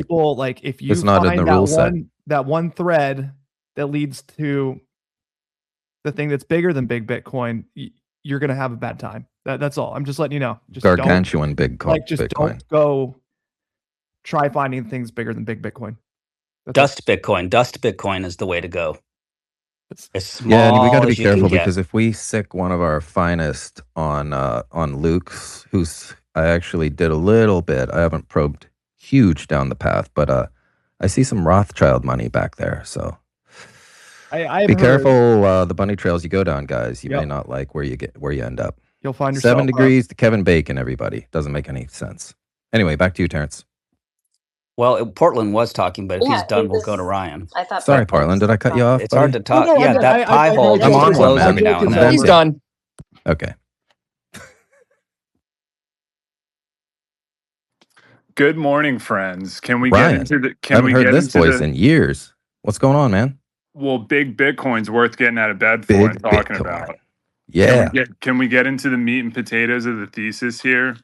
people, like, if you It's not in find the rule set. that one thread that leads to the thing that's bigger than big Bitcoin, you're going to have a bad time. That's all. I'm just letting you know. Just Gargantuan Bitcoin. don't go try finding things bigger than big Bitcoin. Dust Bitcoin is the way to go. As small yeah, and we got to be as you can careful get. because if we sick one of our finest on Luke's, who's I actually did a little bit. I haven't probed huge down the path, but I see some Rothschild money back there. So I be careful the bunny trails you go down, guys. You may not like where you end up. You'll find yourself 7 degrees to Kevin Bacon. Everybody doesn't make any sense. Anyway, back to you, Terrence. Well, Portland was talking, but if he's done, we'll go to Ryan. I thought. Sorry, Portland. Did I cut you off? It's buddy? hard to talk. No, yeah, that pie hole I'm on just one, close man. every now and then. He's done. Okay. Good morning, friends. Can we Ryan, get into the? I haven't heard this voice in years. What's going on, man? Well, big Bitcoin's worth getting out of bed for and talking about. Yeah. Can we get into the meat and potatoes of the thesis here?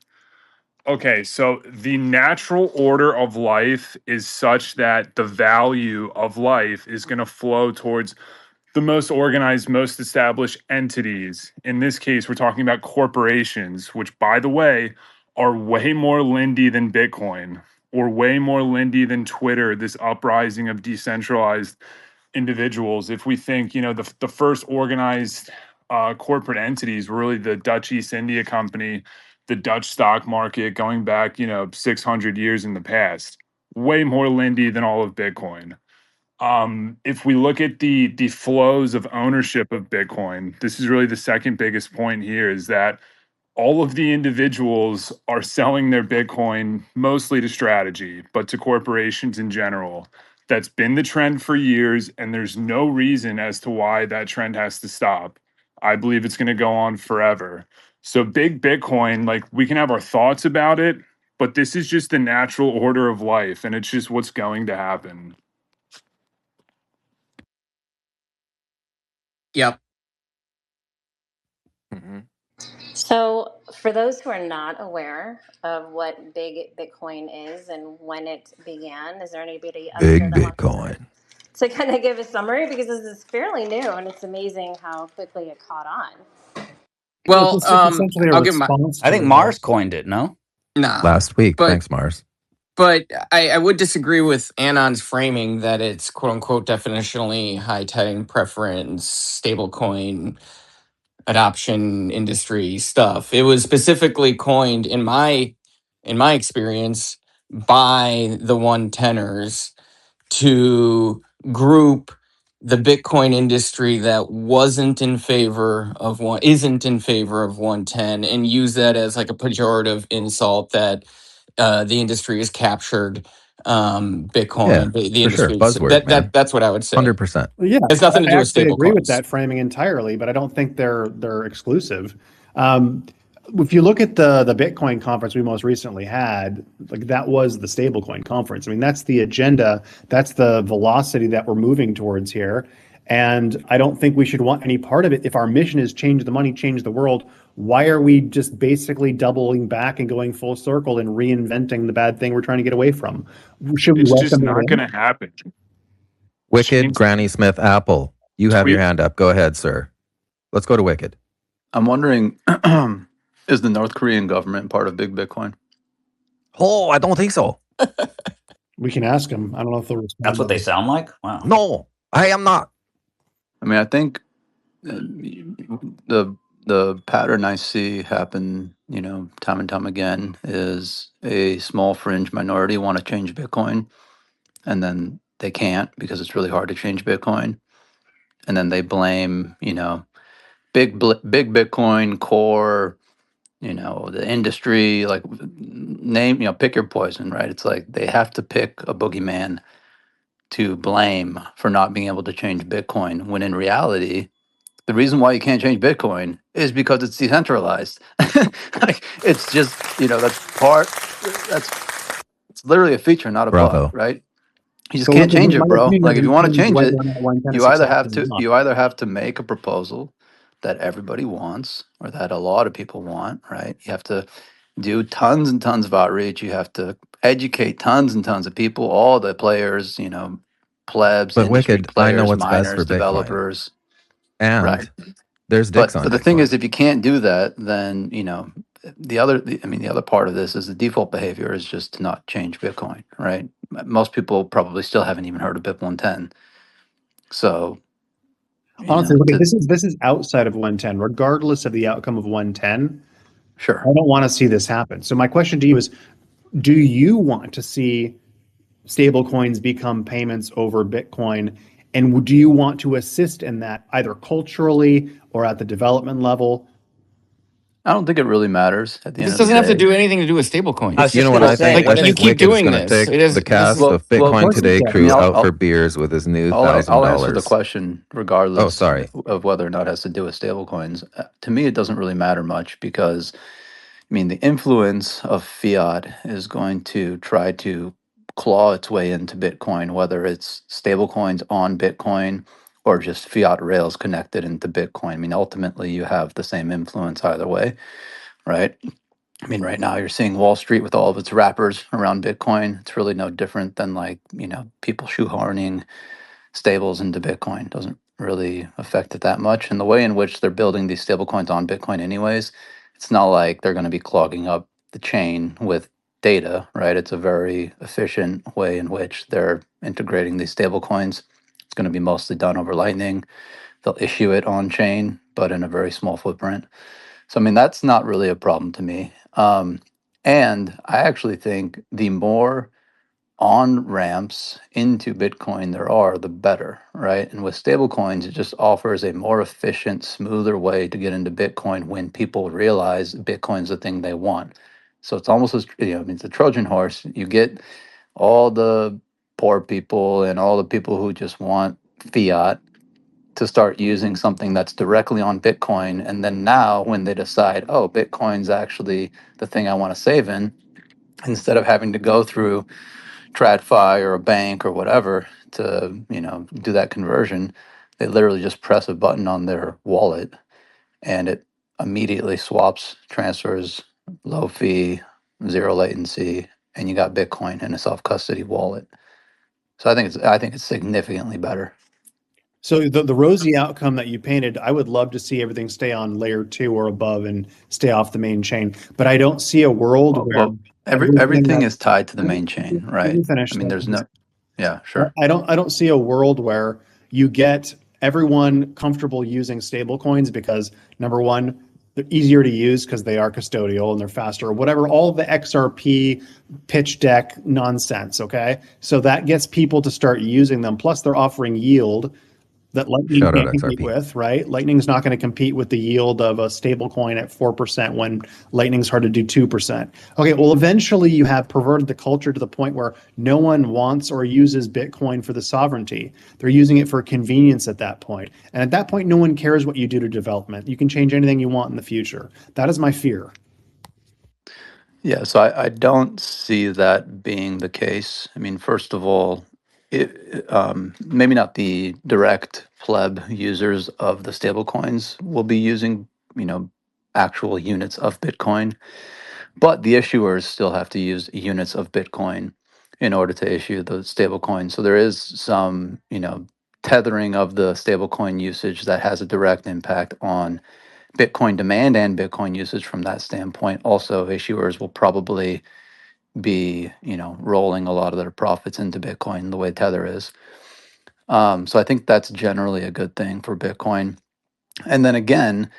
Okay, so the natural order of life is such that the value of life is going to flow towards the most organized, most established entities. In this case, we're talking about corporations, which, by the way, are way more Lindy than Bitcoin, or way more Lindy than Twitter, this uprising of decentralized individuals. If we think, the first organized corporate entities were really the Dutch East India Company, the Dutch stock market, going back, 600 years in the past. Way more Lindy than all of Bitcoin. If we look at the flows of ownership of Bitcoin, this is really the second biggest point here, is that all of the individuals are selling their Bitcoin mostly to strategy, but to corporations in general. That's been the trend for years, and there's no reason as to why that trend has to stop. I believe it's going to go on forever. So big Bitcoin, like, we can have our thoughts about it, but this is just the natural order of life, and it's just what's going to happen. Yep. So, for those who are not aware of what big Bitcoin is and when it began, is there anybody out there Big that Bitcoin wants to kind of give a summary? Because this is fairly new, and it's amazing how quickly it caught on. Well, I'll give my. I think Mars coined it. No, nah. last week. Thanks, Mars. But I would disagree with Anon's framing that it's quote unquote definitionally high time preference stablecoin adoption industry stuff. It was specifically coined in my experience by the one tenors to group the Bitcoin industry that isn't in favor of 110 and use that as like a pejorative insult that the industry has captured Bitcoin. Yeah, the industry. Sure. Buzzword, that's what I would say. 100%. Well, yeah, it's nothing to do with I agree with stablecoins. that framing entirely, but I don't think they're exclusive. If you look at the Bitcoin conference we most recently had, like, that was the stablecoin conference. I mean, that's the agenda, that's the velocity that we're moving towards here. And I don't think we should want any part of it. If our mission is change the money, change the world, why are we just basically doubling back and going full circle and reinventing the bad thing we're trying to get away from? Should we It's welcome just it not in? going to happen. Wicked, Granny Smith, Apple. You have your hand up. Go ahead, sir. Let's go to Wicked. I'm wondering, is the North Korean government part of Big Bitcoin? Oh, I don't think so. We can ask them. I don't know if they'll respond. that's what they sound like. Wow. No, I am not. I mean, I think the pattern I see happen, time and time again, is a small fringe minority want to change Bitcoin, and then they can't because it's really hard to change Bitcoin, and then they blame, big Bitcoin core, the industry, like, name, pick your poison, right? It's like they have to pick a boogeyman to blame for not being able to change Bitcoin, when in reality, the reason why you can't change Bitcoin is because it's decentralized. Like, it's just, it's literally a feature, not a bug, right? You just can't change it, bro. Like, if you want to change it, you either have to make a proposal that everybody wants or that a lot of people want, right? You have to do tons and tons of outreach. You have to educate tons and tons of people, all the players, plebs, But industry Wicked, I know players, what's best miners, for Bitcoin. developers. Right. And there's dicks But on the thing Bitcoin. is, if you can't do that, then the other part of this is the default behavior is just to not change Bitcoin, right? Most people probably still haven't even heard of BIP 110. So, Honestly, look, to this is outside of 110, regardless of the outcome of 110. sure. I don't want to see this happen. So my question to you is, do you want to see stablecoins become payments over Bitcoin? And do you want to assist in that either culturally or at the development level? I don't think it really matters at the end This of the doesn't have to day. do anything to do with I stablecoins. was You just know what gonna I say, think? Like I what you if think keep Wicked's doing going to this. take It is the this is cast of Well, of Bitcoin course Today it's crew I'll, out for I'll beers with his new I'll answer the $1,000. question Oh, regardless sorry. of whether or not it has to do with stablecoins. To me, it doesn't really matter much because the influence of fiat is going to try to claw its way into Bitcoin, whether it's stablecoins on Bitcoin or just fiat rails connected into Bitcoin. Ultimately, you have the same influence either way, right? Right now you're seeing Wall Street with all of its wrappers around Bitcoin. It's really no different than people shoehorning stables into Bitcoin. Doesn't really affect it that much. And the way in which they're building these stablecoins on Bitcoin, anyways, it's not like they're going to be clogging up the chain with data, right? It's a very efficient way in which they're integrating these stablecoins. It's going to be mostly done over Lightning. They'll issue it on chain, but in a very small footprint. So, that's not really a problem to me. And I actually think the more on ramps into Bitcoin there are, the better, right? And with stablecoins, it just offers a more efficient, smoother way to get into Bitcoin when people realize Bitcoin's the thing they want. So it's almost as, it's a Trojan horse. You get all the poor people and all the people who just want fiat to start using something that's directly on Bitcoin. And then now, when they decide, oh, Bitcoin's actually the thing I want to save in, instead of having to go through TradFi or a bank or whatever to, do that conversion, they literally just press a button on their wallet and it immediately swaps, transfers, low fee, zero latency, and you got Bitcoin in a self custody wallet. So I think it's significantly better. So the rosy outcome that you painted, I would love to see everything stay on layer 2 or above and stay off the main chain. But I don't see a world where Well, everything everything that, is tied to the let me main chain, let right? me finish that. There's no, yeah, sure. I don't see a world where you get everyone comfortable using stable coins because number one, they're easier to use because they are custodial and they're faster or whatever, all the XRP pitch deck nonsense. Okay. So that gets people to start using them. Plus they're offering yield that Lightning Shout out can't compete XRP. with, right? Lightning's not going to compete with the yield of a stable coin at 4% when Lightning's hard to do 2%. Okay, well, eventually you have perverted the culture to the point where no one wants or uses Bitcoin for the sovereignty. They're using it for convenience at that point. And at that point, no one cares what you do to development. You can change anything you want in the future. That is my fear. Yeah, so I don't see that being the case. First of all, maybe not the direct pleb users of the stablecoins will be using, actual units of Bitcoin, but the issuers still have to use units of Bitcoin in order to issue the stablecoin. So there is some, tethering of the stablecoin usage that has a direct impact on Bitcoin demand and Bitcoin usage from that standpoint. Also, issuers will probably be, rolling a lot of their profits into Bitcoin the way Tether is. So I think that's generally a good thing for Bitcoin. And then again,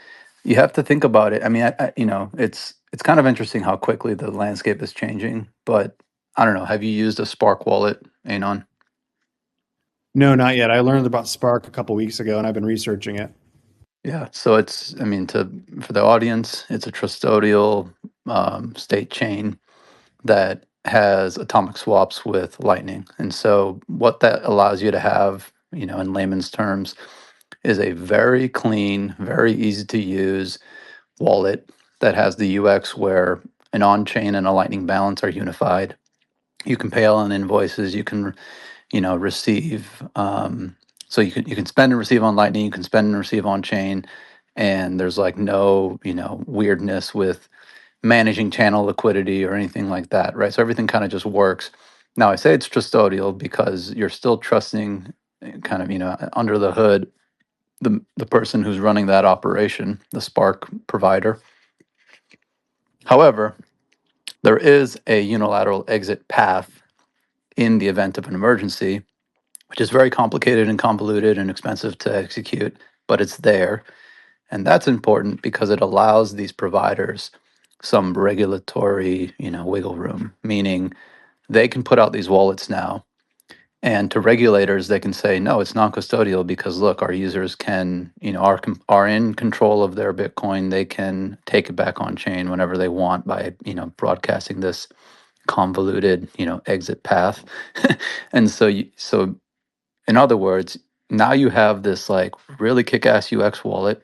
you have to think about it. It's kind of interesting how quickly the landscape is changing. But I don't know. Have you used a Spark wallet, Anon? No, not yet. I learned about Spark a couple weeks ago and I've been researching it. Yeah. So it's, for the audience, it's a custodial state chain that has atomic swaps with Lightning. And so what that allows you to have, in layman's terms, is a very clean, very easy to use wallet that has the UX where an on-chain and a Lightning balance are unified. You can pay all on invoices. You can, receive. So you can spend and receive on Lightning. You can spend and receive on chain, and there's like no, weirdness with managing channel liquidity or anything like that, right? So everything kind of just works. Now I say it's custodial because you're still trusting kind of, under the hood, the person who's running that operation, the Spark provider. However, there is a unilateral exit path in the event of an emergency, which is very complicated and convoluted and expensive to execute, but it's there. And that's important because it allows these providers some regulatory, wiggle room, meaning they can put out these wallets now. And to regulators, they can say, no, it's non-custodial because look, our users can, are in control of their Bitcoin. They can take it back on chain whenever they want by, broadcasting this convoluted, exit path. And so in other words, now you have this like really kick-ass UX wallet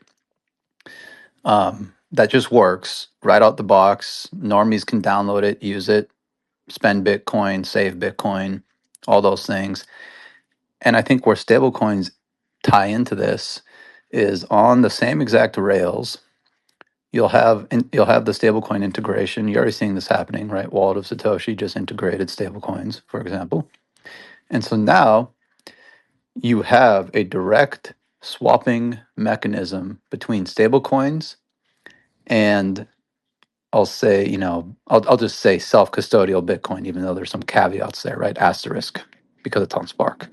that just works right out the box. Normies can download it, use it, spend Bitcoin, save Bitcoin, all those things. And I think where stablecoins tie into this is on the same exact rails. You'll have the stablecoin integration. You're already seeing this happening, right? Wallet of Satoshi just integrated stablecoins, for example. And so now you have a direct swapping mechanism between stablecoins and I'll say, I'll just say self-custodial Bitcoin, even though there's some caveats there, right? Asterisk, because it's on Spark.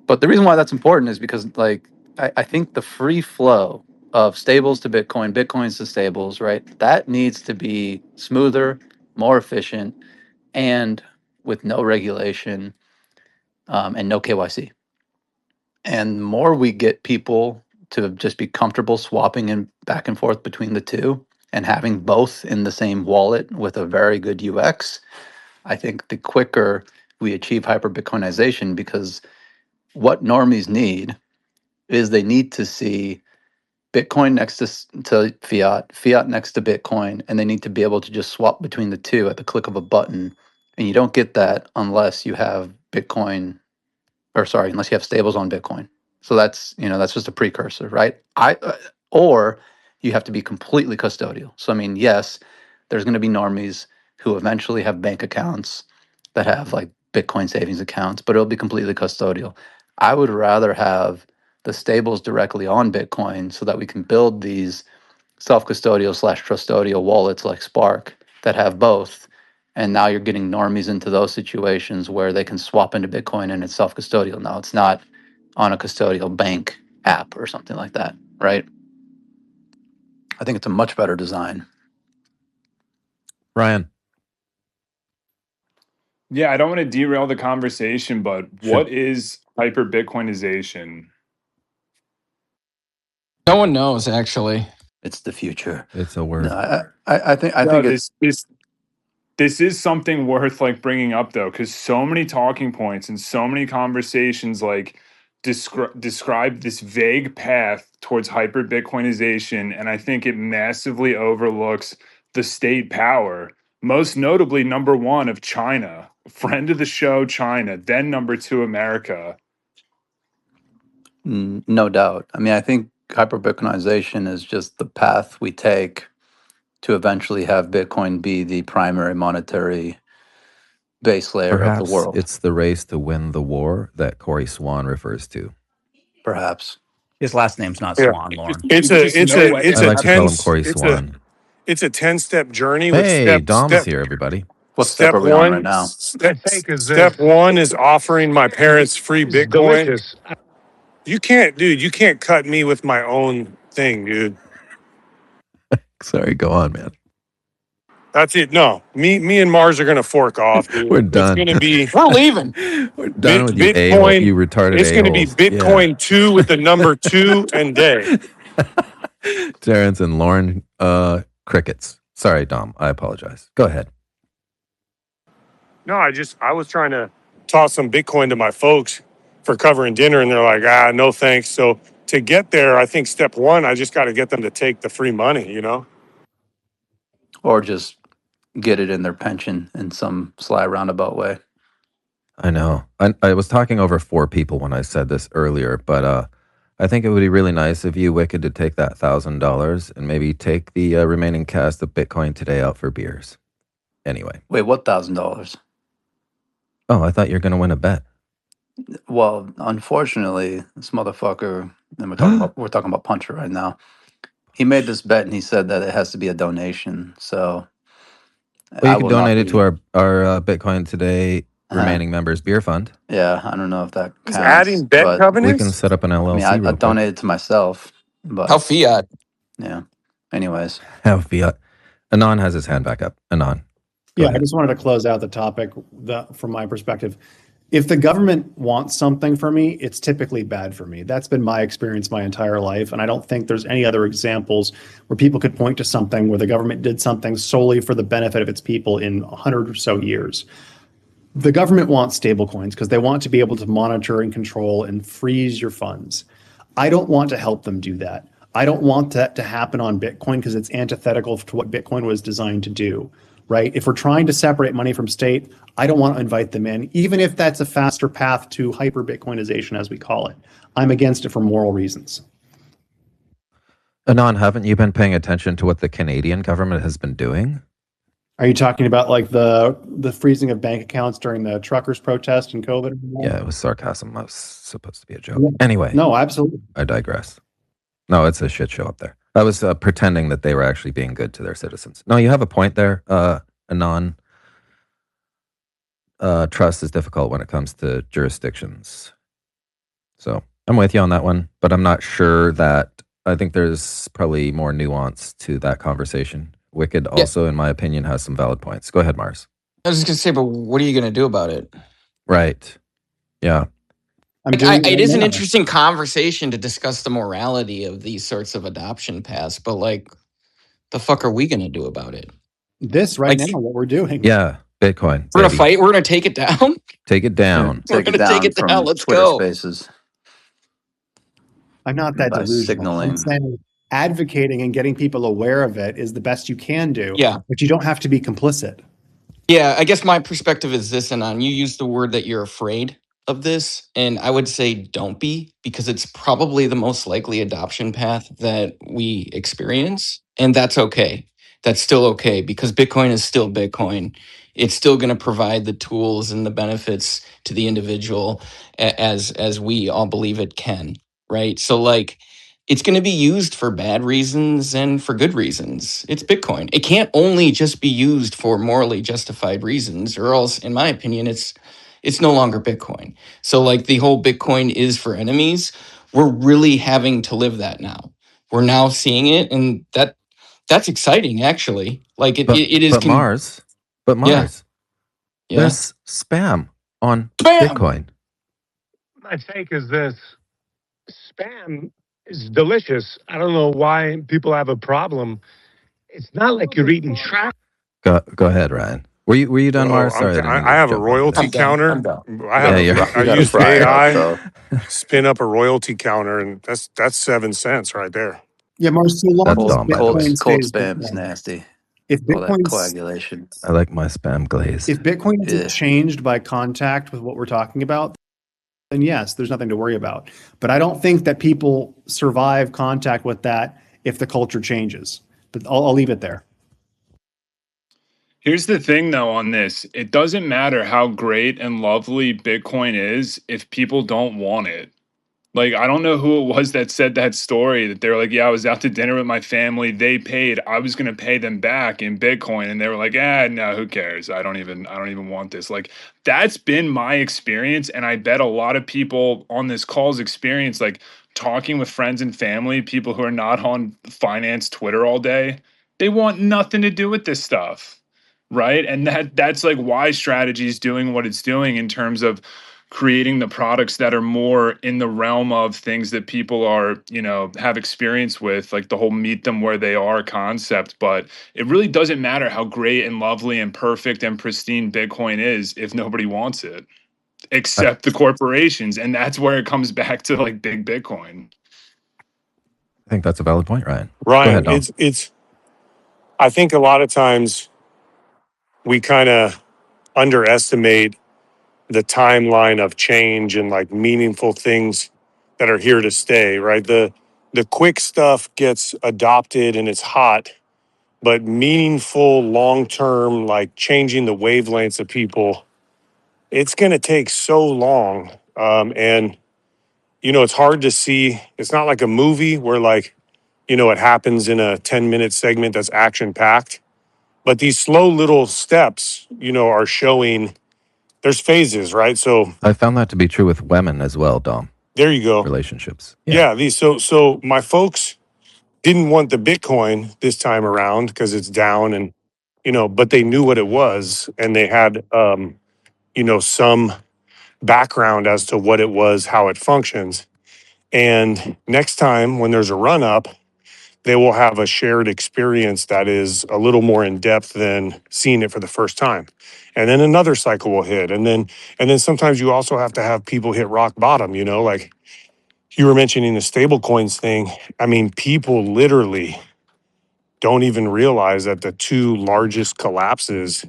But the reason why that's important is because, like, I think the free flow of stables to Bitcoin, Bitcoins to stables, right? That needs to be smoother, more efficient, and with no regulation and no KYC. And the more we get people to just be comfortable swapping in back and forth between the two and having both in the same wallet with a very good UX, I think the quicker we achieve hyper-Bitcoinization, because what normies need is they need to see Bitcoin next to fiat, fiat next to Bitcoin, and they need to be able to just swap between the two at the click of a button. And you don't get that unless you have Bitcoin, or sorry, unless you have stables on Bitcoin. So that's just a precursor, right? Or you have to be completely custodial. So I mean, yes, there's going to be normies who eventually have bank accounts that have like Bitcoin savings accounts, but it'll be completely custodial. I would rather have the stables directly on Bitcoin so that we can build these self-custodial / custodial wallets like Spark that have both. And now you're getting normies into those situations where they can swap into Bitcoin and it's self-custodial. Now it's not on a custodial bank app or something like that, right? I think it's a much better design. Ryan. Yeah, I don't want to derail the conversation, but what is hyper-Bitcoinization? No one knows, actually. It's the future. It's a word. No, I think No, it's this is something worth like bringing up though, because so many talking points and so many conversations like describe this vague path towards hyper Bitcoinization, and I think it massively overlooks the state power, most notably number one of China, friend of the show China, then number two America. no doubt. I mean, I think hyper-Bitcoinization is just the path we take to eventually have Bitcoin be the primary monetary base layer of the Perhaps world. it's the race to win the war that Corey Swan refers to. Perhaps. His last name's not Swan, Lauren. It's There's just no way I a like to call him 10 Corey Swan. it's a 10-step journey with Hey, Dom's here, everybody. What step are we on right now? Step one is offering my parents free Bitcoin. You can't cut me with my own thing, dude. Sorry, go on, man. That's it. No, me and Mars are gonna fork off, dude. We're done. It's gonna be We're leaving. We're done with you, Bitcoin. you retarded It's gonna be a-holes. Bitcoin 2 with the number 2 and day. Terrence and Lauren, crickets. Sorry, Dom. I apologize. Go ahead. No, I was trying to toss some Bitcoin to my folks for covering dinner, and they're like, no thanks. So to get there, I think step one, I just got to get them to take the free money, Or just get it in their pension in some sly roundabout way. I know. I was talking over 4 people when I said this earlier, but I think it would be really nice of you, Wicked, to take that $1,000 and maybe take the remaining cast of Bitcoin today out for beers. Anyway. Wait, what $1,000? Oh, I thought you were going to win a bet. Well, unfortunately, this motherfucker, and we're talking about Puncher right now. He made this bet and he said that it has to be a donation. So Well, I you can will not donate it be. to our Bitcoin Today remaining members beer fund. Yeah, I don't know if that He's counts. adding bet But We can covenants. set up an I LLC mean, I real quick. donated to myself. But How fiat? yeah. Anyways, Have fiat. Anon has his hand back up. Anon. Go Yeah, I ahead. just wanted to close out the topic from my perspective. If the government wants something for me, it's typically bad for me. That's been my experience my entire life. And I don't think there's any other examples where people could point to something where the government did something solely for the benefit of its people in 100 or so years. The government wants stablecoins because they want to be able to monitor and control and freeze your funds. I don't want to help them do that. I don't want that to happen on Bitcoin because it's antithetical to what Bitcoin was designed to do, right? If we're trying to separate money from state, I don't want to invite them in, even if that's a faster path to hyper-Bitcoinization, as we call it. I'm against it for moral reasons. Anon, haven't you been paying attention to what the Canadian government has been doing? Are you talking about like the freezing of bank accounts during the truckers' protest and COVID? Yeah, it was sarcasm. That was supposed to be a joke. Yeah. Anyway. No, absolutely. I digress. No, it's a shit show up there. I was pretending that they were actually being good to their citizens. No, you have a point there, Anon. Trust is difficult when it comes to jurisdictions. So I'm with you on that one, but I'm not sure that, I think there's probably more nuance to that conversation. Wicked also, in my opinion, has some valid points. Go ahead, Mars. I was just gonna say, but what are you gonna do about it? Right. Yeah. It is an interesting conversation to discuss the morality of these sorts of adoption paths, but like, the fuck are we gonna do about it? This right now, what we're doing. Yeah, Bitcoin. We're gonna fight. We're gonna take it down. Take it down. We're gonna take it down. Let's Twitter go. Spaces. I'm not that By delusional. signaling. I'm saying advocating and getting people aware of it is the best you can do. Yeah. But you don't have to be complicit. Yeah, I guess my perspective is this, Anon. You used the word that you're afraid of this, and I would say don't be, because it's probably the most likely adoption path that we experience, and that's okay. That's still okay, because Bitcoin is still Bitcoin. It's still going to provide the tools and the benefits to the individual as we all believe it can, right? So like, it's going to be used for bad reasons and for good reasons. It's Bitcoin. It can't only just be used for morally justified reasons, or else, in my opinion, it's no longer Bitcoin. So like, the whole Bitcoin is for enemies, we're really having to live that now. We're now seeing it, and that's exciting, actually. Like it is. But Mars, there's spam on Bitcoin. My take is this: spam is delicious. I don't know why people have a problem. It's not like you're eating trash. Go ahead, Ryan. Were you done, Mars? Sorry, I have a royalty counter. I used AI spin up a royalty counter, and that's 7 cents right there. Yeah, Mars, so long as Cold Bitcoin spam is nasty. If All that Bitcoin coagulation. I like my spam glazed. If Bitcoin isn't changed by contact with what we're talking about, then yes, there's nothing to worry about. But I don't think that people survive contact with that if the culture changes. But I'll leave it there. Here's the thing, though, on this. It doesn't matter how great and lovely Bitcoin is if people don't want it. Like, I don't know who it was that said that story, that they were like, yeah, I was out to dinner with my family. They paid. I was going to pay them back in Bitcoin. And they were like, no, who cares? I don't even want this. Like, that's been my experience. And I bet a lot of people on this call's experience, like talking with friends and family, people who are not on finance Twitter all day, they want nothing to do with this stuff. Right. And that's like why strategy is doing what it's doing in terms of creating the products that are more in the realm of things that people are, have experience with, like the whole meet them where they are concept. But it really doesn't matter how great and lovely and perfect and pristine Bitcoin is if nobody wants it, except the corporations. And that's where it comes back to like big Bitcoin. I think that's a valid point, Ryan. Ryan, it's I think a lot of times we kind of underestimate the timeline of change and like meaningful things that are here to stay, right? The quick stuff gets adopted and it's hot, but meaningful, long term, like changing the wavelengths of people, it's going to take so long. And it's hard to see. It's not like a movie where like it happens in a 10-minute segment that's action packed. But these slow little steps, are showing there's phases, right? So I found that to be true with women as well, Dom. there you go. Relationships. Yeah, so my folks didn't want the Bitcoin this time around because it's down and but they knew what it was and they had some background as to what it was, how it functions. And next time when there's a run up, they will have a shared experience that is a little more in depth than seeing it for the first time. And then another cycle will hit. And then sometimes you also have to have people hit rock bottom, like you were mentioning the stablecoins thing. I mean, people literally don't even realize that the two largest collapses,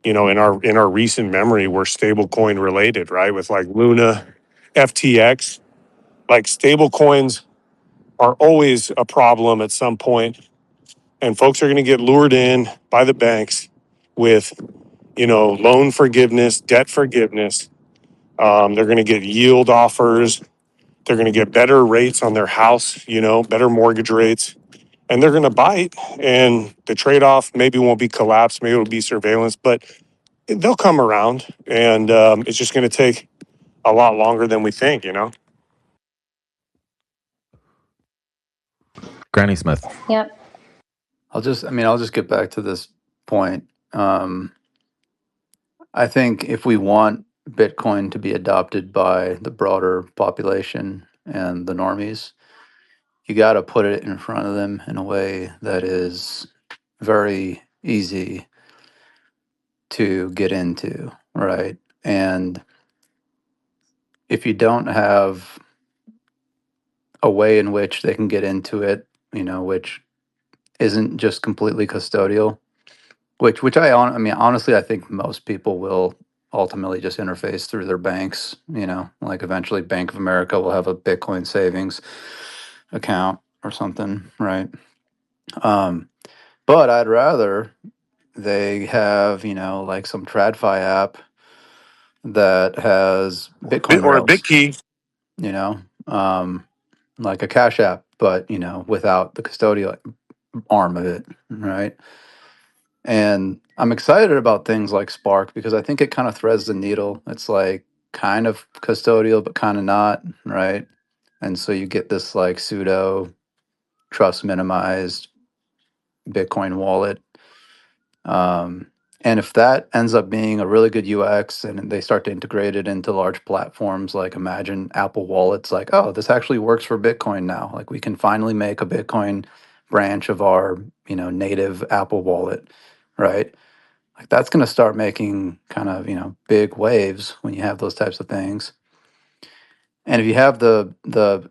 in our recent memory were stablecoin related, right? With like Luna, FTX, like stablecoins are always a problem at some point, and folks are going to get lured in by the banks with loan forgiveness, debt forgiveness. They're going to get yield offers. They're going to get better rates on their house, better mortgage rates, and they're going to bite. And the trade-off maybe won't be collapse, maybe it'll be surveillance, but they'll come around, and it's just going to take a lot longer than we think. Granny Smith. Yep. I'll just get back to this point. I think if we want Bitcoin to be adopted by the broader population and the normies, you got to put it in front of them in a way that is very easy to get into, right? And if you don't have a way in which they can get into it, which isn't just completely custodial, which I mean, honestly, I think most people will ultimately just interface through their banks. Like eventually, Bank of America will have a Bitcoin savings account or something, right? But I'd rather they have like some TradFi app that has Bitcoin Or a big rails, key. you know, um, like a Cash App, but without the custodial arm of it, right? And I'm excited about things like Spark because I think it kind of threads the needle. It's like kind of custodial, but kind of not, right? And so you get this like pseudo trust minimized Bitcoin wallet. Um, and if that ends up being a really good UX and they start to integrate it into large platforms, like imagine Apple Wallets, like, oh, this actually works for Bitcoin now. Like we can finally make a Bitcoin branch of our, native Apple Wallet, right? Like that's going to start making kind of, big waves when you have those types of things. And if you have the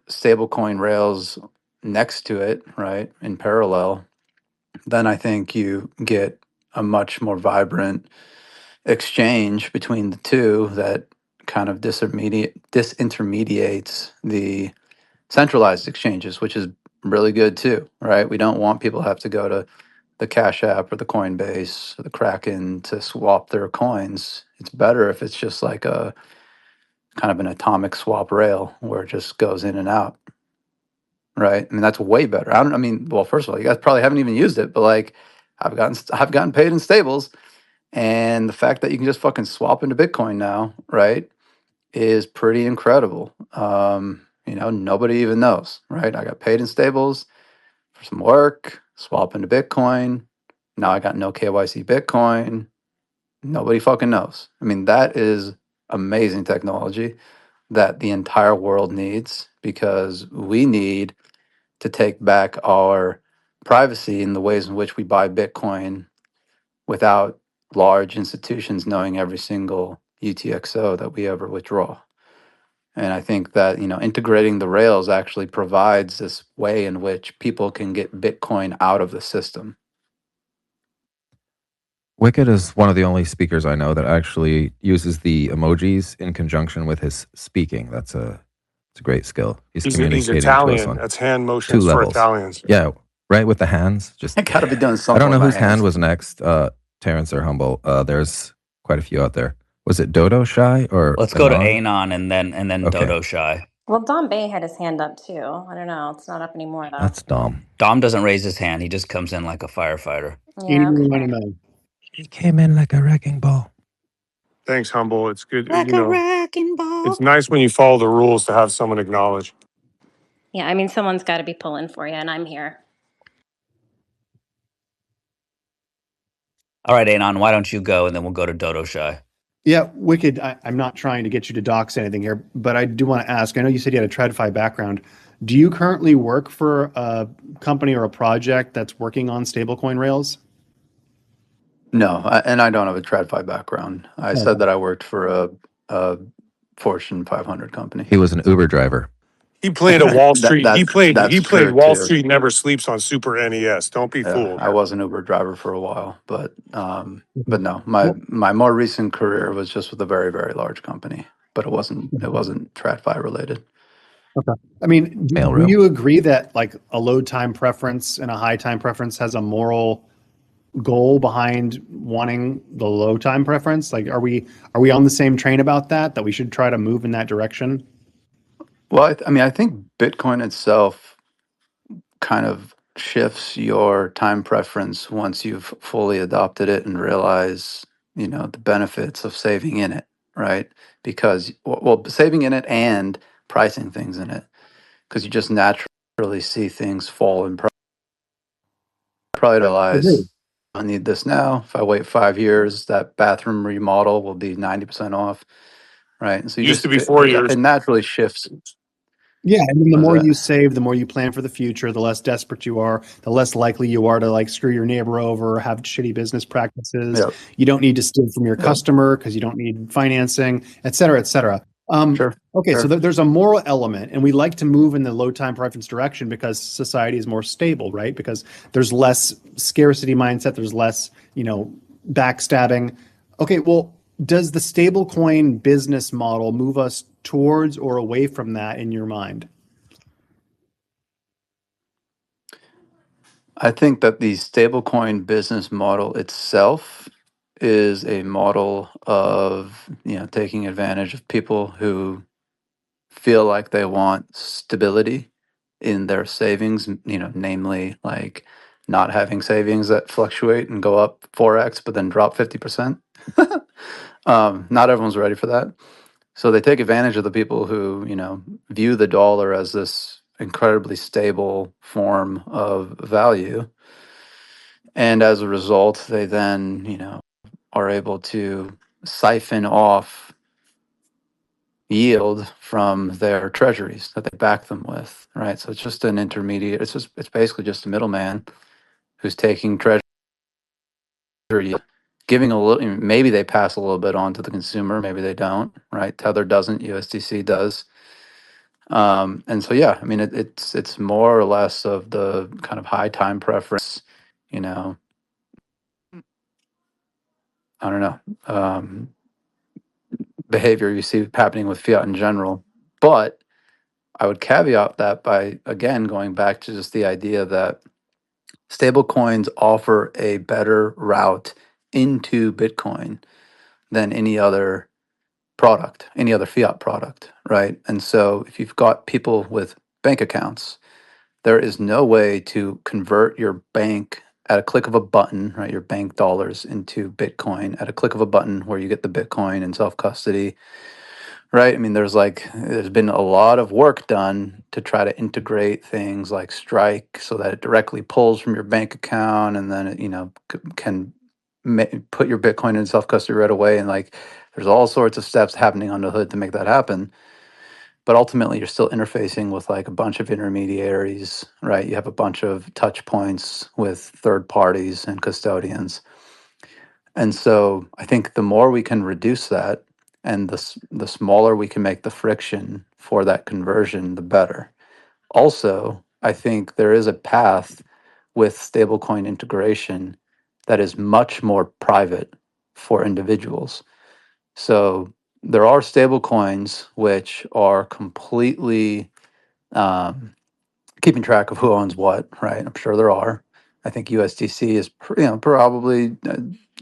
stablecoin rails next to it, right, in parallel, then I think you get a much more vibrant exchange between the two that kind of disintermediates the centralized exchanges, which is really good too, right? We don't want people to have to go to the Cash App or the Coinbase or the Kraken to swap their coins. It's better if it's just like a kind of an atomic swap rail where it just goes in and out, right? I mean, that's way better. I mean, well, first of all, you guys probably haven't even used it, but like I've gotten paid in stables, and the fact that you can just fucking swap into Bitcoin now, right, is pretty incredible. Nobody even knows, right? I got paid in stables for some work, swap into Bitcoin. Now I got no KYC Bitcoin. Nobody fucking knows. I mean, that is amazing technology that the entire world needs because we need to take back our privacy in the ways in which we buy Bitcoin without large institutions knowing every single UTXO that we ever withdraw. And I think that, integrating the rails actually provides this way in which people can get Bitcoin out of the system. Wicked is one of the only speakers I know that actually uses the emojis in conjunction with his speaking. That's a It's a great skill. He's He's communicating to us Italian. on That's hand 2 motions for levels. Italians. Yeah, right with the hands. Just I gotta be doing I something don't know with my whose hand hands. was next. Terrence or Humble. There's quite a few out there. Was it DodoShy or Let's go to Anon? Anon and then Okay, DodoShy. Well, Don Bay had his hand up too. I don't know. It's not up anymore though. that's Dom. Dom doesn't raise his hand. He just comes in like a firefighter. Yeah, Anyone okay. know? He came in like a wrecking ball. Thanks, Humble. It's good. Like a wrecking ball. It's nice when you follow the rules to have someone acknowledge. Yeah, I mean, someone's got to be pulling for you, and I'm here. All right, Anon, why don't you go and then we'll go to DodoShy. Yeah, Wicked, I'm not trying to get you to dox anything here, but I do want to ask. I know you said you had a TradFi background. Do you currently work for a company or a project that's working on stablecoin rails? No, and I don't have a TradFi background. I said that I worked for a Fortune 500 company. He was an Uber driver. He played at Wall Street. He played that's played true, Wall too. Street Never Sleeps on Super NES. Don't be Yeah, fooled. I was an Uber driver for a while, but no, my more recent career was just with a very, very large company, but it wasn't TradFi related. Okay. I mean, do Mailroom. you agree that like a low time preference and a high time preference has a moral goal behind wanting the low time preference? Like, are we on the same train about that? That we should try to move in that direction? Well, I mean, I think Bitcoin itself kind of shifts your time preference once you've fully adopted it and realize, the benefits of saving in it, right? Because, well, saving in it and pricing things in it, because you just naturally see things fall in price. Probably realize I need this now. If I wait 5 years, that bathroom remodel will be 90% off, right? And so Used to be 4 years. it naturally shifts. Yeah, I mean, the What was more that? you save, the more you plan for the future, the less desperate you are, the less likely you are to like screw your neighbor over or have shitty business practices. Yep. You don't need to steal from your Yep. customer because you don't need financing, et cetera, et cetera. Sure. Okay, so Sure. there's a moral element, and we like to move in the low time preference direction because society is more stable, right? Because there's less scarcity mindset, there's less, backstabbing. Okay, well, does the stablecoin business model move us towards or away from that in your mind? I think that the stablecoin business model itself is a model of, taking advantage of people who feel like they want stability in their savings, namely like not having savings that fluctuate and go up 4x but then drop 50%. Not everyone's ready for that. So they take advantage of the people who, view the dollar as this incredibly stable form of value. And as a result, they then, are able to siphon off yield from their treasuries that they back them with, right? So it's just an intermediate. It's basically just a middleman who's taking treasury, giving a little. Maybe they pass a little bit on to the consumer. Maybe they don't, right? Tether doesn't. USDC does. And so, yeah, I mean, it's more or less of the kind of high time preference, I don't know, behavior you see happening with fiat in general. But I would caveat that by, again, going back to just the idea that stablecoins offer a better route into Bitcoin than any other product, any other fiat product, right? And so if you've got people with bank accounts, there is no way to convert your bank at a click of a button, right? Your bank dollars into Bitcoin at a click of a button where you get the Bitcoin in self custody, right? I mean, there's been a lot of work done to try to integrate things like Strike so that it directly pulls from your bank account and then it, can put your Bitcoin in self custody right away. And like, there's all sorts of steps happening under the hood to make that happen. But ultimately, you're still interfacing with like a bunch of intermediaries, right? You have a bunch of touch points with third parties and custodians. And so I think the more we can reduce that and the smaller we can make the friction for that conversion, the better. Also, I think there is a path with stablecoin integration that is much more private for individuals. So there are stable coins which are completely keeping track of who owns what, right? I'm sure there are. I think USDC is probably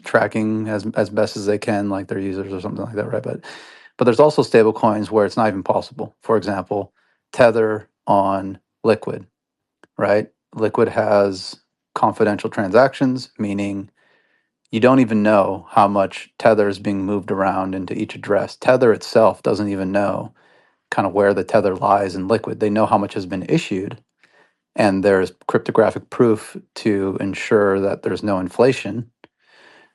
tracking as best as they can, like their users or something like that, right? But there's also stable coins where it's not even possible. For example, Tether on Liquid, right? Liquid has confidential transactions, meaning you don't even know how much Tether is being moved around into each address. Tether itself doesn't even know kind of where the Tether lies in Liquid. They know how much has been issued, and there's cryptographic proof to ensure that there's no inflation,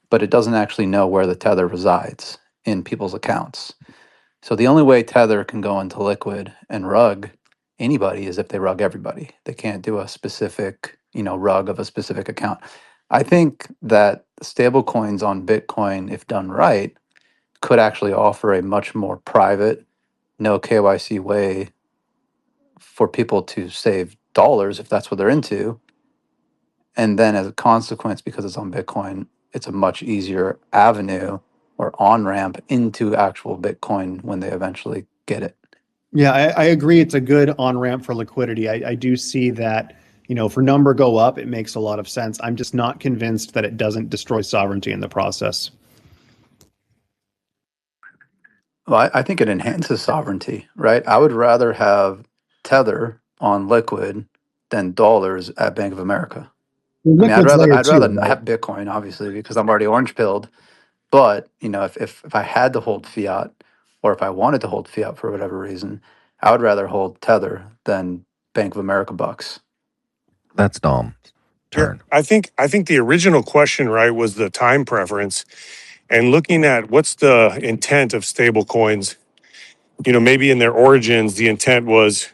but it doesn't actually know where the Tether resides in people's accounts. So the only way Tether can go into Liquid and rug anybody is if they rug everybody. They can't do a specific, rug of a specific account. I think that stable coins on Bitcoin, if done right, could actually offer a much more private, no KYC way for people to save dollars if that's what they're into. And then as a consequence, because it's on Bitcoin, it's a much easier avenue or on ramp into actual Bitcoin when they eventually get it. Yeah, I agree. It's a good on ramp for liquidity. I do see that, for number go up, it makes a lot of sense. I'm just not convinced that it doesn't destroy sovereignty in the process. Well, I think it enhances sovereignty, right? I would rather have Tether on Liquid than dollars at Bank of America. I mean, Liquid's layer I'd rather two, right? have Bitcoin, obviously, because I'm already orange pilled. But if I had to hold fiat, or if I wanted to hold fiat for whatever reason, I would rather hold Tether than Bank of America bucks. That's Dom's Yeah, turn. I think the original question, right, was the time preference, and looking at what's the intent of stable coins. Maybe in their origins, the intent was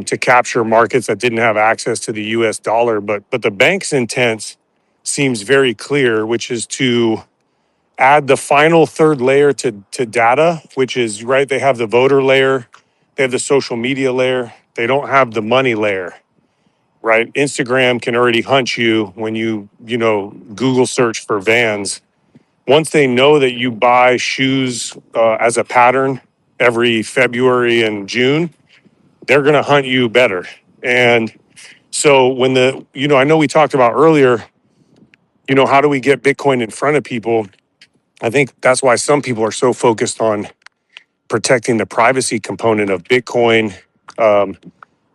to capture markets that didn't have access to the U.S. dollar, but the bank's intent seems very clear, which is to add the final third layer to data, which is right. They have the voter layer, they have the social media layer, they don't have the money layer. Right, Instagram can already hunt you when you Google search for Vans. Once they know that you buy shoes as a pattern every February and June, they're going to hunt you better. And so when I know we talked about earlier, how do we get Bitcoin in front of people? I think that's why some people are so focused on protecting the privacy component of Bitcoin,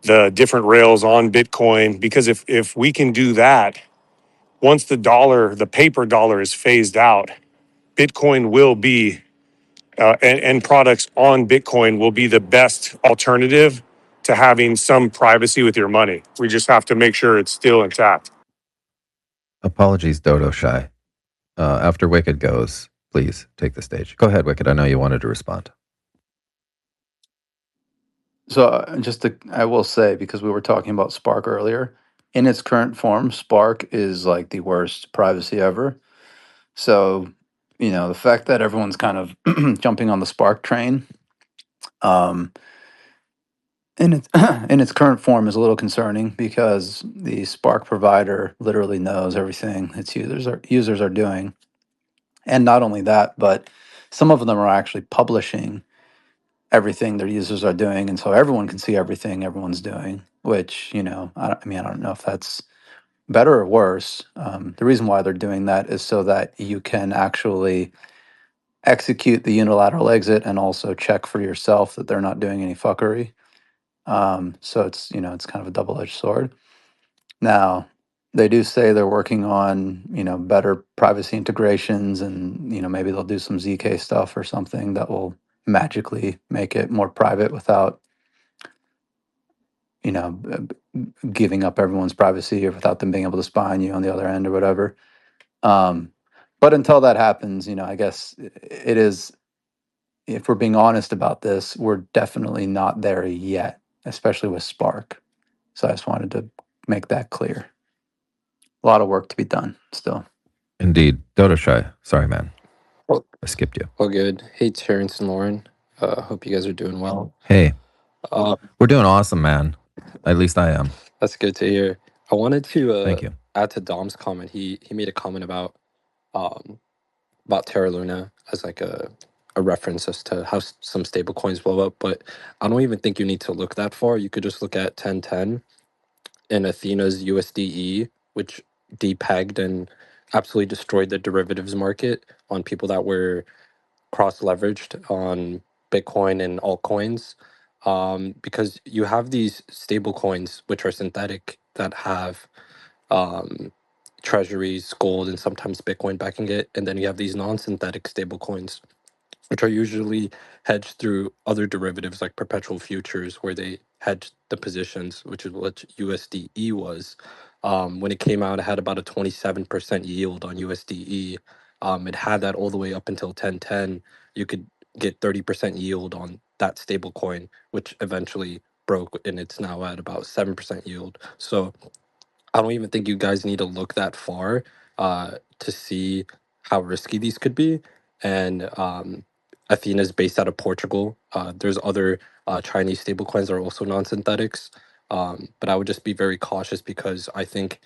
the different rails on Bitcoin, because if we can do that, once the paper dollar is phased out, Bitcoin will be, and products on Bitcoin will be the best alternative to having some privacy with your money. We just have to make sure it's still intact. Apologies, DodoShy. After Wicked goes, please take the stage. Go ahead, Wicked. I know you wanted to respond. So I will say, because we were talking about Spark earlier, in its current form, Spark is like the worst privacy ever. So, the fact that everyone's kind of jumping on the Spark train, um, in its in its current form is a little concerning because the Spark provider literally knows everything its users are doing. And not only that, but some of them are actually publishing everything their users are doing, and so everyone can see everything everyone's doing. Which I don't know if that's better or worse. The reason why they're doing that is so that you can actually execute the unilateral exit and also check for yourself that they're not doing any fuckery. So it's kind of a double-edged sword. Now, they do say they're working on better privacy integrations, and maybe they'll do some ZK stuff or something that will magically make it more private without giving up everyone's privacy or without them being able to spy on you on the other end or whatever. But until that happens, I guess it is. If we're being honest about this, we're definitely not there yet, especially with Spark. So I just wanted to make that clear. A lot of work to be done still. Indeed. DodoShy. Sorry, man. Well, I skipped you. all good. Hey, Terrence and Lauren. Hope you guys are doing well. Hey, Uh, we're doing awesome, man. At least I am. that's good to hear. I wanted to Thank you. add to Dom's comment. He made a comment about Terra Luna as like a a reference as to how some stable coins blow up. But I don't even think you need to look that far. You could just look at 1010 and Athena's USDE, which depegged and absolutely destroyed the derivatives market on people that were cross leveraged on Bitcoin and altcoins. Because you have these stable coins, which are synthetic, that have um, treasuries, gold, and sometimes Bitcoin backing it. And then you have these non synthetic stable coins, which are usually hedged through other derivatives like perpetual futures, where they hedge the positions, which is what USDE was. When it came out, it had about a 27% yield on USDE. It had that all the way up until 1010. You could get 30% yield on that stable coin, which eventually broke, and it's now at about 7% yield. So I don't even think you guys need to look that far to see how risky these could be. And Athena is based out of Portugal. There's other Chinese stablecoins that are also non-synthetics, but I would just be very cautious because I think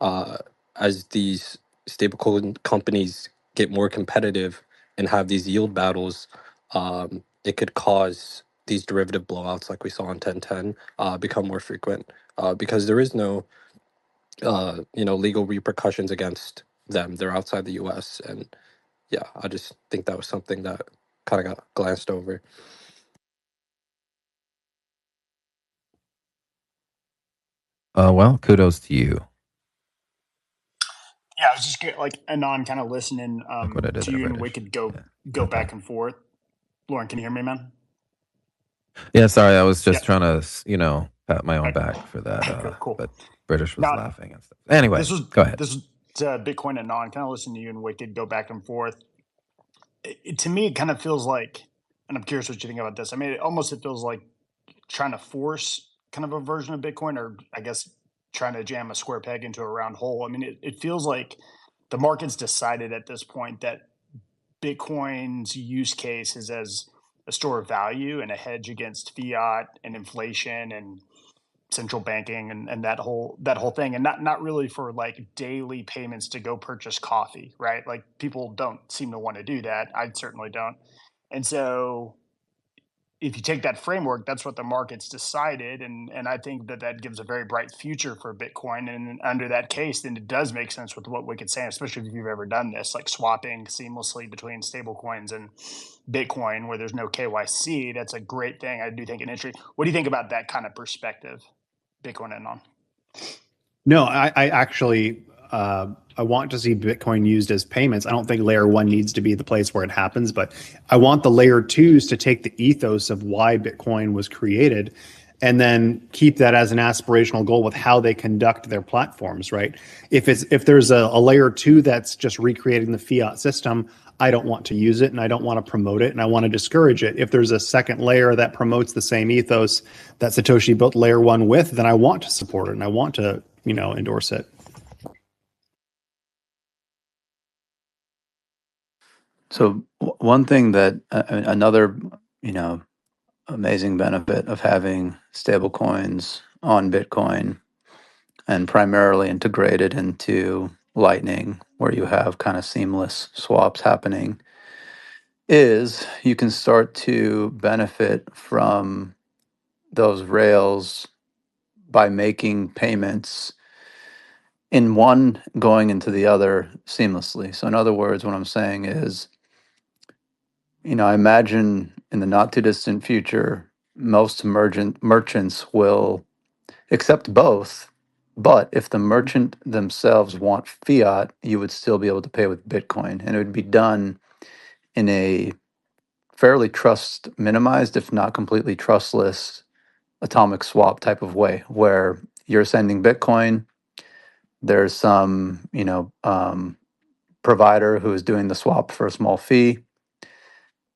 uh, as these stablecoin companies get more competitive and have these yield battles, it could cause these derivative blowouts like we saw in 1010 become more frequent because there is no legal repercussions against them. They're outside the U.S. and yeah, I just think that was something that kind of got glanced over. Well, kudos to you. Yeah, I was just like Anon, kind of listening Like what I did to there, you and British. Wicked go Not back bad. and forth. Lauren, can you hear me, man? Yeah, sorry, I was just Yeah. trying to, pat my own All back for that. right. Cool. But British was Now, laughing and stuff. Anyway, this was go ahead. Bitcoin Anon. Kind of listening to you and Wicked go back and forth. To me, it kind of feels like, and I'm curious what you think about this. I mean, it feels like trying to force kind of a version of Bitcoin, or I guess trying to jam a square peg into a round hole. I mean, it feels like the market's decided at this point that Bitcoin's use case is as a store of value and a hedge against fiat and inflation and central banking and that whole thing, and not really for like daily payments to go purchase coffee, right? Like people don't seem to want to do that. I certainly don't. And so if you take that framework, that's what the market's decided, and I think that gives a very bright future for Bitcoin. And under that case, then it does make sense with what we could say, especially if you've ever done this, like swapping seamlessly between stablecoins and Bitcoin, where there's no KYC. That's a great thing. I do think an entry. What do you think about that kind of perspective, Bitcoin and on? No, I actually I want to see Bitcoin used as payments. I don't think layer one needs to be the place where it happens, but I want the layer twos to take the ethos of why Bitcoin was created and then keep that as an aspirational goal with how they conduct their platforms, right? If there's a layer two that's just recreating the fiat system, I don't want to use it and I don't want to promote it and I want to discourage it. If there's a second layer that promotes the same ethos that Satoshi built layer one with, then I want to support it and I want to, endorse it. So one thing that another, amazing benefit of having stablecoins on Bitcoin and primarily integrated into Lightning, where you have kind of seamless swaps happening, is you can start to benefit from those rails by making payments in one going into the other seamlessly. So in other words, what I'm saying is, I imagine in the not too distant future, most merchants will accept both. But if the merchant themselves want fiat, you would still be able to pay with Bitcoin. And it would be done in a fairly trust minimized, if not completely trustless, atomic swap type of way, where you're sending Bitcoin, there's some, provider who is doing the swap for a small fee,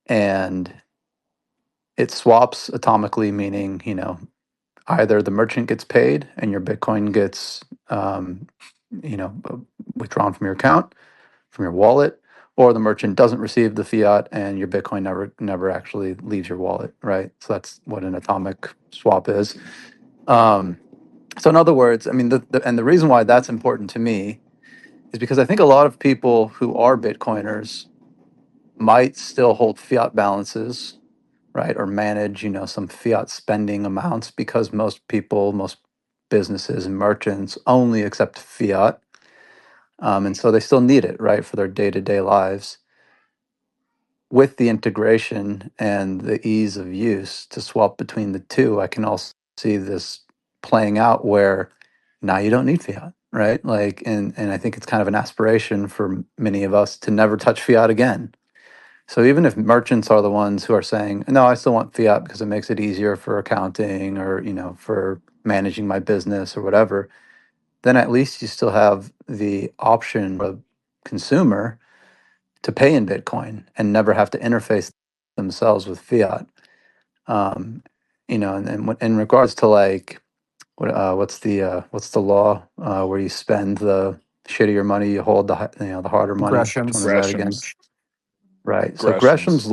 and it swaps atomically, meaning, either the merchant gets paid and your Bitcoin gets, withdrawn from your account, from your wallet, or the merchant doesn't receive the fiat and your Bitcoin never actually leaves your wallet, right? So that's what an atomic swap is. So in other words, I mean, and the reason why that's important to me is because I think a lot of people who are Bitcoiners might still hold fiat balances, right? Or manage, some fiat spending amounts because most people, most businesses and merchants only accept fiat. And so they still need it, right, for their day-to-day lives. With the integration and the ease of use to swap between the two, I can also see this playing out where now you don't need fiat, right? Like, and I think it's kind of an aspiration for many of us to never touch fiat again. So even if merchants are the ones who are saying, no, I still want fiat because it makes it easier for accounting or, for managing my business or whatever, then at least you still have the option of consumer to pay in Bitcoin and never have to interface themselves with fiat. And in regards to like what's the law where you spend the shittier money, you hold the harder money. Which one Greshams. is that again? Greshams. Right. So Greshams.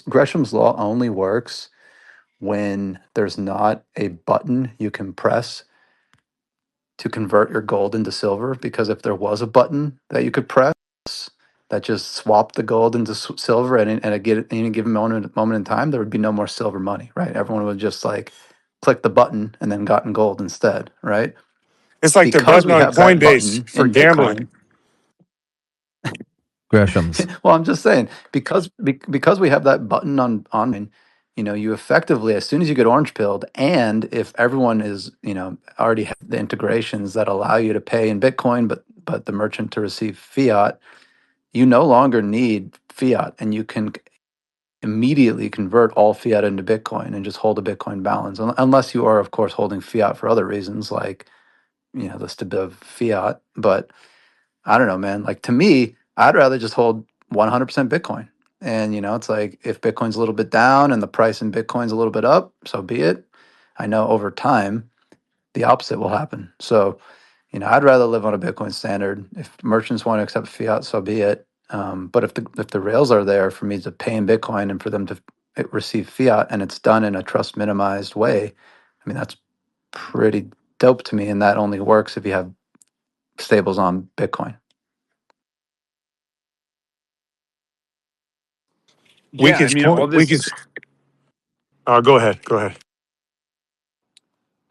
Gresham's law only works when there's not a button you can press to convert your gold into silver. Because if there was a button that you could press that just swapped the gold into silver at any given moment in time, there would be no more silver money, right? Everyone would just like click the button and then gotten gold instead, right? It's like the Because button we on have that Coinbase button for in gambling. Bitcoin. Greshams. Well, I'm just saying because we have that button on, you effectively, as soon as you get orange pilled, and if everyone is, already have the integrations that allow you to pay in Bitcoin, but the merchant to receive fiat, you no longer need fiat, and you can immediately convert all fiat into Bitcoin and just hold a Bitcoin balance, unless you are, of course, holding fiat for other reasons, like the stability of fiat. But I don't know, man. Like to me, I'd rather just hold 100% Bitcoin. And it's like if Bitcoin's a little bit down and the price in Bitcoin's a little bit up, so be it. I know over time the opposite will happen. So, I'd rather live on a Bitcoin standard. If merchants want to accept fiat, so be it. But if the rails are there for me to pay in Bitcoin and for them to receive fiat, and it's done in a trust minimized way, I mean that's pretty dope to me. And that only works if you have stables on Bitcoin. We Yeah, can I mean, all we can. this. Go ahead. Go ahead.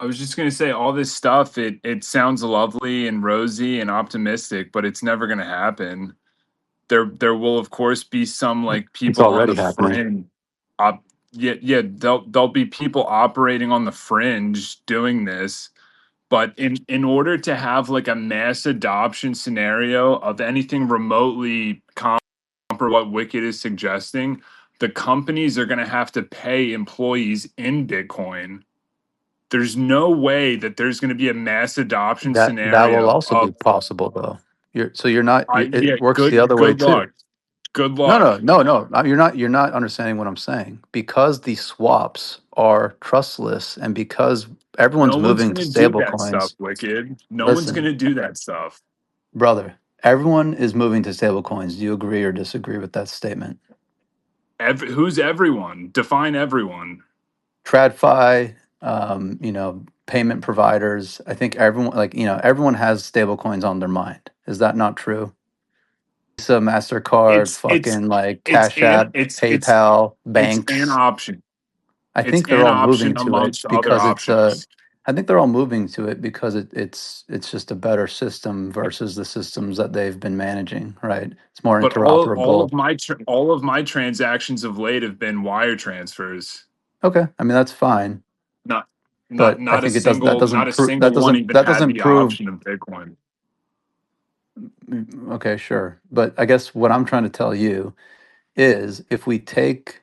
I was just gonna say, all this stuff. It sounds lovely and rosy and optimistic, but it's never gonna happen. There will of course be some like It's people on already the happening. fringe. Yeah, there'll be people operating on the fringe doing this. But in order to have like a mass adoption scenario of anything remotely comparable what Wicked is suggesting, the companies are going to have to pay employees in Bitcoin. There's no way that there's going to be a mass adoption That will scenario also be of possible though. You're not. yeah, It works the other way good too. luck. Good No, luck. no, no, no. You're not understanding what I'm saying. Because the swaps are trustless, and because everyone's No one's moving going to to do that stuff, stablecoins. Wicked. No one's going Listen, to do that stuff. brother, everyone is moving to stablecoins. Do you agree or disagree with that statement? Who's everyone? Define everyone. TradFi, payment providers. I think everyone, everyone has stablecoins on their mind. Is that not true? Visa, MasterCard, It's fucking like Cash App, PayPal, it's an banks. option. I It's think they're an all option moving to it amongst other because options. I think they're all moving to it because it's just a better system versus the systems that they've been managing, right? It's more But interoperable. all of my transactions of late have been wire transfers. Okay, I mean that's fine, Not but I not a think it does that single doesn't not a prove that single one doesn't even that had doesn't the prove. option of Bitcoin. Okay, sure, but I guess what I'm trying to tell you is if we take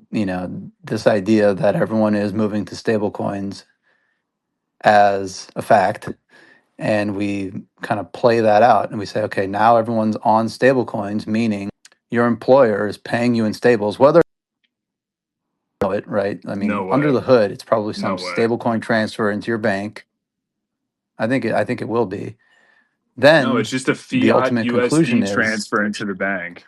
this idea that everyone is moving to stablecoins as a fact, and we kind of play that out and we say, okay, now everyone's on stablecoins, meaning your employer is paying you in stables, whether you know it, right? I No mean, under way. the hood, it's probably some No way. stablecoin transfer into your bank. I think it will be. No, it's Then just a the fiat ultimate conclusion USD is, transfer into the bank.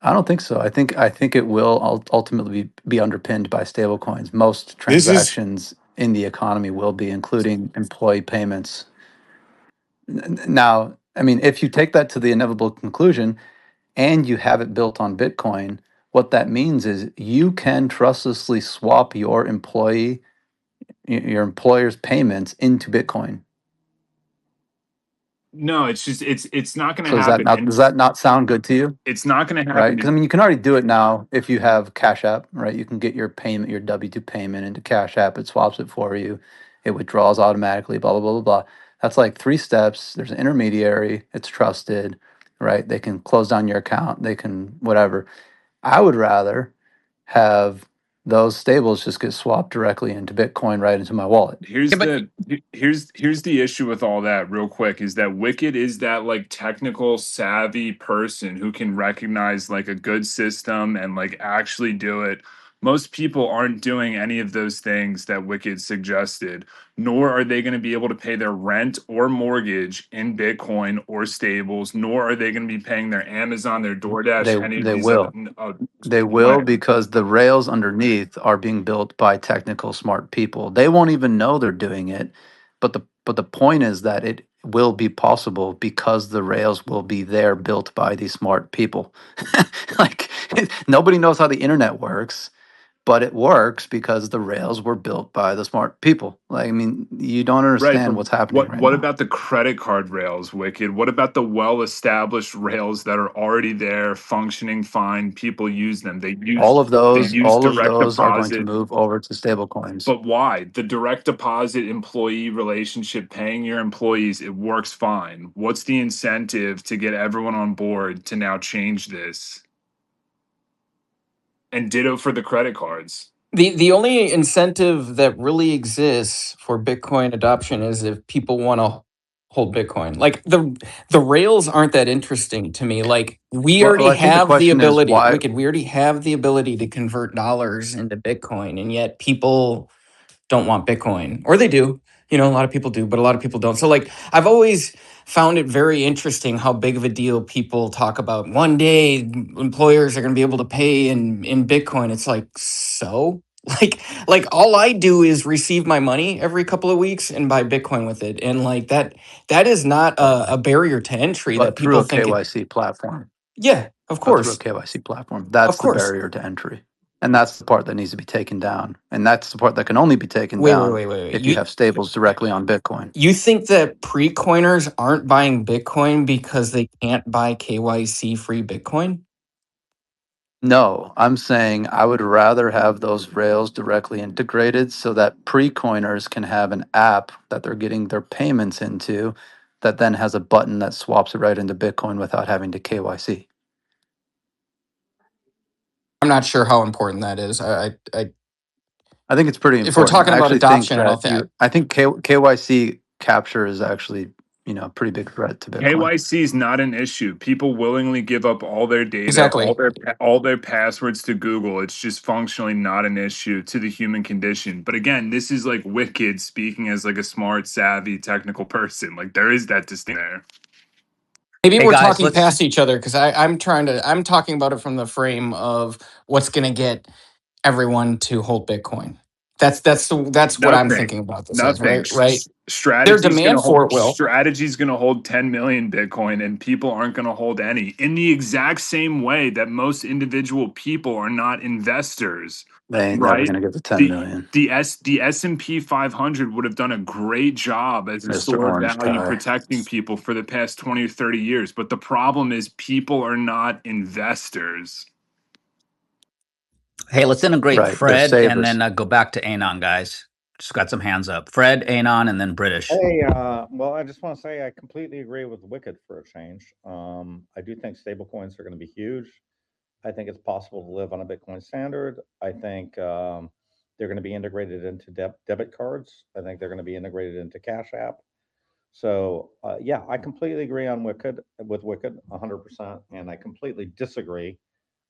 I don't think so. I think it will ultimately be underpinned by stablecoins. Most This is transactions in the economy will be, including employee payments. Now, I mean, if you take that to the inevitable conclusion and you have it built on Bitcoin, what that means is you can trustlessly swap your your employer's payments into Bitcoin. No, it's just it's not going So to happen, does and that not sound good to you? it's not going to Right? happen. Because I mean, you can already do it now if you have Cash App, right? You can get your payment, your W-2 payment into Cash App. It swaps it for you. It withdraws automatically, blah, blah, blah, blah, blah. That's like 3 steps. There's an intermediary. It's trusted, right? They can close down your account. They can whatever. I would rather have those stables just get swapped directly into Bitcoin right into my wallet. Here's but here's the issue with all that real quick is that Wicked is that like technical savvy person who can recognize like a good system and like actually do it. Most people aren't doing any of those things that Wicked suggested, nor are they going to be able to pay their rent or mortgage in Bitcoin or stables, nor are they going to be paying their Amazon, their DoorDash, any of They these other will. They will when. because the rails underneath are being built by technical smart people. They won't even know they're doing it, but the point is that it will be possible because the rails will be there built by these smart people. Like nobody knows how the internet works, but it works because the rails were built by the smart people. Like I mean, you don't Right, understand but what's happening what right what now. about the credit card rails, Wicked? What about the well-established rails that are already there, functioning fine? People use them. They use All of direct those are going to deposit. move over to stablecoins. But why? The direct deposit employee relationship, paying your employees, it works fine. What's the incentive to get everyone on board to now change this? And ditto for the credit cards. The only incentive that really exists for Bitcoin adoption is if people want to hold Bitcoin. Like the rails aren't that interesting to me. Like we Well, already I think the have the question is ability, why. Wicked, we already have the ability to convert dollars into Bitcoin, and yet people don't want Bitcoin, or they do. You know, a lot of people do, but a lot of people don't. So, like, I've always found it very interesting how big of a deal people talk about. One day, employers are going to be able to pay in Bitcoin. It's like so. Like all I do is receive my money every couple of weeks and buy Bitcoin with it, and like that is not a barrier to entry that But through people a think it. KYC platform. Yeah, of But through a course, KYC platform. of That's the course. barrier to entry. And that's the part that needs to be taken down. And that's the part that can only be taken Wait, wait, down wait, wait, wait. if you have stables directly on Bitcoin. You think that pre-coiners aren't buying Bitcoin because they can't buy KYC free Bitcoin? No, I'm saying I would rather have those rails directly integrated so that pre-coiners can have an app that they're getting their payments into that then has a button that swaps it right into Bitcoin without having to KYC. I'm not sure how important that is. I think it's pretty If we're important. talking I about actually think adoption, I don't that think KYC capture is actually, a pretty big threat to Bitcoin. KYC is not an issue. People willingly give up all their data, exactly. all their passwords to Google. It's just functionally not an issue to the human condition. But again, this is like Wicked speaking as like a smart, savvy, technical person. Like there is that distinction there. Maybe hey we're guys, talking let's past each other because I'm talking about it from the frame of what's going to get everyone to hold Bitcoin. That's what I'm Nothing. thinking about this as, Nothing. right? Right. Their Strategy's gonna demand for hold it will. strategy's gonna hold 10 million Bitcoin and people aren't gonna hold any. In the exact same way that most individual people are not investors, They ain't never right? going to get to 10 The million, the S&P 500 would have done a great job as a Mr. store of Orange value Tie. protecting people for the past 20 or 30 years. But the problem is people are not investors. hey, let's integrate Right. They're Fred and savers. then go back to Anon, guys. Just got some hands up. Fred, Anon, and then British. Hey, well, I just want to say I completely agree with Wicked for a change. I do think stablecoins are going to be huge. I think it's possible to live on a Bitcoin standard. I think they're going to be integrated into debit cards. I think they're going to be integrated into Cash App. So yeah, I completely agree on Wicked 100%, and I completely disagree.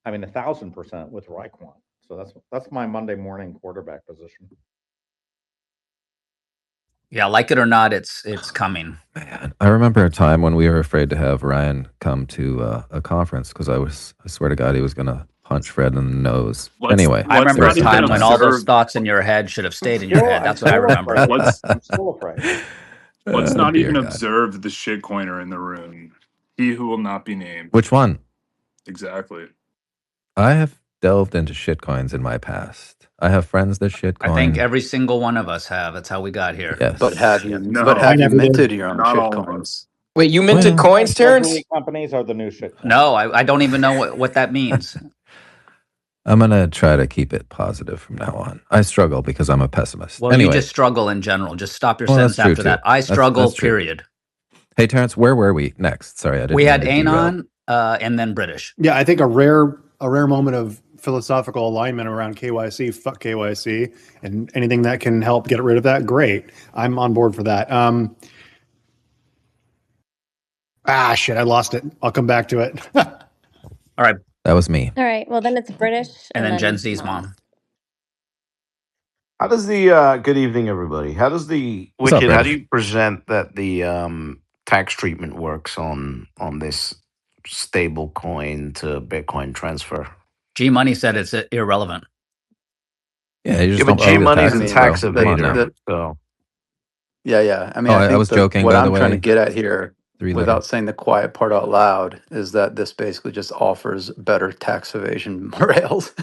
I mean 1,000% with Reikwon. So that's my Monday morning quarterback position. Yeah, like it or not, it's coming. Man, I remember a time when we were afraid to have Ryan come to a conference because I swear to God, he was going to punch Fred in the nose. Anyway, I remember a Let's not even time when all those observe. thoughts in your head should have stayed in your head. I'm That's what I still remember. afraid. Let's I'm still afraid. Let's not Dear even God. observe the shitcoiner in the room. He who will not be named. Which one? Exactly. I have delved into shitcoins in my past. I have friends that shitcoin. I think every single one of us have. That's how we got here. Yes. But have Yep. you? No, But I have you never did. minted your own not all of shitcoin? us. Wait, you minted Well, coins, Terrence? Treasury companies are the new shit coins. No, I don't even know what that means. I'm going to try to keep it positive from now on. I struggle because I'm a pessimist. Well, anyway, you just struggle in general. Just stop your Well, that's sentence true, after too. that. I struggle, that's true. period. Hey, Terrence, where were we next? Sorry, I didn't We mean had to derail. Anon and then British. Yeah, I think a rare moment of philosophical alignment around KYC. Fuck KYC, and anything that can help get rid of that, great. I'm on board for that. Shit, I lost it. I'll come back to it. All right. That was me. All right. Well, then it's British. And then Gen Z's mom. How does the good evening, everybody? How does the What's up, Wicked? How do British? you present that the tax treatment works on this stable coin to Bitcoin transfer? G Money said it's irrelevant. Yeah, you just Yeah, but don't owe G the Money's a taxes, tax bro. Come on now. evader. So Yeah. I mean, Oh, I I think was joking, what by I'm the trying to way. get at here, 3 without letters. saying the quiet part out loud, is that this basically just offers better tax evasion rails.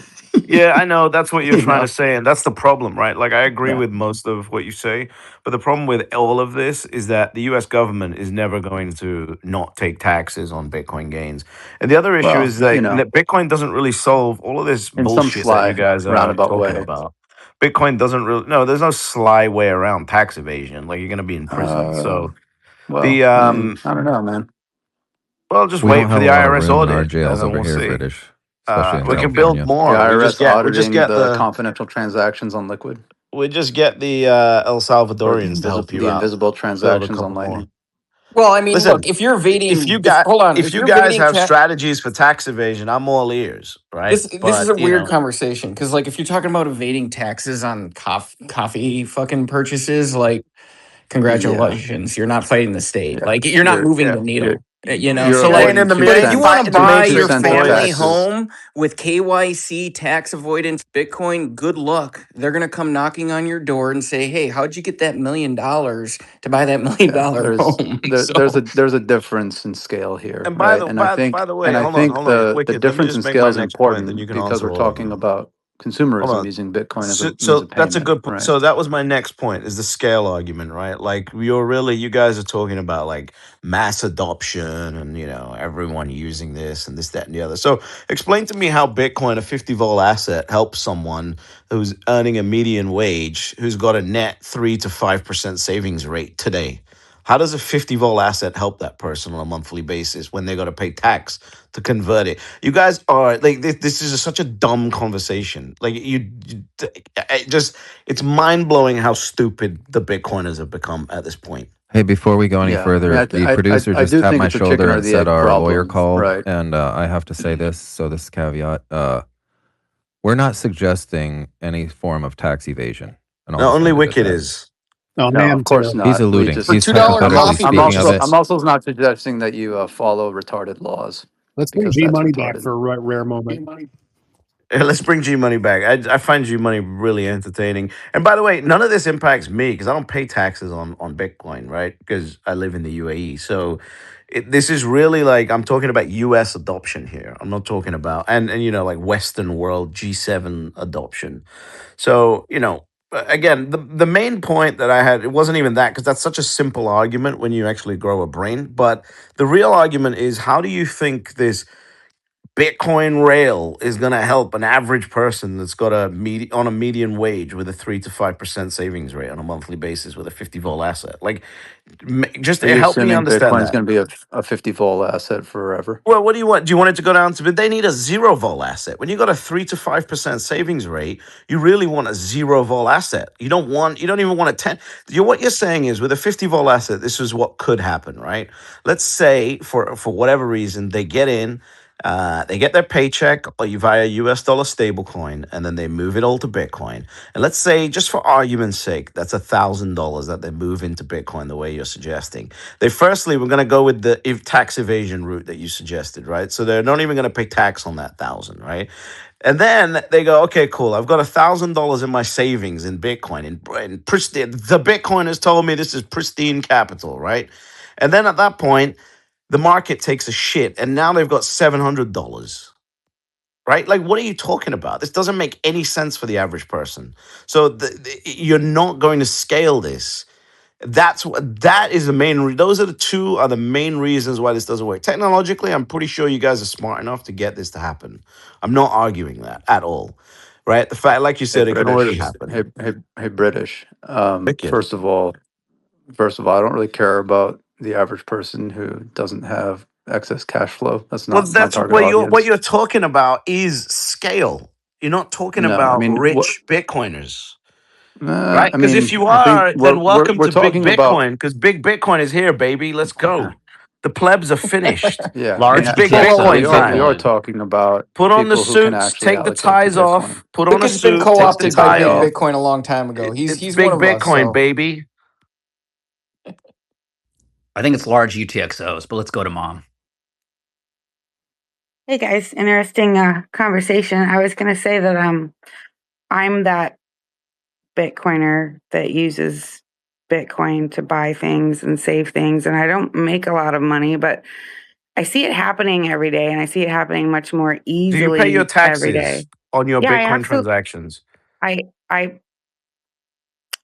yeah, I know that's what you're You trying to know? say, and that's the problem, right? Like I agree Yeah. with most of what you say, but the problem with all of this is that the U.S. government is never going to not take taxes on Bitcoin gains. And the other issue Well, is that Bitcoin doesn't really solve all of this in some bullshit that you sly guys are roundabout talking way. about. Bitcoin doesn't really there's no sly way around tax evasion. Like you're going to be in prison. So Well, the I mean, I don't know, man. well, just We don't wait for have the a lot of IRS room in our audit, jails and then over we'll here, see. British, especially in We can build California. The more. We just IRS auditing get the confidential transactions on Liquid, El or Salvadorians to help you the out. invisible Build a transactions on couple more. Lightning. Well, I mean, Listen, look, if you're if evading, you got hold on, if if you you're guys evading have strategies for tax evasion, I'm all ears, right? this is But a weird conversation because, like, if you're talking about evading taxes on coffee fucking purchases, like, Yeah, congratulations, you're not fighting the state. yeah. Like, you're not moving the You're needle. You know, you're so yeah, like, and in avoiding the two but if you cent want to in the buy two your cent family taxes. home with KYC tax avoidance Bitcoin, good luck. They're gonna come knocking on your door and say, "Hey, how'd you get that $1 million to buy that $1 million Yeah, home?" there's a difference in scale here, and right? And I by think the way, hold the on, the Wicked. Let me difference in just make scale my is next point, then you important can because answer we're all of talking them. about Hold consumerism on. using Bitcoin as a means So of that's a payment, good point. right? So that was my next point is the scale argument, right? Like you guys are talking about like mass adoption and everyone using this and this, that, and the other. So explain to me how Bitcoin, a 50-volt asset, helps someone who's earning a median wage, who's got a net 3 to 5% savings rate today. How does a 50-volt asset help that person on a monthly basis when they got to pay tax to convert it? You guys are like this is such a dumb conversation. Like it's mind blowing how stupid the Bitcoiners have become at this point. Hey, before we go any Yeah, I mean, further, the producer I just do tapped think my it's a chicken shoulder or and the said egg our lawyer problem, called, right? and I have to say this. So this caveat: we're not suggesting any form of tax evasion, and I'll No, just only leave it at Wicked that. is. Oh No, man, of course too. He's not. We alluding. just For He's $2 hypothetically coffee speaking of it. I'm also not suggesting that you follow retarded laws Let's bring because G that's Money back retarded. for a rare moment. Let's bring G Money back. I find G Money really entertaining. And by the way, none of this impacts me because I don't pay taxes on Bitcoin, right? Because I live in the UAE. So this is really like I'm talking about US adoption here. I'm not talking about and like Western world G7 adoption. So, again, the main point that I had, it wasn't even that because that's such a simple argument when you actually grow a brain. But the real argument is how do you think this Bitcoin rail is going to help an average person that's got on a median wage with a 3 to 5% savings rate on a monthly basis with a 50-volt asset? Like, just Are you help me assuming understand Bitcoin is that. going to be a 50-volt asset forever? Well, what do you want? Do you want it to go down to? But they need a 0-volt asset. When you got a 3 to 5% savings rate, you really want a 0-volt asset. You don't even want a 10. What you're saying is with a 50-volt asset, this is what could happen, right? Let's say for whatever reason they get in. They get their paycheck or via US dollar stablecoin, and then they move it all to Bitcoin. And let's say, just for argument's sake, that's $1,000 that they move into Bitcoin the way you're suggesting. We're going to go with the tax evasion route that you suggested, right? So they're not even going to pay tax on that 1,000, right? And then they go, okay, cool. I've got $1,000 in my savings in Bitcoin. In pristine, the Bitcoin has told me this is pristine capital, right? And then at that point, the market takes a shit, and now they've got $700, right? Like, what are you talking about? This doesn't make any sense for the average person. So you're not going to scale this. That is the main. Those are the main reasons why this doesn't work. Technologically, I'm pretty sure you guys are smart enough to get this to happen. I'm not arguing that at all, right? The fact, like you Hey, said, it can already British. happen. Hey, British. Wicked. First of all, I don't really care about the average person who doesn't have excess cash flow. That's Well, not my that's target what audience. you're talking about is scale. You're not talking No, I about mean, rich Bitcoiners, right? I Because if mean, you I think are, we're then we're welcome we're to Big talking about. Bitcoin. Because Big Bitcoin is here, baby. Let's go. The plebs are finished. Yeah, I mean, Large It's Big well, UTXO well, Bitcoin we is are we time. are Bitcoin. talking about Put on the people who can suits, actually take the allocate to ties off. Bitcoin. Put on a Wicked's been suit, take the co-opted by tie Big off. Bitcoin a long time ago. It's He's one Big of us. Bitcoin, So baby. I think it's large UTXOs, but let's go to Mom. Hey guys, interesting conversation. I was going to say that I'm that Bitcoiner that uses Bitcoin to buy things and save things, and I don't make a lot of money, but I see it happening every day, and I see it happening much more Do you pay your easily every taxes day. on your Yeah, Bitcoin transactions?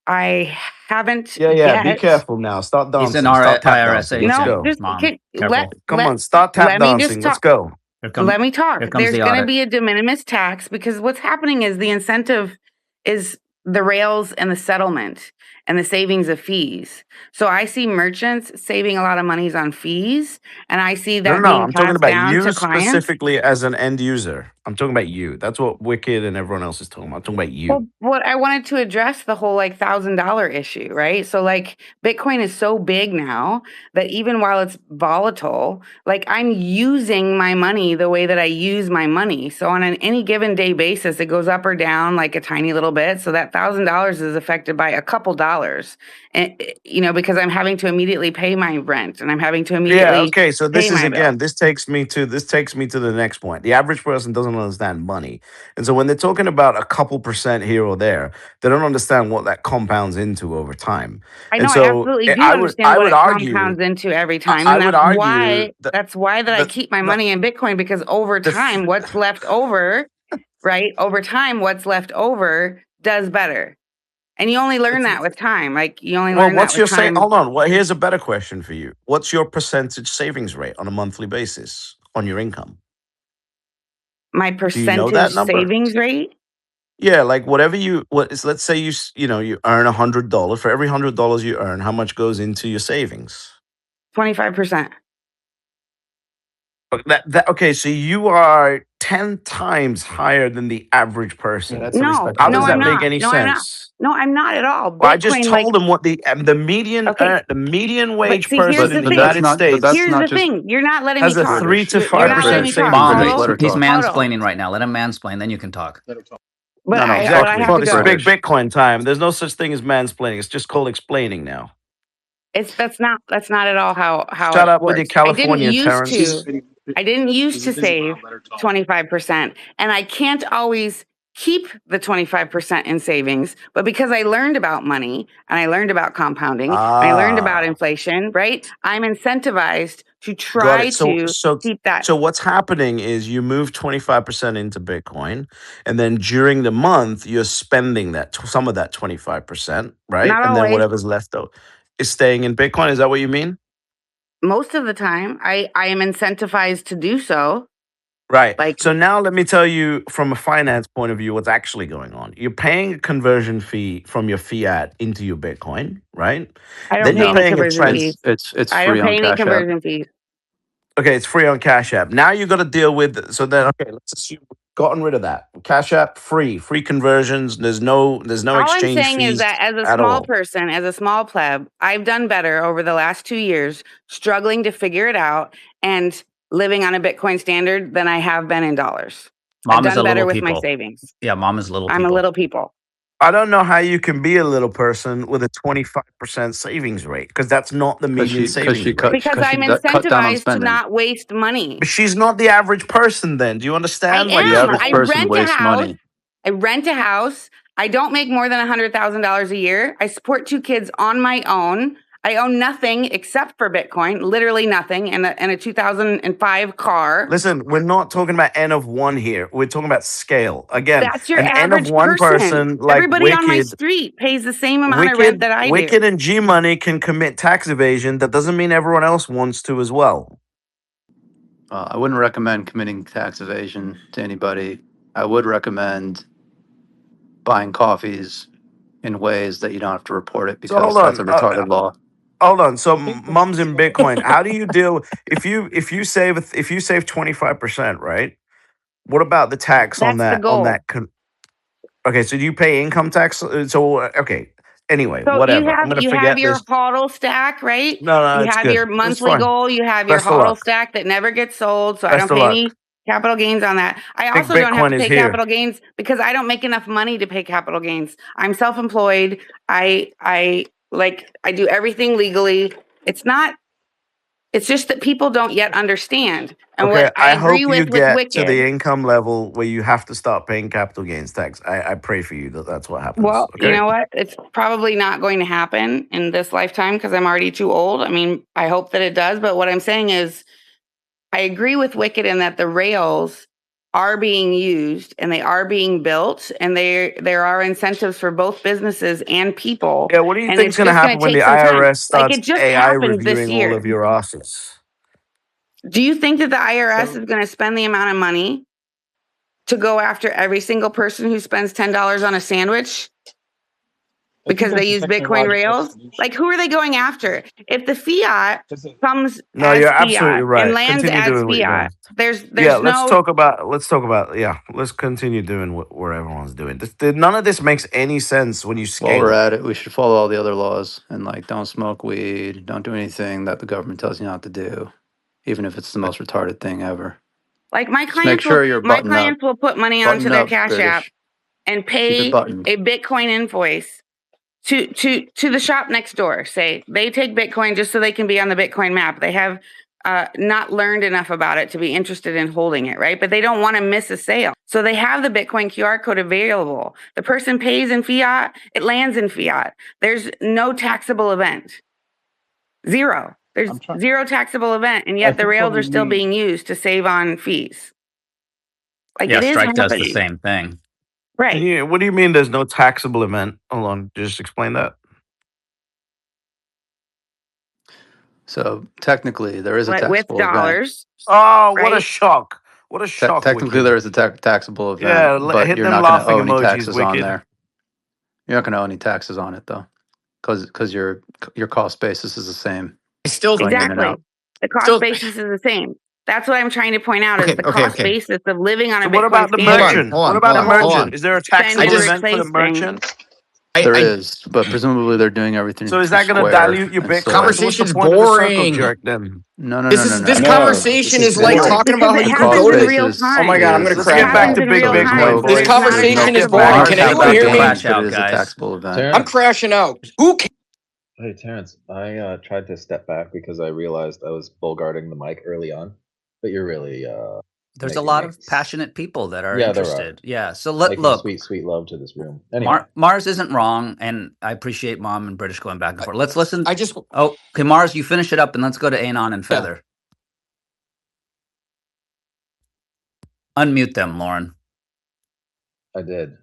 I haven't Yeah. Be yet. careful now. Start He's an dancing. Start tap IRS dancing. Let's agent, No, go. just Mom. Careful. Come on. Start tap let me just dancing. Let's talk. go. Let me Here talk. comes There's the going to audit. be a de minimis tax because what's happening is the incentive is the rails and the settlement and the savings of fees. So I see merchants saving a lot of monies on fees, and I see No. that being I'm talking passed about down you to clients. specifically as an end user. I'm talking about you. That's what Wicked and everyone else is talking about. I'm talking about you. Well, what I wanted to address the whole like $1,000 issue, right? So like Bitcoin is so big now that even while it's volatile, like I'm using my money the way that I use my money. So on any given day basis, it goes up or down like a tiny little bit. So that $1,000 is affected by a couple dollars, and because I'm having to immediately pay my rent and I'm having to Yeah, immediately okay. So pay this is my bill. again, this takes me to the next point. The average person doesn't understand money. And so when they're talking about a couple percent here or there, they don't understand what that compounds into over time. I And know I so absolutely eh, do I would understand I what would it argue compounds into every I time. I And would that's argue why I that keep my the, money in Bitcoin because over the f- time, what's left over, right? Over time, what's left over does better. And you only learn that with time. Like you only well, learn that what's with your say? time. Hold on. Well, here's a better question for you. What's your percentage savings rate on a monthly basis on your income? My Do you know that percentage number? savings rate, Yeah, like whatever let's say you earn $100. For every $100 you earn, how much goes into your savings? 25%. Okay, so you are 10 times higher than the average yeah, person. that's a No, How respectable no, does I'm that number. make not. any No, I'm not. sense? No, I'm not at all. Well, I just Bitcoin, like, told him what the median okay, the median but wage see, here's person the in the But thing. that's United not. But States that's Here's not the just thing. You're not letting me has a talk. 3 British. to You're not letting me British. savings talk. Mom, rate. British. Let her he's talk. Hold on. mansplaining right now. Let him mansplain, then you can talk. But No, no. but Fuck. I Exactly. have to Fuck This is go. big British. Bitcoin time. There's no such thing as mansplaining. It's just called explaining now. That's not at all how Shut it up with your works. I didn't California, used Terrence. to. I didn't used to save 25%, and I can't always keep the 25% in savings, but because I learned about money and I learned about compounding and I learned about Ah. inflation, right? I'm incentivized to Got try it. So to so keep that. so what's happening is you move 25% into Bitcoin, and then during the month you're spending some of that 25%, right? Not And then always. whatever's left over is staying in Bitcoin. Is that what you mean? Most of the time, I am incentivized to do so. Right. Like So now let me tell you from a finance point of view what's actually going on. You're paying a conversion fee from your fiat into your Bitcoin, right? I don't Then you're pay No, any paying a conversion it's fees. trans it's it's I free don't on pay any Cash App. conversion fees. Okay, it's free on Cash App. Now you got to deal with okay, let's assume we've gotten rid of that. Cash App free conversions. There's no All I'm exchange saying is fees that as a at small all. person, as a small pleb, I've done better over the last 2 years struggling to figure it out and living on a Bitcoin standard than I have been in dollars. I've Mom is done a better little with my people. savings. Yeah, mom is little I'm a people. little people. I don't know how you can be a little person with a 25% savings rate because that's not the median savings rate. Because I'm cut down on incentivized to spending. not waste money. But she's not the average person then. Do you I understand? The am. average I person rent a wastes house. money. I rent a house. I don't make more than $100,000 a year. I support 2 kids on my own. I own nothing except for Bitcoin, literally nothing, and a 2005 car. Listen, we're not talking about N of 1 here. We're talking about scale. Again, That's your an N of average 1 person. person like Everybody on my Wicked, street pays the same amount of rent that I Wicked do. and G Money can commit tax evasion. That doesn't mean everyone else wants to as well. I wouldn't recommend committing tax evasion to anybody. I would recommend buying coffees in ways that you don't have to report it So because that's a retarded law. Hold on. So Mum's in Bitcoin. How do you deal if you save 25%, right? What about the tax on That's the that goal. Okay, so do you pay income tax? So okay. Anyway, So whatever. I'm gonna you have forget your this. HODL stack, right? No, You it's have good. your It's monthly fine. goal. You have your Best of HODL luck. stack that never gets sold. So I Best don't of pay luck. any capital gains on that. I Big also don't have Bitcoin to is pay here. capital gains because I don't make enough money to pay capital gains. I'm self-employed. I do everything legally. It's just that people don't yet understand. And Okay, what I I agree hope you with get to the Wicked. income level where you have to start paying capital gains tax. I pray for you that that's what happens. Well, Okay. you know what? It's probably not going to happen in this lifetime because I'm already too old. I mean, I hope that it does. But what I'm saying is I agree with Wicked in that the rails are being used and they are being built and there are incentives for both businesses and people. Yeah, what do you And think is it's going to just going happen to when take the some time. IRS Like starts it just AI happened this reviewing all year. of your asses? Do you think that the IRS is going to spend the amount of money to go after every single person who spends $10 on a sandwich because they use Bitcoin rails? Like, who are they going after? If the fiat comes No, as you're absolutely fiat and right. lands Continue as doing what you're doing. fiat, there's Yeah, no. let's continue doing what everyone's doing. None of this makes any sense when you While scale we're it. at it, we should follow all the other laws and like don't smoke weed, don't do anything that the government tells you not to do, even if it's the most retarded thing ever. Like my Just make clients sure you're buttoned up. will put money onto Button their up, Cash App British. and Keep it pay buttoned. a Bitcoin invoice to the shop next door. Say they take Bitcoin just so they can be on the Bitcoin map. They have not learned enough about it to be interested in holding it, right? But they don't want to miss a sale. So they have the Bitcoin QR code available. The person pays in fiat, it lands in fiat. There's no taxable event. Zero. There's zero taxable event, and yet the rails are still being used to save on fees. Like Yeah, it is Strike does the happening. same thing. Right. Yeah, what do you mean there's no taxable event? Hold on, just explain that. So technically, there is a But with taxable event. dollars, Oh, what a right? shock. What a shock, Technically, Wicked. there is a taxable Yeah, event, but hit you're them not going to laughing owe any emojis, taxes on Wicked. there. You're not going to owe any taxes on it though, because your cost basis is the same. Still Going in and Exactly. out. The cost still basis is the same. That's what I'm trying to point out is the okay. cost basis of living on So a what Bitcoin about the Hold standard. on, merchant? hold What on, about hold the on, hold merchant? on. Is there a Spend taxable and just- event for the replace thing. merchant? There I is, but presumably they're doing everything. So is that going to square, dilute your and Bitcoin? so- So what's the Conversation's point of the circle boring. jerk then? No, no, This no, no, is no. this no. conversation is like boring. talking Because about how it you The can cost go happens to in the. real basis Oh my god, I'm time. gonna Let's It get crash back out. happens to in big real Bitcoin, time. This boys. It's not a conversation Let's is get boring. back Mars Can to has anyone that hear big me? one, Crash but it out, is a guys. taxable event. I'm crashing out. Who cares? Hey Terrence, I tried to step back because I realized I was bull guarding the mic early on, but you're really There's a making lot of passionate people that are yeah, there are interested. Yeah. So making look, sweet, sweet love to this room. Anyway, Mars isn't wrong, and I appreciate Mom and British going back and forth. Let's listen. I just Oh, okay, Mars, you finish it up, and let's go to Anon and yeah. Feather. Unmute them, Lauren. I did.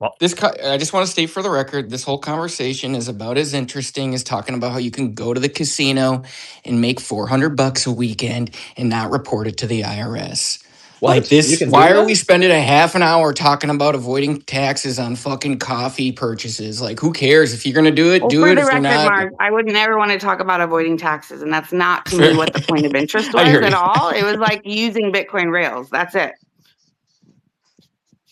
Well, I just want to state for the record, this whole conversation is about as interesting as talking about how you can go to the casino and make $400 a weekend and not report it to the IRS. What? Like this, You can why do are that? we spending a half an hour talking about avoiding taxes on fucking coffee purchases? Like, who cares? If you're gonna do it, Well, do for it. the If you're record, not, Mark, I would never want to talk about avoiding taxes. And that's not to me what the point of interest I was hear at you. all. It was like using Bitcoin rails. That's it.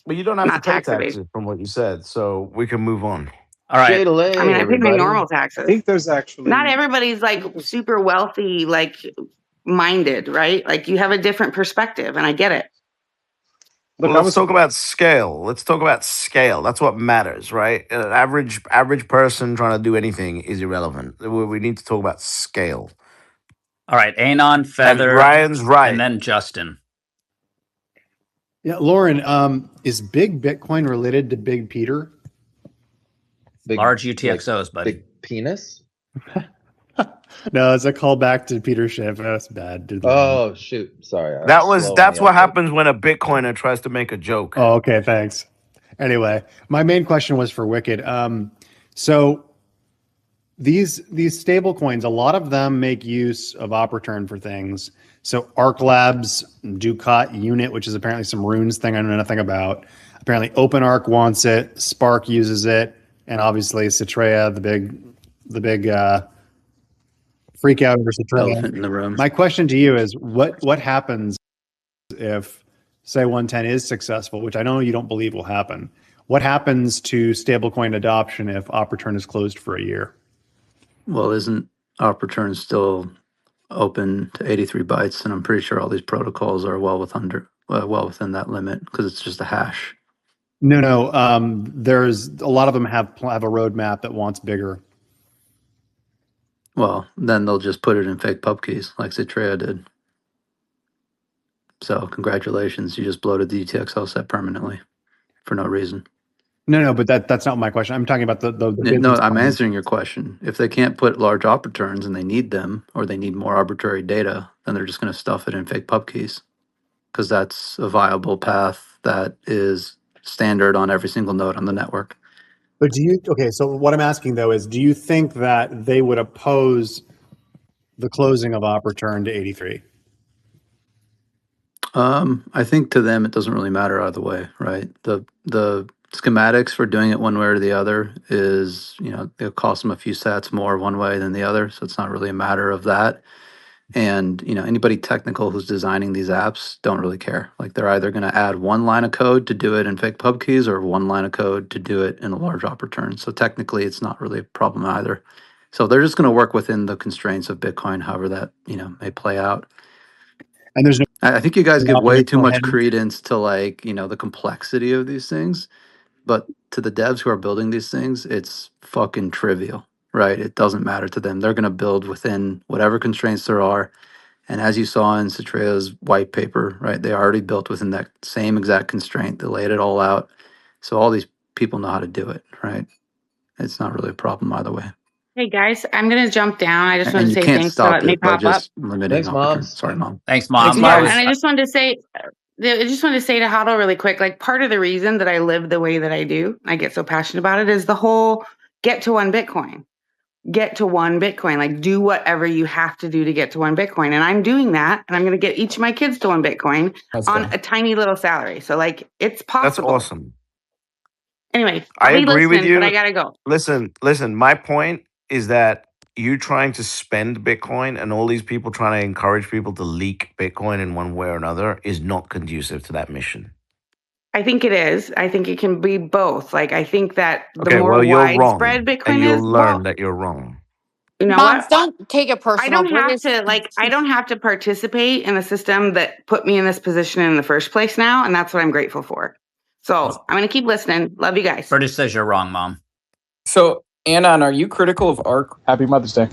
But you don't have to Not pay tax evasion. taxes from what you said, so we can move on. all right. I mean, I pay my normal I taxes. think there's actually Not everybody's like super wealthy, like minded, right? Like you have a different perspective, and I get it. Look, Well, let's talk about scale. Let's talk about scale. That's what matters, right? An average person trying to do anything is irrelevant. We need to talk about scale. All right, Anon, And Feather, Ryan's and right. then Justin. Yeah, Lauren, is Big Bitcoin related to Big Peter? Large UTXOs, buddy. Big penis? No, it's a callback to Peter Schiff. That's bad. Dude. Oh shoot! Sorry, That's what happens when a Bitcoiner tries to make a joke. Oh, okay, thanks. Anyway, my main question was for Wicked. So these stable coins, a lot of them make use of op return for things. So Arc Labs, Ducat Unit, which is apparently some runes thing I know nothing about. Apparently OpenArc wants it, Spark uses it, and obviously Citrea, the big freak out over Citrea. Elephant in the room. My question to you is what happens if, say, 110 is successful, which I know you don't believe will happen? What happens to stablecoin adoption if op return is closed for a year? Well, isn't op return still open to 83 bytes? And I'm pretty sure all these protocols are well within that limit because it's just a hash. No. There's a lot of them have a roadmap that wants bigger. Well, then they'll just put it in fake pubkeys like Citrea did. So congratulations, you just bloated the UTXO set permanently for no reason. No, but that's not my question. I'm talking about the No, I'm answering your question. If they can't put large op returns and they need them, or they need more arbitrary data, then they're just going to stuff it in fake pubkeys because that's a viable path that is standard on every single node on the network. But so what I'm asking though is, do you think that they would oppose the closing of op return to 83? I think to them it doesn't really matter either way, right? The schematics for doing it one way or the other is, it'll cost them a few sats more one way than the other, so it's not really a matter of that. And anybody technical who's designing these apps don't really care. Like they're either going to add one line of code to do it in fake pubkeys or one line of code to do it in a large op return. So technically, it's not really a problem either. So they're just going to work within the constraints of Bitcoin, however that may play out. And there's no. I think you guys give way too much credence to the complexity of these things, but to the devs who are building these things, it's fucking trivial, right? It doesn't matter to them. They're going to build within whatever constraints there are. And as you saw in Citrea's white paper, right, they already built within that same exact constraint. They laid it all out. So all these people know how to do it, right? It's not really a problem either way. Hey guys, I'm gonna jump down. I just want to say thanks for stop letting me it by pop up. just limiting opportunities. Sorry, Mom. Thanks, Mom. Yeah, and I just wanted to say to Hodl really quick, like part of the reason that I live the way that I do, I get so passionate about it, is the whole get to one Bitcoin. Get to one Bitcoin. Like do whatever you have to do to get to one Bitcoin. And I'm doing that. And I'm going to get each of my kids to one Bitcoin on a tiny little salary. So like it's possible. That's awesome. Anyway, I agree with you. But I got to go. Listen, my point is that you trying to spend Bitcoin and all these people trying to encourage people to leak Bitcoin in one way or another is not conducive to that mission. I think it is. I think it can be both. Like I think that the more widespread Bitcoin and you'll is, learn that you're wrong. You know Moms, what? don't take it personal. I don't have to participate in a system that put me in this position in the first place now, and that's what I'm grateful for. So I'm going to keep listening. Love you guys. British says you're wrong, Mom. So, Anon, are you critical of ARC? Happy Mother's Day.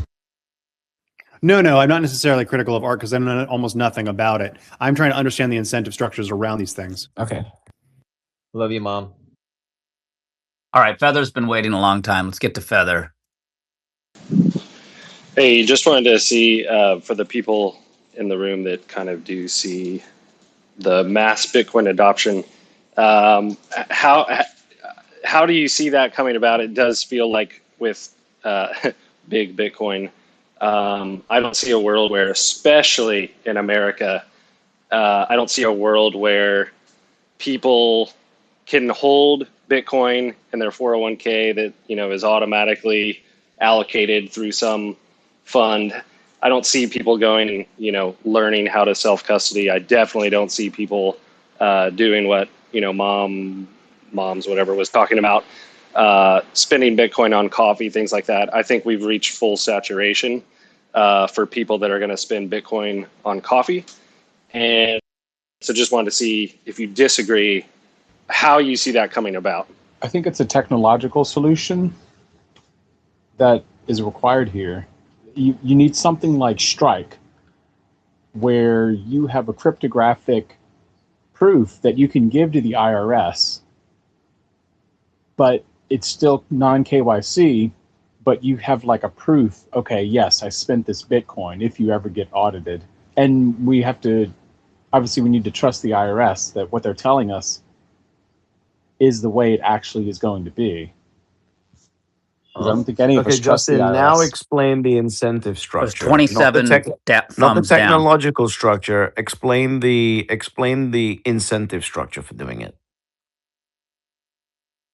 No, I'm not necessarily critical of ARC because I know almost nothing about it. I'm trying to understand the incentive structures around these things. Okay. Love you, Mom. All right, Feather's been waiting a long time. Let's get to Feather. Hey, just wanted to see for the people in the room that kind of do see the mass Bitcoin adoption, how do you see that coming about? It does feel like with big Bitcoin, I don't see a world where, especially in America, I don't see a world where people can hold Bitcoin in their 401k that is automatically allocated through some fund. I don't see people going and learning how to self-custody. I definitely don't see people doing what moms whatever was talking about, spending Bitcoin on coffee, things like that. I think we've reached full saturation for people that are going to spend Bitcoin on coffee. And So just wanted to see if you disagree, how you see that coming about. I think it's a technological solution that is required here. You need something like Strike, where you have a cryptographic proof that you can give to the IRS, but it's still non-KYC, but you have like a proof, okay, yes, I spent this Bitcoin if you ever get audited. And we have to, obviously we need to trust the IRS that what they're telling us is the way it actually is going to be. Because I don't think any of us trust the Justin, IRS. now explain the incentive structure. There's 27 not the thumbs down. technological structure. Explain the incentive structure for doing it.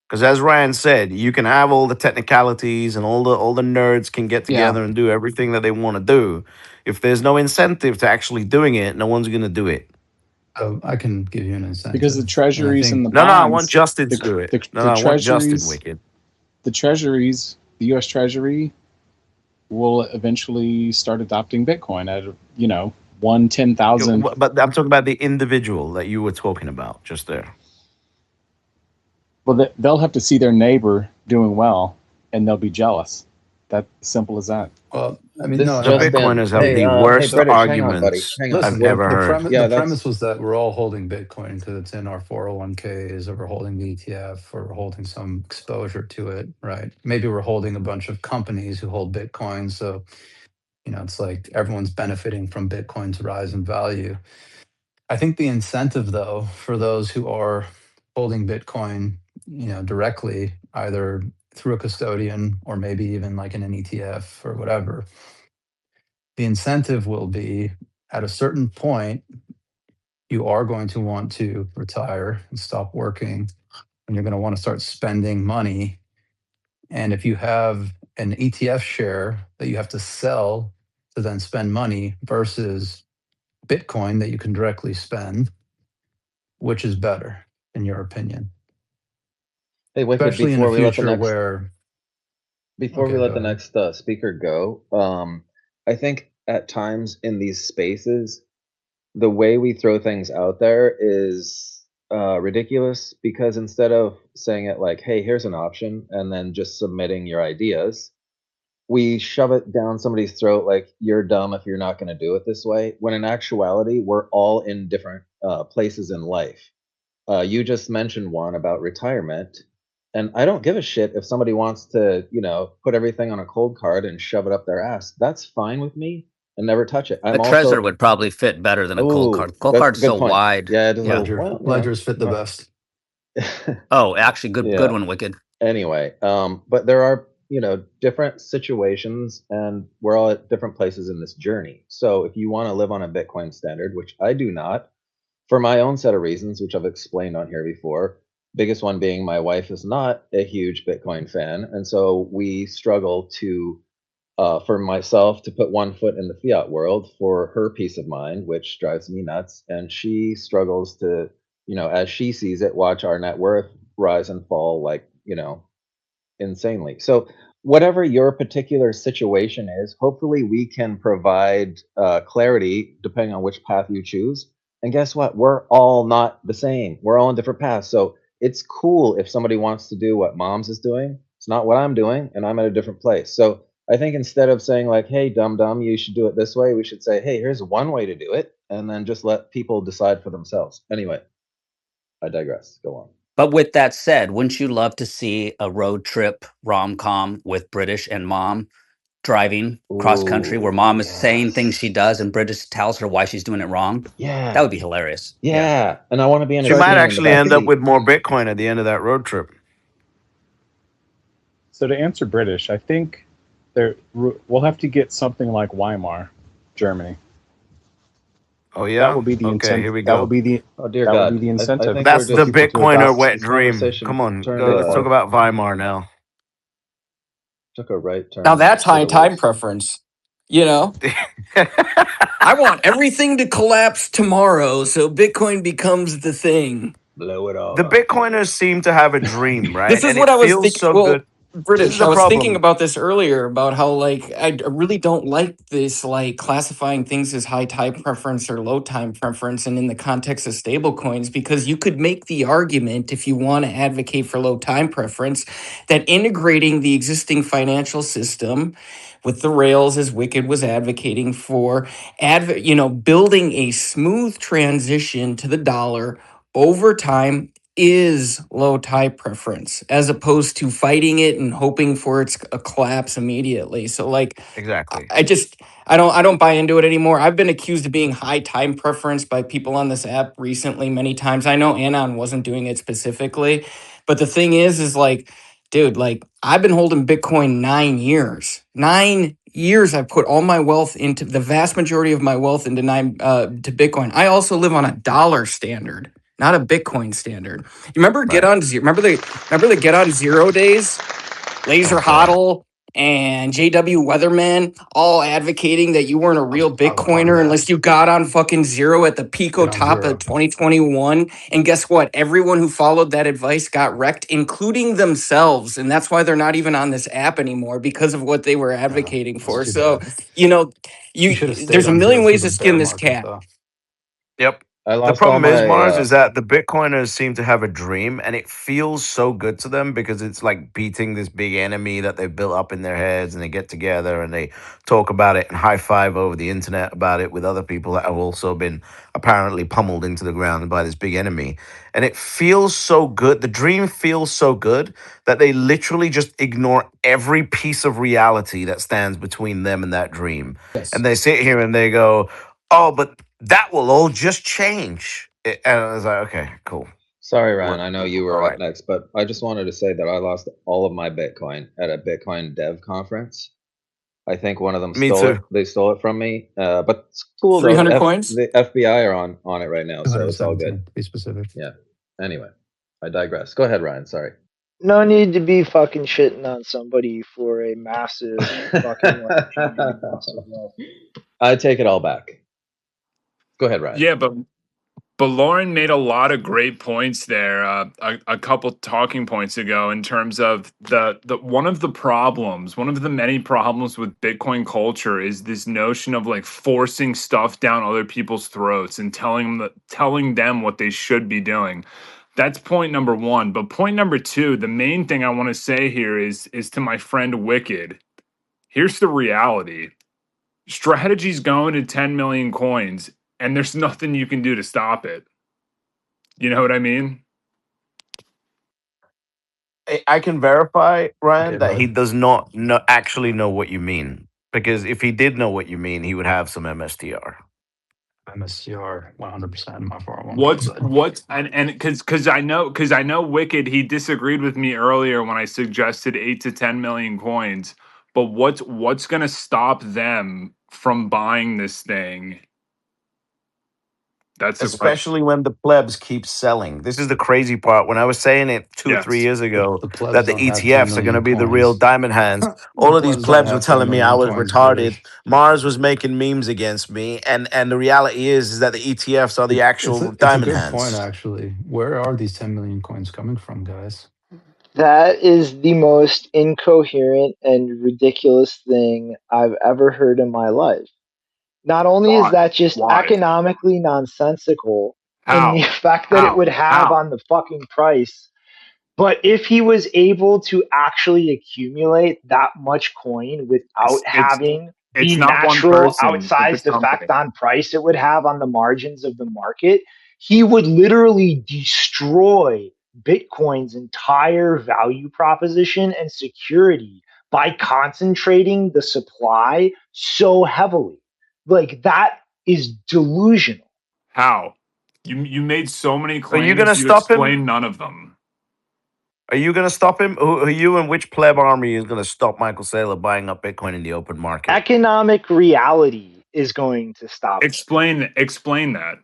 Because as Ryan said, you can have all the technicalities and all the nerds can get together and do everything that they want to do. If there's no incentive to actually doing it, no one's going to do it. I can give you an incentive. Because the treasuries and the No, bonds. I want Justin to do it. I want Justin, Wicked. The treasuries, the U.S. Treasury, will eventually start adopting Bitcoin at, 1/10,000. But I'm talking about the individual that you were talking about just there. Well, they'll have to see their neighbor doing well, and they'll be jealous. That's simple as that. Well, I mean, This no, just Bitcoiners have Hey, the hey, worst British, arguments hang on, buddy. I've ever heard. The premise was that we're all holding Bitcoin because it's in our 401ks, or we're holding the ETF, or we're holding some exposure to it, right? Maybe we're holding a bunch of companies who hold Bitcoin. So, it's like everyone's benefiting from Bitcoin's rise in value. I think the incentive, though, for those who are holding Bitcoin, directly, either through a custodian or maybe even like in an ETF or whatever, the incentive will be at a certain point, you are going to want to retire and stop working, and you're going to want to start spending money. And if you have an ETF share that you have to sell to then spend money versus Bitcoin that you can directly spend, which is better in your opinion? Hey, Wicked, Especially in before a we let the future next where before Okay, we let go the ahead. next speaker go, I think at times in these spaces, the way we throw things out there is ridiculous, because instead of saying it like, hey, here's an option, and then just submitting your ideas, we shove it down somebody's throat like, you're dumb if you're not going to do it this way, when in actuality, we're all in different places in life. You just mentioned one about retirement, and I don't give a shit if somebody wants to, put everything on a cold card and shove it up their ass. That's fine with me, and never touch it. The I'm Trezor also, would probably fit better than a cold oh, card. Cold that's a card's so good point. wide. Yeah, it doesn't. Yeah. Well, Ledgers fit the no. best. Oh, actually, good Yeah. one, Wicked. Anyway, but there are, different situations, and we're all at different places in this journey. So if you want to live on a Bitcoin standard, which I do not, for my own set of reasons, which I've explained on here before, biggest one being my wife is not a huge Bitcoin fan. And so we struggle to, for myself, to put one foot in the fiat world for her peace of mind, which drives me nuts. And she struggles to, as she sees it, watch our net worth rise and fall like, insanely. So whatever your particular situation is, hopefully we can provide clarity depending on which path you choose. And guess what? We're all not the same. We're all on different paths. So it's cool if somebody wants to do what Moms is doing. It's not what I'm doing, and I'm at a different place. So I think instead of saying like, hey, dumb, you should do it this way, we should say, hey, here's one way to do it, and then just let people decide for themselves. Anyway, I digress. Go on. But with that said, wouldn't you love to see a road trip rom-com with British and Mom driving cross country, where Ooh, Mom is saying things yes. she does and British tells her why she's doing it wrong? Yeah. That would be hilarious. Yeah. And I want to be in She a might seat in the actually back end up seat. with more Bitcoin at the end of that road trip. So to answer British, I think we'll have to get something like Weimar, Germany. Oh yeah. That will be the Okay, incentive. here we That go. will be the Oh dear that God. will be the I incentive. think That's we're the just Bitcoiner wet this dream. conversation Come on, turned let's talk about Weimar now. Took a right turn. Now that's high for the time worse. preference. I want everything to collapse tomorrow so Bitcoin becomes the thing. Blow it all The up. Bitcoiners seem to have a dream, right? This is And what it I was feels thinking. so Well, good. This is British, I the was thinking problem. about this earlier about how like I really don't like this like classifying things as high time preference or low time preference and in the context of stable coins, because you could make the argument if you want to advocate for low time preference that integrating the existing financial system with the rails as Wicked was advocating for, building a smooth transition to the dollar over time is low tie preference as opposed to fighting it and hoping for its a collapse immediately. So like Exactly. I don't buy into it anymore. I've been accused of being high time preference by people on this app recently many times. I know Anon wasn't doing it specifically, but the thing is like, dude, like I've been holding Bitcoin 9 years. 9 years I've put all my wealth into the vast majority of my wealth into to Bitcoin. I also live on a dollar standard, not a Bitcoin standard. You remember Right. remember the get on zero days? Laser Oh God. Hodl and JW Weatherman all advocating that you weren't a real I was part of Bitcoiner that. unless you got on fucking zero at the pico Get on top of zero. 2021. And guess what? Everyone who followed that advice got wrecked, including themselves. And that's why they're not even on this app anymore, because of what they were Yeah, advocating that's for. too So, bad. you know, You should have stayed there's a on zero million through ways the to bear skin this market, cat. though. Yep. I The lost all problem is, my Mars, is that the Bitcoiners seem to have a dream and it feels so good to them because it's like beating this big enemy that they've built up in their heads, and they get together and they talk about it and high five over the internet about it with other people that have also been apparently pummeled into the ground by this big enemy. And it feels so good. The dream feels so good that they literally just ignore every piece of reality that stands between them and that dream. Yes. And they sit here and they go, oh, but that will all just change. And I was like, okay, cool. Sorry, Ryan. I know you All were up right. next, but I just wanted to say that I lost all of my Bitcoin at a Bitcoin dev conference. I think one of them Me stole too. it. They stole it from me. But it's cool though. 300 coins. The FBI are on it right now, so it's all good. 217, to be specific. Yeah. Anyway, I digress. Go ahead, Ryan. Sorry. No need to be fucking shitting on somebody for a massive fucking life changing loss of wealth. I take it all back. Go ahead, Ryan. Yeah, but Lauren made a lot of great points there. A couple talking points ago, in terms of the one of the many problems with Bitcoin culture is this notion of like forcing stuff down other people's throats and telling them what they should be doing. That's point number one. But point number two, the main thing I want to say here is to my friend Wicked. Here's the reality. Strategy's going to 10 million coins, and there's nothing you can do to stop it. You know what I mean? I can verify, Okay, Ryan, that he but does not actually know what you mean. Because if he did know what you mean, he would have some MSTR. MSTR 100% in my 401k, What's but what's and because I know Wicked, he disagreed with me earlier when I suggested 8 to 10 million coins. But what's gonna stop them from buying this thing? That's the question. Especially when the plebs keep selling. This is the crazy part. When I was saying it 2 or 3 Yes. years ago the that plebs the don't have 10 ETFs are going to million be the real coins. diamond hands, The all of these plebs don't plebs were have 10 telling me I million was coins, retarded. British. Mars was making memes against me, and the reality is that the ETFs are the actual It's a diamond good point, hands. actually. Where are these 10 million coins coming from, guys? That is the most incoherent and ridiculous thing I've ever heard in my life. Not only is Why? that just Why? economically nonsensical in the How? effect that it How? would have How? on the fucking price, but if he was able to actually accumulate that much coin without It's having it's the not one natural person, it's a outsized effect company. on price it would have on the margins of the market, he would literally destroy Bitcoin's entire value proposition and security by concentrating the supply so heavily. Like, that is delusional. How? You made so many Are you going claims, to you stop him? explained none of them. Are you going to stop him? Who are you and which pleb army is going to stop Michael Saylor buying up Bitcoin in the open market? Economic reality is going to stop him. Explain that.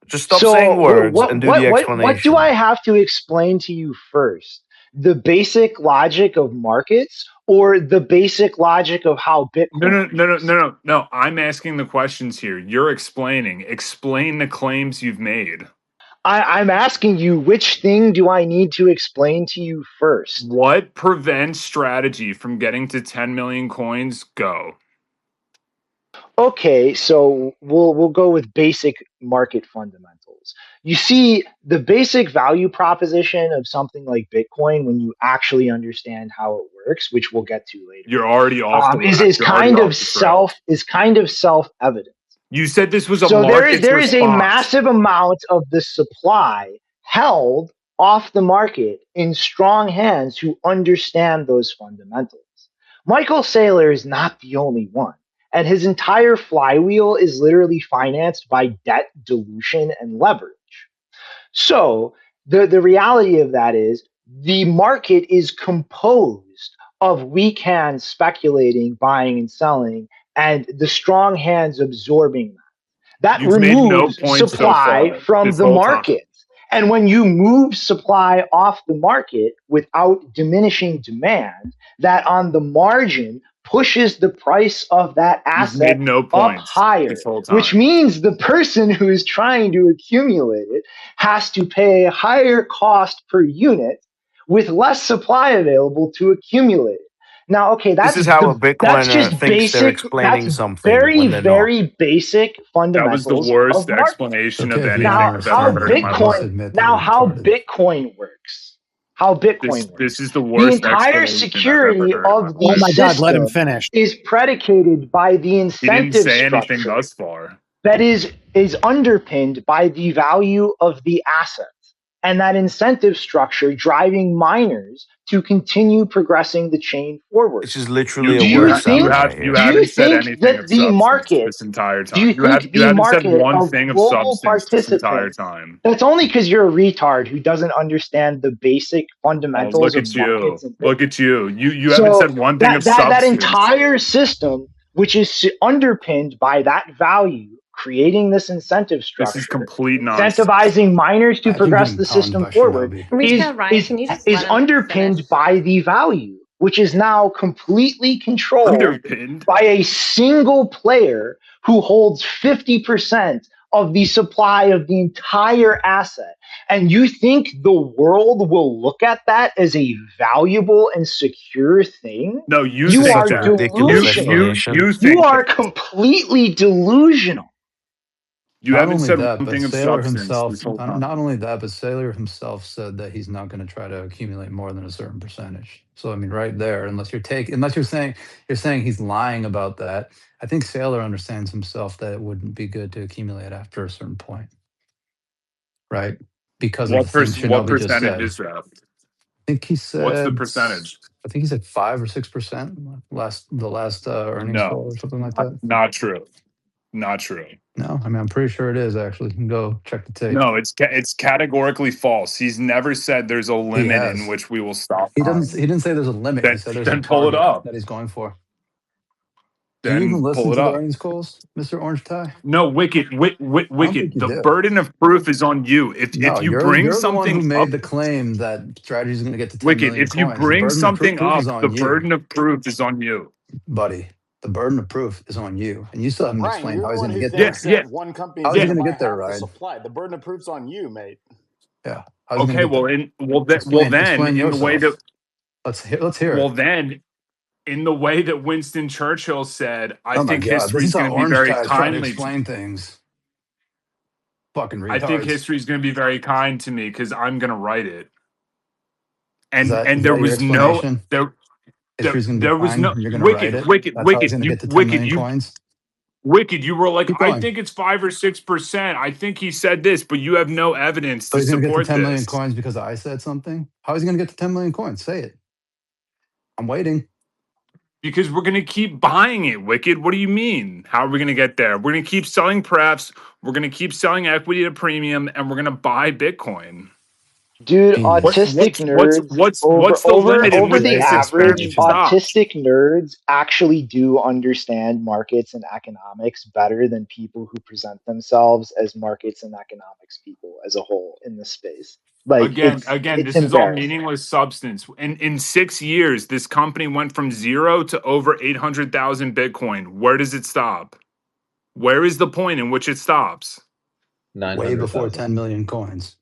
Just stop saying So words and do the what do I explanation. have to explain to you first? The basic logic of markets or the basic logic of how No, Bitcoin no, no, no, no, works? no, no. I'm asking the questions here. You're explaining. Explain the claims you've made. I'm asking you, which thing do I need to explain to you first? What prevents strategy from getting to 10 million coins? Go. Okay, so we'll go with basic market fundamentals. You see, the basic value proposition of something like Bitcoin, when you actually understand how it works, which we'll get to You're later, already off the is You're already off the trail. kind of self evident. You said this was a So market's there is a response. massive amount of the supply held off the market in strong hands who understand those fundamentals. Michael Saylor is not the only one, and his entire flywheel is literally financed by debt, dilution, and leverage. So the reality of that is the market is composed of weak hands speculating, buying, and selling, and the strong hands absorbing that You've made no removes point so supply far from this the whole time. market. And when you move supply off the market without diminishing demand, that on the margin pushes the price of that You've made asset no up points higher, this whole which time. means the person who is trying to accumulate it has to pay a higher cost per unit with less supply available to accumulate it. Now, okay, This is how a that's Bitcoiner just thinks they're basic. That's explaining something very, when they're not. very basic That was the fundamentals of worst markets. It's explanation of okay if you don't Now, anything I've ever how understand heard it, in my but just Bitcoin, life. admit that now you're how retarded. Bitcoin works, how Bitcoin This works. is the The worst entire explanation I've ever security heard in my of the Oh life. my God, let him system finish. is predicated by the He didn't incentive say anything structure thus far. that is underpinned by the value of the asset and that incentive structure driving miners to continue progressing the chain forward. This is literally You a Do you you word have you think salad have right you here. do you haven't said think anything that of the substance market this entire do time. you think You the haven't said market one of thing of global substance this entire participants, time. that's only because you're a retard who doesn't understand the basic Oh, fundamentals look of at markets you. and Look Bitcoin. at you. You haven't So said one thing of that substance. entire system, which is underpinned by that value, creating this incentive This is structure, complete nonsense. incentivizing miners to Imagine progress getting the pwned system by forward, Shinobi. is Ryan, can you just is let him finish? underpinned by the value, which is now completely controlled Underpinned. by a single player who holds 50% of the supply of the entire asset. And you think the world will look at that as a valuable and secure thing? No, you This is You think are such a that. ridiculous delusional. explanation. You You think are that. completely delusional. You Not haven't only said that, one but thing of Sailor substance himself, this whole not time. not only that, but Sailor himself said that he's not going to try to accumulate more than a certain percentage. So I mean, right there, unless you're saying he's lying about that, I think Sailor understands himself that it wouldn't be good to accumulate after a certain point, right? Because of the things What Shinobi just percentage said. is that? I think he What's the said, percentage? I think he said 5 or 6% the last earnings No, call or something like that. not true. Not true. No, I mean I'm pretty sure it is actually. You can go check the tape. No, it's categorically false. He's never said there's a He limit in has. which we will stop He doesn't. buying. He didn't say there's a limit. He Then said there's a then pull it target up. that he's going for. Do you even Then listen pull it to the up. earnings calls, Mister Orange Tie? No, I don't think wicked. you The do. burden of proof is on you. No, If you bring you're the one who something made up, the claim that strategy is going to get to 10 wicked. million If you coins. The bring burden of something proof is up, the on you, burden of proof is on you. buddy. The burden of proof is on you, and you still haven't Ryan, explained you're how the he's one going to who get Yeah, there. thinks yeah. that one company is How is he going Yeah. to going to buy get there, half the Ryan? supply. The burden of proof's on you, mate. Yeah. How's he going Okay. to get there? Then Explain in the way that yourself. Let's hear well it. then in the way that Winston Churchill said, I Oh my think God, this history is is how going to be Orange very Tie is trying to kindly. explain things. Fucking I think retards. history is going to be very kind to me because I'm going to write it. Is And there that your was no explanation? there History's going to be there was kind. no And you're going to write it. That's how he's going to get to 10 million coins. Wicked. You were like, Keep I going. think it's 5 or 6%. I think he said this, but you have no evidence So to he's going to get to support 10 million this. coins because I said something? How is he going to get to 10 million coins? Say it. I'm waiting. Because we're going to keep buying it, Wicked. What do you mean? How are we going to get there? We're going to keep selling preps. We're going to keep selling equity at a premium, and we're going to buy Bitcoin. Dude, Genius. autistic nerds What's the limit in over which the this average, expansion Explanation. stops? autistic nerds actually do understand markets and economics better than people who present themselves as markets and economics people as a whole in this space. Like Again, it's this is all embarrassing. meaningless substance. In 6 years, this company went from 0 to over 800,000 Bitcoin. Where does it stop? Where is the point in which it stops? way before 900,000. 10 million coins.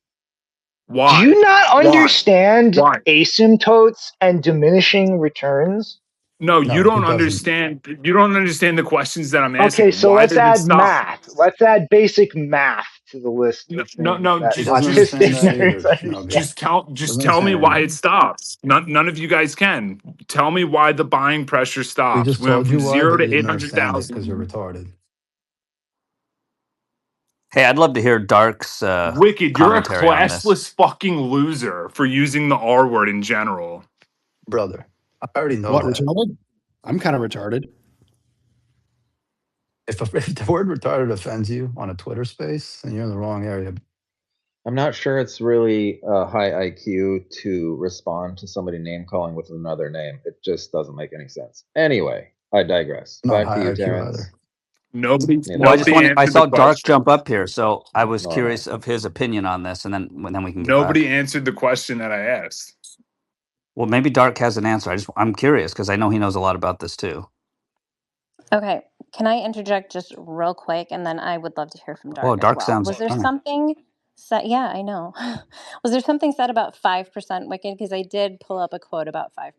Do Why? you not Why? understand Why? asymptotes and diminishing returns? No, you No, he don't doesn't. understand. You don't understand the questions that I'm Okay, asking. so Why let's did it add stop? math. Let's add basic math to the list No, of no, things no. that He Just, doesn't just, understand autistic that just, nerds either, understand. Shinobi. just Doesn't tell me understand why it anything. stops. None of you guys can. Tell me why the buying pressure We stops. just We went told from you why, zero but to you eight didn't hundred understand it because you're thousand. retarded. Hey, I'd love to hear Dark's Wicked, you're a commentary on this. classless fucking loser for using the R word in general. Brother, I already know What, that. retarded? I'm kind of retarded. If the word retarded offends you on a Twitter space, then you're in the wrong area. I'm not sure it's really a high IQ to respond to somebody name calling with another name. It just doesn't make any sense. Anyway, I digress. Not Back to high you, IQ Terrence. either. Nobody, Neither Well, am I. I answered the saw Dark question. jump up here, so I was Nor am I. curious of his opinion on this, and then we can get Nobody back. answered the question that I asked. Well, maybe Dark has an answer. I'm curious because I know he knows a lot about this too. Okay, can I interject just real quick, and then I would love to hear from Oh, Dark as Dark well. sounds Was there all right. something said? Yeah, I know. Was there something said about 5% Wicked? Because I did pull up a quote about 5%.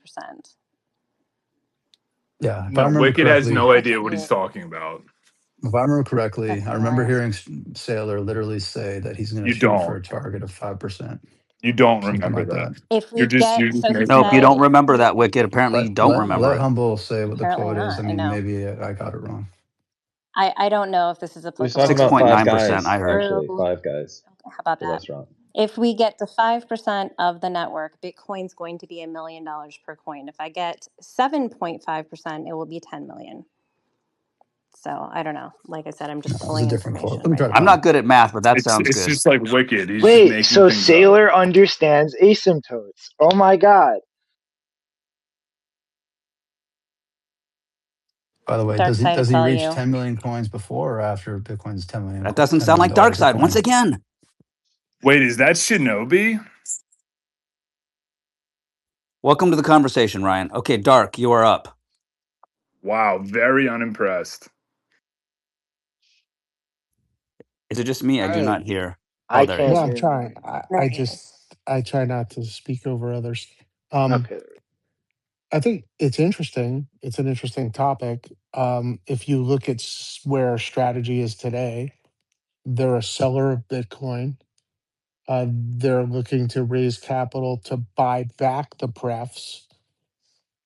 Yeah, if I No, remember Wicked has correctly, no I idea couldn't what he's hear. talking about. if I remember correctly, I Okay, remember well, hearing Sailor literally say that he's going to You shoot for don't. a target of 5%, You don't something remember like that. that. if You're we just get, you're just so he No, if making you it up. don't said, remember that, Wicked, apparently Let you don't let remember let it. Humble say what the apparently quote is. I not. I mean, know. maybe I got it wrong. I don't know if this is He was talking applicable to about the five 6.9%, guys, I heard. true. actually. Five guys, How about the that? restaurant. If we get to 5% of the network, Bitcoin's going to be $1 million per coin. If I get 7.5%, it will be 10 million. So I don't know. Like I said, I'm No, just it was a pulling different quote. information Let me right try to I'm now. find not it. good at math, but that It's sounds it's good. just like Wicked. He's just Wait, making so things up. Sailor understands asymptotes. Oh my god. By the way, Dark side to does he tell reach you. 10 million coins before or after Bitcoin's That doesn't $10 sound million like dollars a Darkside. Once coin? again, Wait, is that Shinobi? welcome to the conversation, Ryan. Okay, Dark, you are up. Wow, very unimpressed. Is it just me? I All do right. not hear. Oh, I there he No, can't is. I'm hear him trying. either. There he is. I try not to speak over others. Um, Okay. I think it's interesting. It's an interesting topic. If you look at where strategy is today, they're a seller of Bitcoin. They're looking to raise capital to buy back the prefs.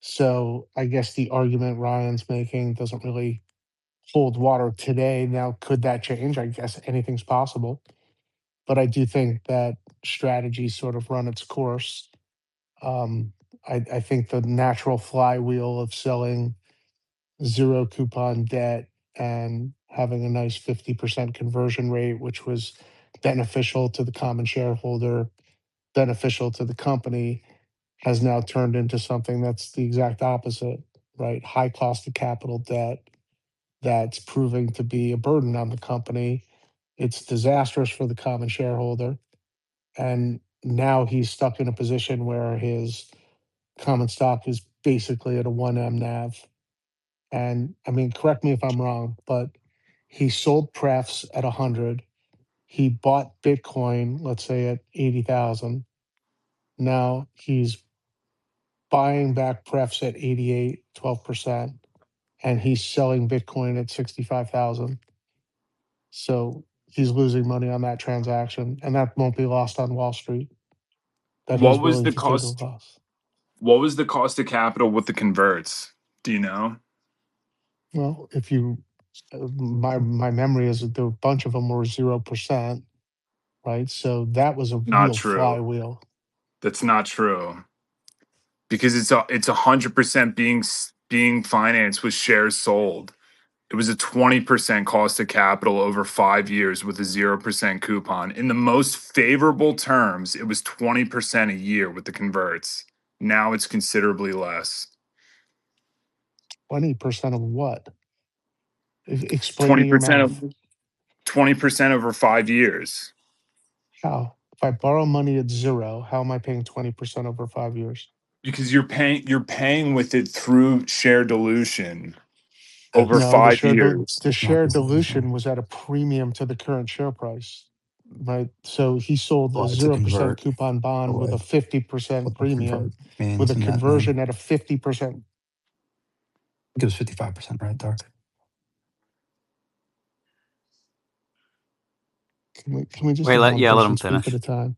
So I guess the argument Ryan's making doesn't really hold water today. Now, could that change? I guess anything's possible. But I do think that strategy sort of run its course. Um, I think the natural flywheel of selling zero coupon debt and having a nice 50% conversion rate, which was beneficial to the common shareholder, beneficial to the company, has now turned into something that's the exact opposite, right? High cost of capital debt that's proving to be a burden on the company. It's disastrous for the common shareholder. And now he's stuck in a position where his common stock is basically at a 1M NAV. And I mean, correct me if I'm wrong, but he sold prefs at 100. He bought Bitcoin, let's say at 80,000. Now he's buying back prefs at 88, 12%, and he's selling Bitcoin at 65,000. So he's losing money on that transaction, and that won't be lost on Wall Street, that What he's was willing the to take a cost? loss. What was the cost of capital with the converts? Do you know? Well, if you, my memory is that there, a bunch of them were 0%, right? So that was a Not real true. flywheel. That's not true because it's 100% being financed with shares sold. It was a 20% cost of capital over 5 years with a 0% coupon. In the most favorable terms, it was 20% a year with the converts. Now it's considerably less. 20% of what? Explain to your 20% math. of 20% over 5 years. How? If I borrow money at zero, how am I paying 20% over 5 years? Because you're paying with it through share dilution over No, five years. the share dilution was at a premium to the current share price. right? So he sold a Why to 0% convert coupon bond with a away? 50% What the premium convert with means a in that name. conversion at a 50%. It gives 55%, right, Dark? Can we just Wait, have one let him person speak at finish. a time?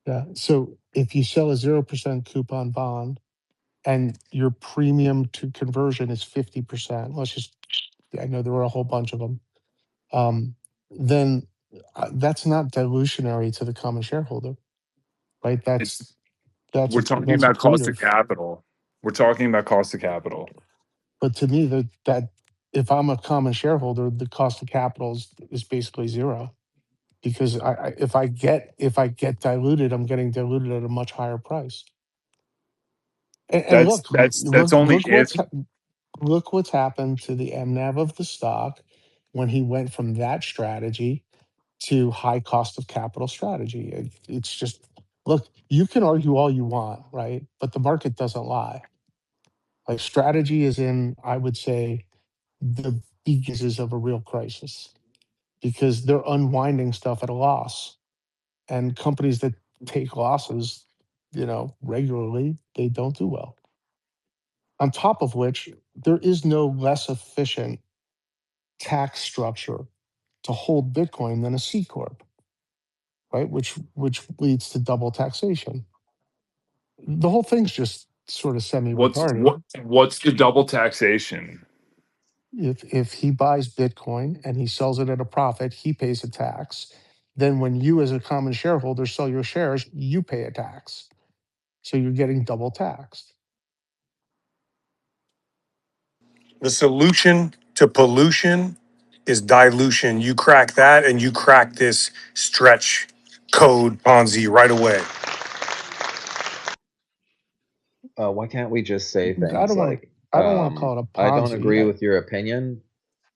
Yeah. So if you sell a 0% coupon bond and your premium to conversion is 50%, I know there were a whole bunch of them, then that's not dilutionary to the common shareholder, right? It's That's we're talking that's about cost of accretive. capital. We're talking about cost of capital. But to me, that if I'm a common shareholder, the cost of capital is basically zero, because if I get diluted, I'm getting diluted at a much higher price. And That's look, that's that's only if look what's happened to the MNAV of the stock when he went from that strategy to high cost of capital strategy. It's just, look, you can argue all you want, right? But the market doesn't lie. Like, strategy is in, I would say, the beginning of a real crisis, because they're unwinding stuff at a loss. And companies that take losses, regularly, they don't do well. On top of which, there is no less efficient tax structure to hold Bitcoin than a C corp, right? Which leads to double taxation. The whole thing's just sort of semi retarded. what's the double taxation? If he buys Bitcoin and he sells it at a profit, he pays a tax. Then when you as a common shareholder sell your shares, you pay a tax. So you're getting double taxed. The solution to pollution is dilution. You crack that and you crack this stretch code Ponzi right away. Why can't we just say I things don't want to like, I don't want to call it a I don't Ponzi. agree with your opinion.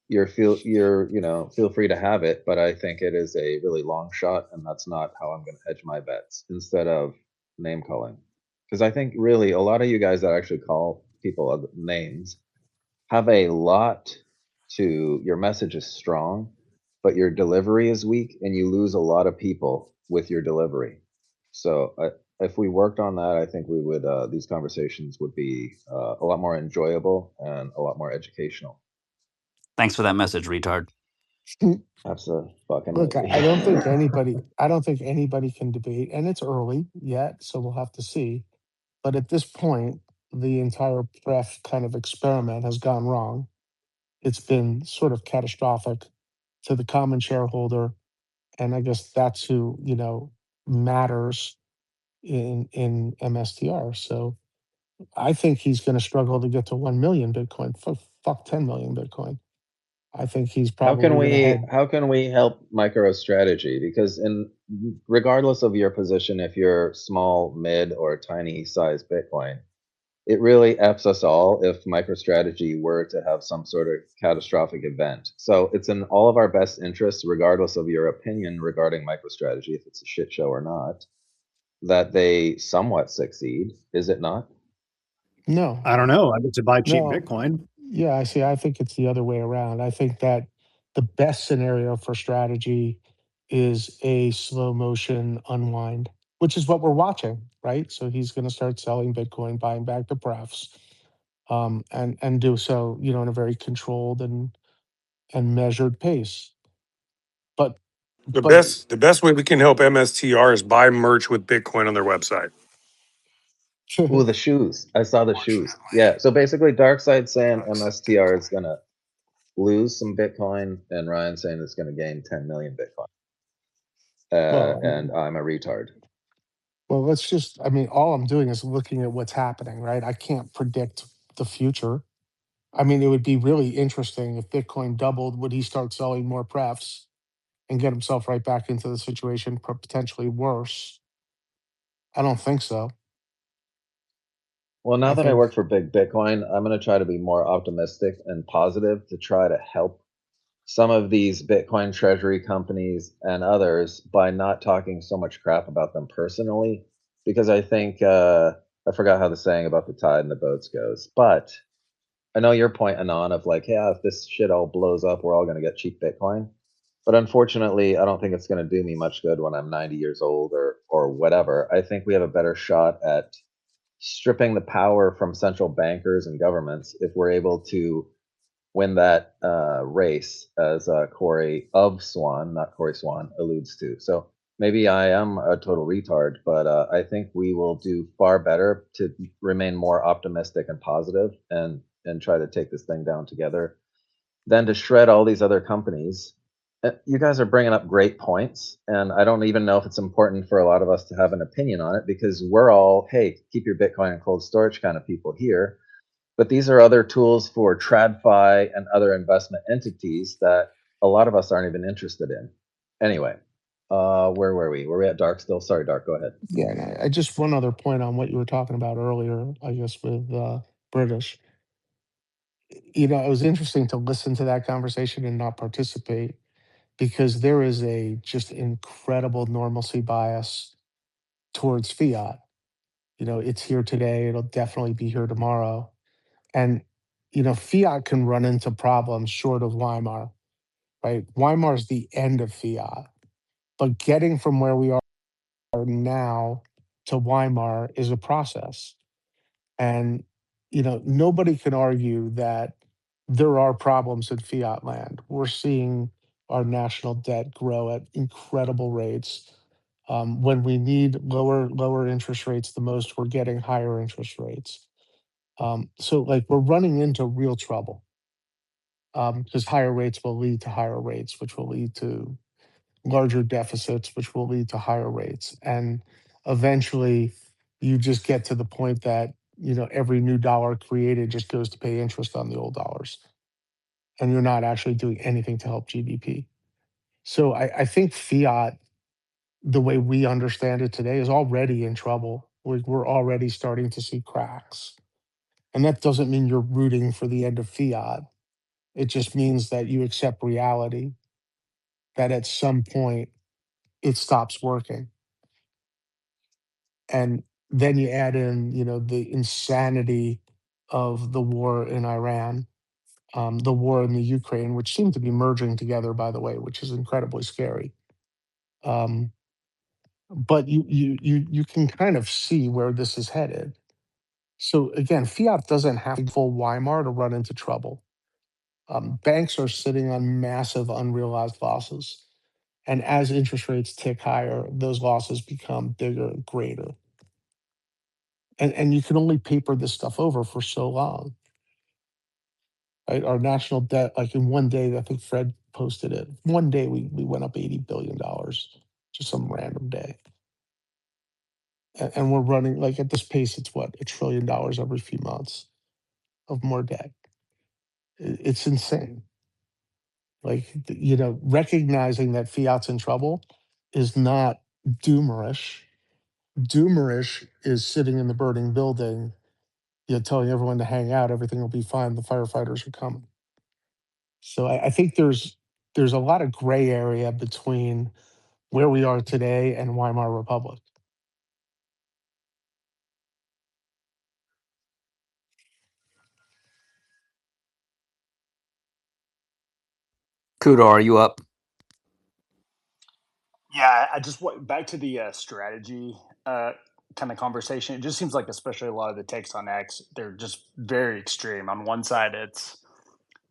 Feel free to have it, but I think it is a really long shot, and that's not how I'm going to hedge my bets, instead of name calling. Because I think really a lot of you guys that actually call people other names have a lot to your message is strong, but your delivery is weak, and you lose a lot of people with your delivery. So if we worked on that, I think we would. These conversations would be a lot more enjoyable and a lot more educational. Thanks for that message, retard. Look, Absolutely. I don't think anybody can debate, and it's early yet, so we'll have to see. But at this point, the entire pref kind of experiment has gone wrong. It's been sort of catastrophic to the common shareholder, and I guess that's who matters in MSTR. So I think he's going to struggle to get to 1 million Bitcoin. Fuck 10 million Bitcoin. I think he's probably going to head. How can we help MicroStrategy? Because regardless of your position, if you're small, mid, or tiny size Bitcoin, it really F's us all if MicroStrategy were to have some sort of catastrophic event. So it's in all of our best interests, regardless of your opinion regarding MicroStrategy, if it's a shit show or not, that they somewhat succeed, is it not? No, I don't know. I get to buy cheap no. Bitcoin. Yeah, I see. I think it's the other way around. I think that the best scenario for strategy is a slow motion unwind, which is what we're watching, right? So he's going to start selling Bitcoin, buying back the prefs, and do so, in a very controlled and measured pace. But The but best way we can help MSTR is buy merch with Bitcoin on their website. Ooh, the shoes. I saw the shoes. Yeah. So basically, Dark Side saying MSTR is gonna lose some Bitcoin, and Ryan saying it's gonna gain 10 million Bitcoin. And I'm a retard. well, let's just. I mean, all I'm doing is looking at what's happening, right? I can't predict the future. I mean, it would be really interesting if Bitcoin doubled. Would he start selling more prefs and get himself right back into the situation, potentially worse? I don't think so. Well, now I that I think work for Big Bitcoin, I'm going to try to be more optimistic and positive to try to help some of these Bitcoin treasury companies and others by not talking so much crap about them personally. Because I think, I forgot how the saying about the tide and the boats goes, but I know your point, Anon, of like, yeah, if this shit all blows up, we're all going to get cheap Bitcoin. But unfortunately, I don't think it's going to do me much good when I'm 90 years old or whatever. I think we have a better shot at stripping the power from central bankers and governments if we're able to win that race, as Corey of Swan, not Corey Swan, alludes to. So maybe I am a total retard, but I think we will do far better to remain more optimistic and positive and try to take this thing down together than to shred all these other companies. You guys are bringing up great points, and I don't even know if it's important for a lot of us to have an opinion on it because we're all, hey, keep your Bitcoin in cold storage kind of people here. But these are other tools for TradFi and other investment entities that a lot of us aren't even interested in. Anyway, where were we? Were we at Dark still? Sorry, Dark, go ahead. Yeah, and I just one other point on what you were talking about earlier, I guess with British. You know, it was interesting to listen to that conversation and not participate because there is a just incredible normalcy bias towards fiat. You know, it's here today, it'll definitely be here tomorrow. And, you know, fiat can run into problems short of Weimar, right? Weimar is the end of fiat, but getting from where we are now to Weimar is a process. And, you know, nobody can argue that there are problems in fiat land. We're seeing our national debt grow at incredible rates. When we need lower interest rates the most, we're getting higher interest rates. So like we're running into real trouble because higher rates will lead to higher rates, which will lead to larger deficits, which will lead to higher rates. And eventually you just get to the point that, you know, every new dollar created just goes to pay interest on the old dollars. And you're not actually doing anything to help GDP. So I think fiat, the way we understand it today, is already in trouble. We're already starting to see cracks. And that doesn't mean you're rooting for the end of fiat. It just means that you accept reality that at some point it stops working. And then you add in, you know, the insanity of the war in Iran, the war in the Ukraine, which seem to be merging together, by the way, which is incredibly scary. But you can kind of see where this is headed. So again, fiat doesn't have full Weimar to run into trouble. Banks are sitting on massive unrealized losses. And as interest rates tick higher, those losses become bigger, greater. And you can only paper this stuff over for so long. Right? Our national debt, like in one day, I think Fred posted it. One day we went up $80 billion, just some random day. And we're running like at this pace, it's what, $1 trillion every few months of more debt. It's insane. Like, you know, recognizing that fiat's in trouble is not doomerish. Doomerish is sitting in the burning building, you know, telling everyone to hang out, everything will be fine, the firefighters are coming. So I think there's a lot of gray area between where we are today and Weimar Republic. Kudo, are you up? Yeah, I just went back to the strategy kind of conversation. It just seems like, especially a lot of the takes on X, they're just very extreme. On one side, it's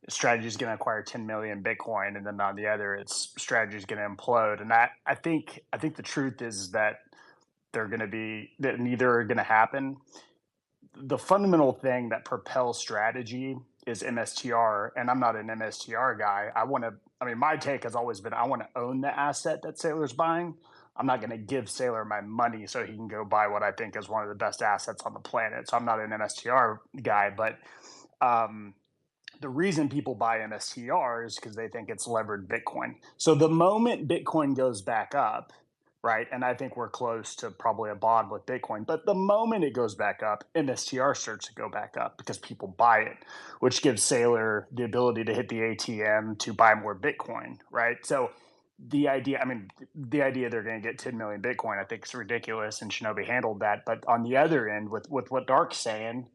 strategy is going to acquire 10 million Bitcoin, and then on the other, it's strategy is going to implode. And I think the truth is that they're going to be that neither are going to happen. The fundamental thing that propels strategy is MSTR, and I'm not an MSTR guy. My take has always been I want to own the asset that Saylor's buying. I'm not going to give Saylor my money so he can go buy what I think is one of the best assets on the planet. So I'm not an MSTR guy, but the reason people buy MSTR is because they think it's levered Bitcoin. So the moment Bitcoin goes back up, right, and I think we're close to probably a bottom with Bitcoin, but the moment it goes back up, MSTR starts to go back up because people buy it, which gives Saylor the ability to hit the ATM to buy more Bitcoin, right? So the idea they're going to get 10 million Bitcoin, I think is ridiculous, and Shinobi handled that. But on the other end, with what Dark's saying,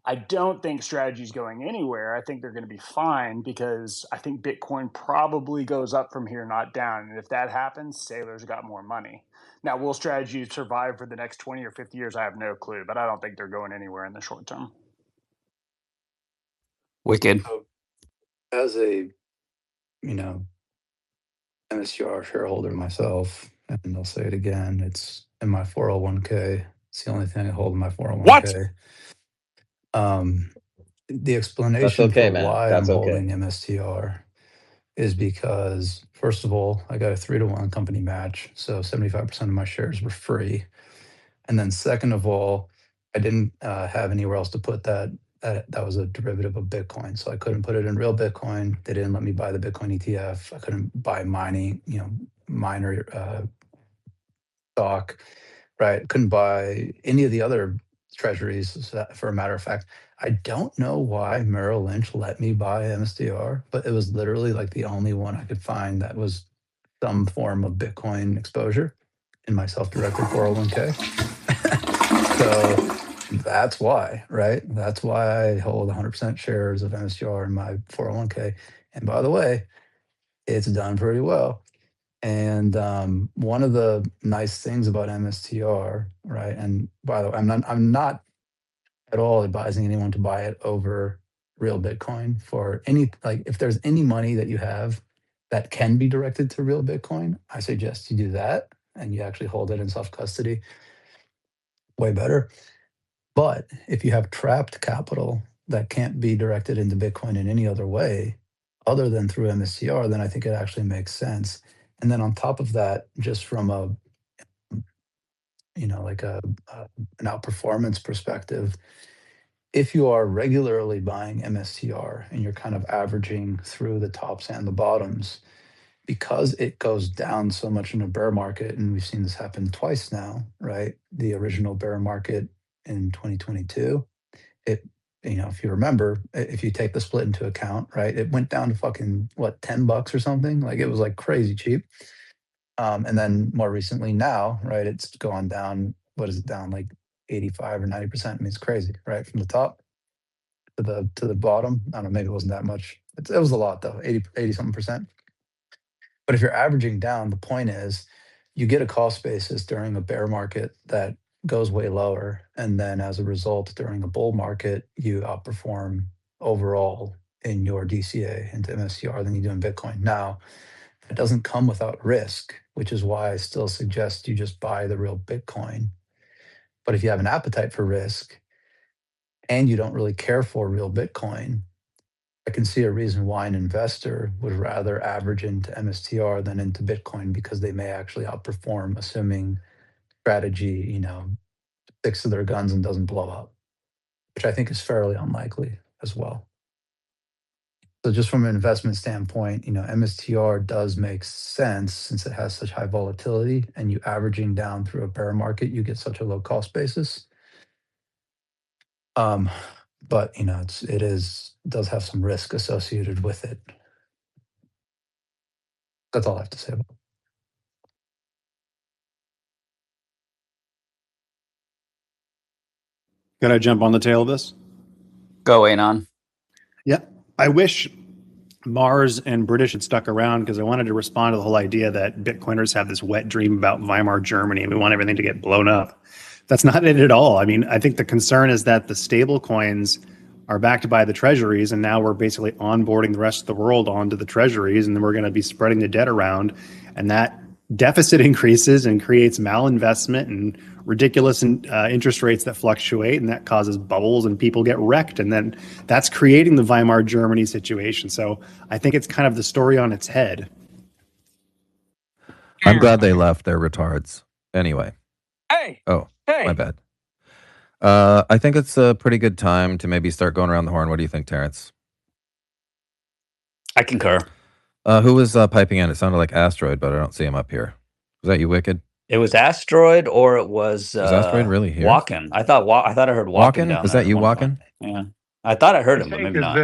I don't think strategy is going anywhere. I think they're going to be fine because I think Bitcoin probably goes up from here, not down. And if that happens, sailors got more money. Now, will strategy survive for the next 20 or 50 years? I have no clue, but I don't think they're going anywhere in the short term. Wicked. So as a, you know, MSTR shareholder myself, and I'll say it again, it's in my 401k. It's the only thing I hold in my 401k. The That's explanation okay, for man. why I'm That's holding okay. MSTR is because, first of all, I got a 3-to-1 company match, so 75% of my shares were free. And then second of all, I didn't have anywhere else to put that. That was a derivative of Bitcoin, so I couldn't put it in real Bitcoin. They didn't let me buy the Bitcoin ETF. I couldn't buy mining, miner stock, right? Couldn't buy any of the other treasuries. For a matter of fact, I don't know why Merrill Lynch let me buy MSTR, but it was literally like the only one I could find that was some form of Bitcoin exposure in my self-directed 401k. So that's why, right? That's why I hold 100% shares of MSTR in my 401k. And by the way, it's done pretty well. And one of the nice things about MSTR, right? And by the way, I'm not at all advising anyone to buy it over real Bitcoin for any, like, if there's any money that you have that can be directed to real Bitcoin, I suggest you do that and you actually hold it in self custody. Way better. But if you have trapped capital that can't be directed into Bitcoin in any other way other than through MSTR, then I think it actually makes sense. And then on top of that, just from a, like an outperformance perspective, if you are regularly buying MSTR and you're kind of averaging through the tops and the bottoms, because it goes down so much in a bear market, and we've seen this happen twice now, right? The original bear market in 2022, it, if you remember, if you take the split into account, right, it went down to fucking what, $10 or something. Like, it was like crazy cheap. And then more recently now, right, it's gone down. What is it, down like 85 or 90%? I mean, it's crazy, right, from the top to the bottom. I don't know, maybe it wasn't that much. It was a lot though, 80 something percent. But if you're averaging down, the point is you get a cost basis during a bear market that goes way lower. And then as a result, during a bull market, you outperform overall in your DCA into MSTR than you do in Bitcoin. Now, it doesn't come without risk, which is why I still suggest you just buy the real Bitcoin. But if you have an appetite for risk and you don't really care for real Bitcoin, I can see a reason why an investor would rather average into MSTR than into Bitcoin, because they may actually outperform, assuming strategy, sticks to their guns and doesn't blow up, which I think is fairly unlikely as well. So just from an investment standpoint, MSTR does make sense since it has such high volatility, and you averaging down through a bear market, you get such a low cost basis. But it does have some risk associated with it. That's all I have to say about it. Can I jump on the tail of this? Go, Anon. Yeah. I wish Mars and British had stuck around, because I wanted to respond to the whole idea that Bitcoiners have this wet dream about Weimar Germany and we want everything to get blown up. That's not it at all. I mean, I think the concern is that the stable coins are backed by the treasuries, and now we're basically onboarding the rest of the world onto the treasuries, and then we're going to be spreading the debt around, and that deficit increases and creates malinvestment and ridiculous interest rates that fluctuate, and that causes bubbles and people get wrecked, and then that's creating the Weimar Germany situation. So I think it's kind of the story on its head. I'm glad they left. They're retards. Anyway. Hey. My bad. I think it's a pretty good time to maybe start going around the horn. What do you think, Terrence? I concur. Who was piping in? It sounded like Asteroid, but I don't see him up here. Was that you, Wicked? It was Asteroid, or it was Asteroid really here? Walken. I thought I heard Walken down Was there. that you, Walken? Yeah, I thought I heard him, but maybe not.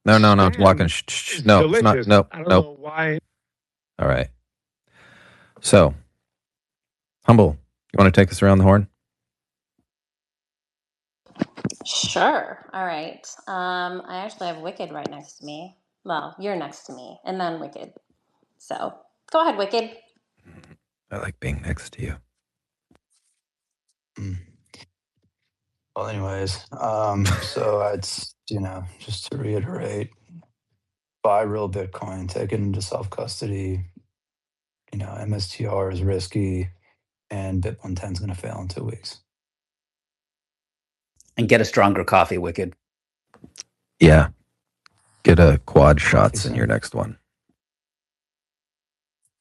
No, Walken. Shh. No, it's not. No, I don't know why. All right. So, Humble, you want to take us around the horn? Sure. All right. I actually have Wicked right next to me. Well, you're next to me, and then Wicked. So go ahead, Wicked. I like being next to you. Well, anyways, so it's, just to reiterate, buy real Bitcoin, take it into self-custody. MSTR is risky, and BIP 110 is going to fail in 2 weeks. And get a stronger coffee, Wicked. Yeah. Get a quad shots in soon. your next one.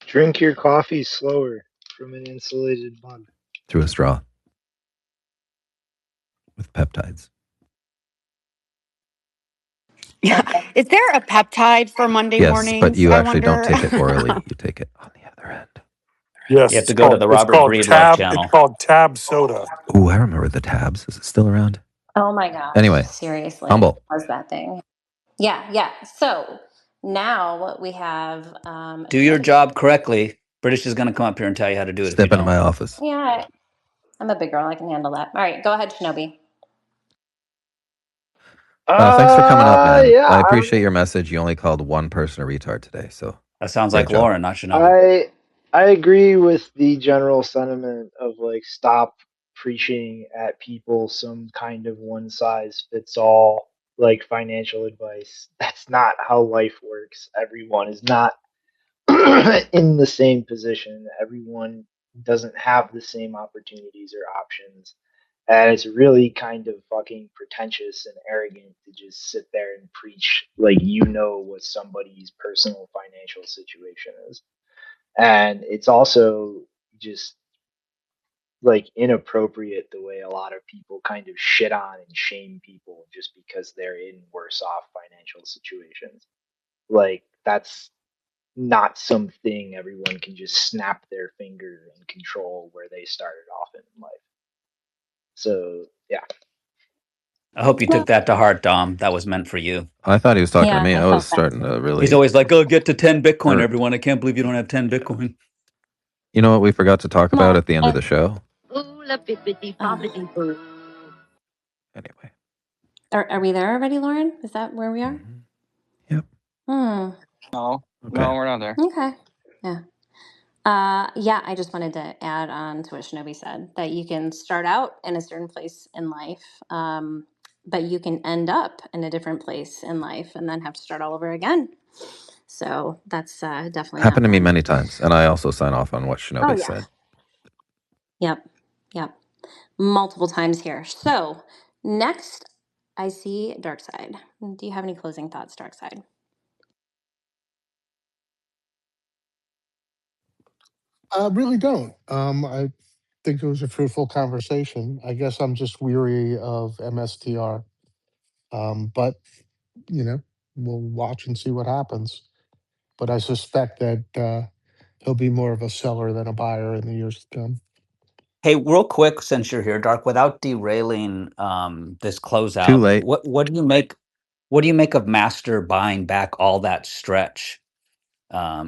Drink your coffee slower from an insulated mug. Through a straw. With peptides. Yeah. Is there a peptide for Monday Yes, mornings? but you I actually don't wonder. take it orally. You take it on the other end. Yes, You have to go to the it's Robert called Breedlove tab. It's channel. called tab soda. Ooh, I remember the tabs. Is it still around? Oh my gosh. Anyway, Seriously. humble. What was that thing? Yeah. So now we have Do your job correctly. British is going to come up here and tell you how to do it if you Step into my don't. office. yeah, I'm a big girl. I can handle that. All right, go ahead, Shinobi. Thanks for coming up, man. Yeah, I appreciate your message. You only called one person a retard today, so That sounds great like job. Lauren, not Shinobi. I agree with the general sentiment of like stop preaching at people some kind of one size fits all like financial advice. That's not how life works. Everyone is not in the same position. Everyone doesn't have the same opportunities or options. And it's really kind of fucking pretentious and arrogant to just sit there and preach like you know what somebody's personal financial situation is. And it's also just like inappropriate the way a lot of people kind of shit on and shame people just because they're in worse off financial situations. Like that's not something everyone can just snap their finger and control where they started off in life. So yeah. I hope you took that to heart, Dom. That was meant for you. I thought he was talking to Yeah, me. I I was felt that starting too. to really. He's always like, "Oh, get to 10 Bitcoin, Or- everyone. I can't believe you don't have 10 Bitcoin." You know what we forgot to talk about Well, at the end of the show? Anyway. Are we there already, Lauren? Is that where we are? Mm-hmm. Yep. No, Okay. no, we're not there. Okay. Yeah. Yeah, I just wanted to add on to what Shinobi said, that you can start out in a certain place in life, but you can end up in a different place in life and then have to start all over again. So that's definitely Happened not to me fun. many times, and I also sign off on what Oh, Shinobi yeah. said. Yep. Multiple times here. So next, I see Dark Side. Do you have any closing thoughts, Dark Side? Really don't. I think it was a fruitful conversation. I guess I'm just weary of MSTR. But we'll watch and see what happens. But I suspect that he'll be more of a seller than a buyer in the years to come. Hey, real quick, since you're here, Dark, without derailing this Too closeout, late. what do you make? What do you make of Master buying back all that stretch?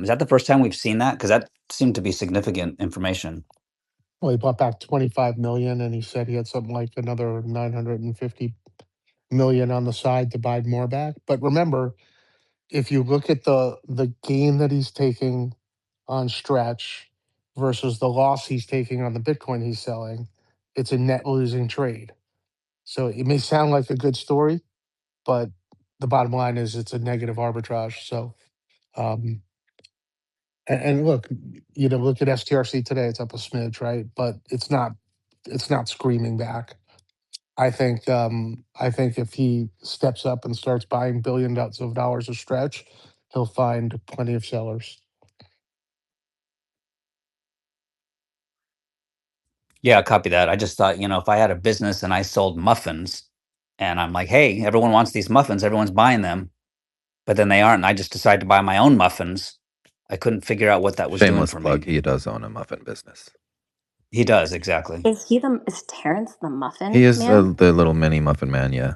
Is that the first time we've seen that? Because that seemed to be significant information. Well, he bought back 25 million, and he said he had something like another 950 million on the side to buy more back. But remember, if you look at the gain that he's taking on stretch versus the loss he's taking on the Bitcoin he's selling, it's a net losing trade. So it may sound like a good story, but the bottom line is it's a negative arbitrage. So, um, and look, look at STRC today; it's up a smidge, right? But it's not screaming back. I think if he steps up and starts buying billions of dollars of stretch, he'll find plenty of sellers. Yeah, copy that. I just thought, if I had a business and I sold muffins and I'm like, hey, everyone wants these muffins, everyone's buying them, but then they aren't, and I just decided to buy my own muffins. I couldn't figure out what that was doing Shameless for plug. me. He does own a muffin business. He does, exactly. Is Terrence the muffin He is man? the little mini muffin man, yeah.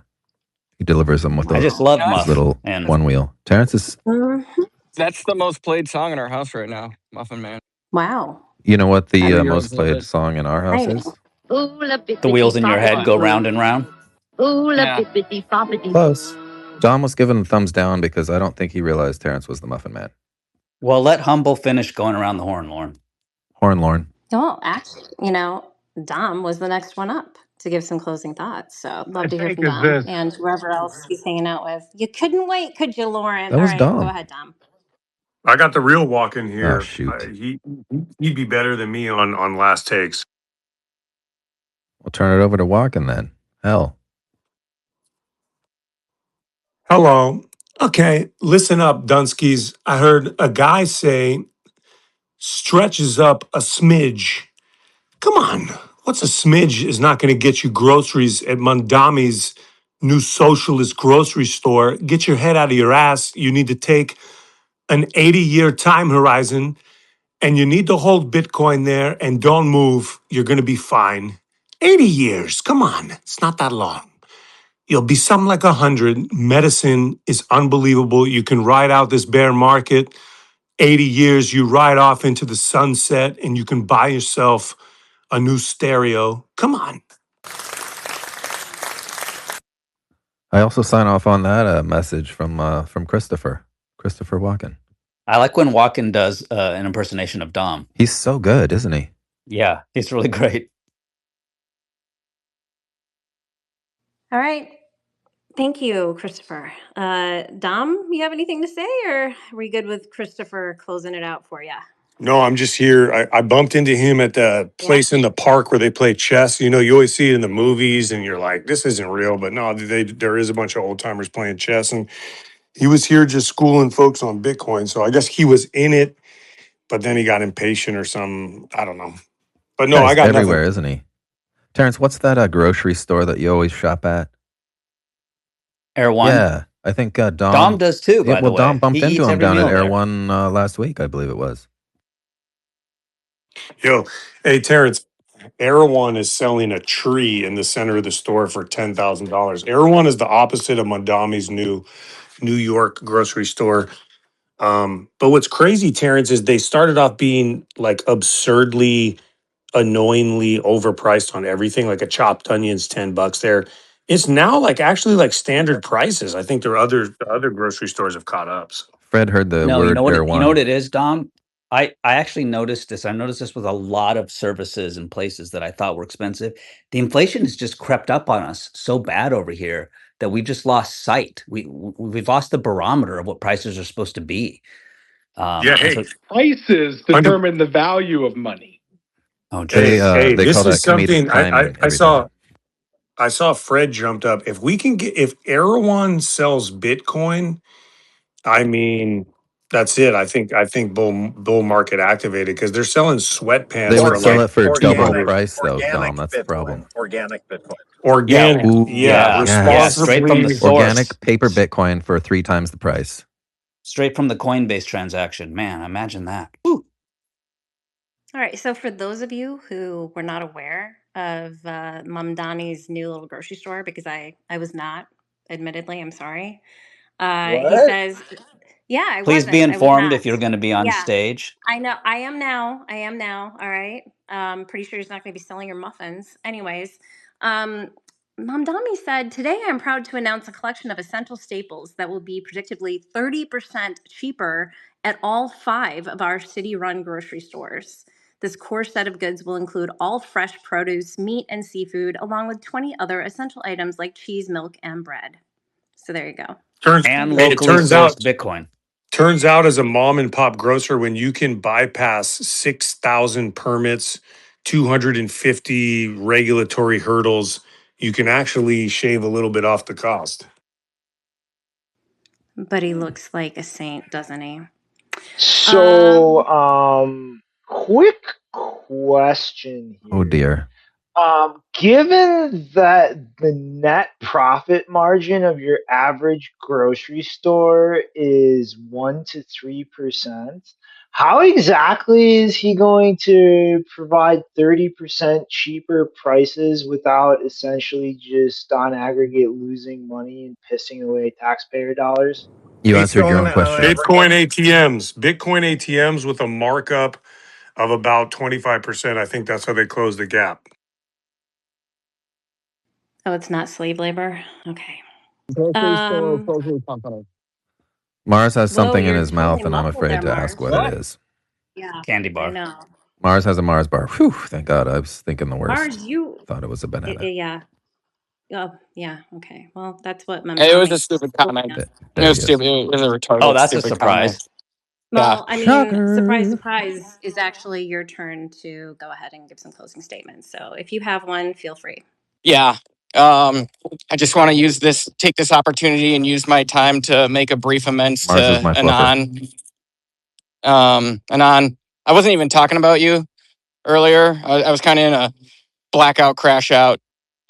He delivers them with I just love his Muff. little And one wheel. Terrence is... That's the most played song in our house right now, Muffin Man. Wow. You know what the 3-year-olds most love played it. song in our house I is? know. the wheels in your head go round and round. Yeah. Close. Dom was giving the thumbs down because I don't think he realized Terrence was the Muffin Man. Well, let Humble finish going around the horn, Lauren. Horn Lorne. Well, actually, Dom was the next one up to give some closing thoughts. So I love to hear think from is Dom this. and whoever else he's hanging out with. You couldn't wait, could you, Lauren? That All was right, go Dom. ahead, Dom. I got the real walk in Oh, here. shoot. He'd be better than me on last takes. We'll turn it over to Walken then. Hell. Hello. Okay, listen up, Dunskies. I heard a guy say stretches up a smidge. Come on. What's a smidge is not going to get you groceries at Mamdani's new socialist grocery store. Get your head out of your ass. You need to take an 80-year time horizon and you need to hold Bitcoin there and don't move. You're going to be fine. 80 years. Come on. It's not that long. You'll be something like 100. Medicine is unbelievable. You can ride out this bear market. 80 years, you ride off into the sunset and you can buy yourself a new stereo. Come on. I also sign off on that message from Christopher Walken. I like when Walken does an impersonation of Dom. He's so good, isn't he? Yeah, he's really great. All right. Thank you, Christopher. Dom, you have anything to say, or are we good with Christopher closing it out for you? No, I'm just here. I bumped into him at the Yeah. place in the park where they play chess. You know, you always see it in the movies and you're like, this isn't real. But no, there is a bunch of old timers playing chess. And he was here just schooling folks on Bitcoin. So I guess he was in it, but then he got impatient or something. I don't know. But no, I Guy's got nothing. everywhere, isn't he? Terrence, what's that grocery store that you always shop at? Air One. Yeah, I think Dom. Dom does too, by the way. Dom bumped He into eats him every down at meal Air there. One last week, I believe it was. Yo, hey, Terrence, Erewhon is selling a tree in the center of the store for $10,000. Erewhon is the opposite of Mondami's new New York grocery store. But what's crazy, Terrence, is they started off being like absurdly, annoyingly overpriced on everything. Like a chopped onion's $10 there. It's now like actually like standard prices. I think there are other grocery stores have caught up. So. Fred heard the No, word Air you know what One. it is, Dom? I actually noticed this. I noticed this with a lot of services and places that I thought were expensive. The inflation has just crept up on us so bad over here that we've just lost sight. We've lost the barometer of what prices are supposed to be. Yeah, And hey, so, Prices determine the value of money. oh, hey, geez. hey, They call this is that comedic something timing I every time. saw Fred jumped up. If we can get if Erewhon sells Bitcoin, I mean, that's it. I think bull market activated because they're selling They sweatpants would for sell like it for double 200. price, though, Dom. That's the problem. Yeah, Organic, Ooh, yeah, yeah, straight from the responsibly. source, organic paper Bitcoin for 3 times the price. straight from the Coinbase transaction. Man, imagine that. All right. So for those of you who were not aware of Mamdani's new little grocery store, because I was not, admittedly, I'm sorry. He What? says, yeah, I Please be wasn't. I was informed not. if you're going to be on Yeah. stage. I know. I am now. I am now. All right. Pretty sure he's not going to be selling your muffins. Anyways, Mamdani said, today I'm proud to announce a collection of essential staples that will be predictably 30% cheaper at all 5 of our city-run grocery stores. This core set of goods will include all fresh produce, meat, and seafood, along with 20 other essential items like cheese, milk, and bread. So there you go. And It locally sourced Bitcoin. turns out as a mom and pop grocer, when you can bypass 6,000 permits, 250 regulatory hurdles, you can actually shave a little bit off the cost. But he looks like a saint, doesn't he? So, quick question Oh, here. dear. Given that the net profit margin of your average grocery store is 1 to 3%, how exactly is he going to provide 30% cheaper prices without essentially just on aggregate losing money and pissing away taxpayer dollars? You answered your own question. Bitcoin ATMs with a markup of about 25%. I think that's how they close the gap. Oh, it's not slave labor? Okay. Grocery store, grocery company. Mars has Whoa, something in you're his totally mouth, and I'm muffled afraid there, to ask Mars. what it is. Yeah, Candy I bar. know. Mars has a Mars bar. Whew, thank God. I was thinking the worst. Mars, you... Thought it was a banana. yeah. Oh, yeah, okay. Well, that's what It was Mamdani... a stupid comment. It There was he is. stupid. It was a Oh, retarded, that's a stupid comment. surprise. Yeah. Well, I mean, surprise, Shocker. surprise, is actually your turn to go ahead and give some closing statements. So if you have one, feel free. Yeah. I just want to take this opportunity and use my time to make a brief amends Mars is to my fluffer. Anon. Anon, I wasn't even talking about you earlier. I was kind of in a blackout crash out,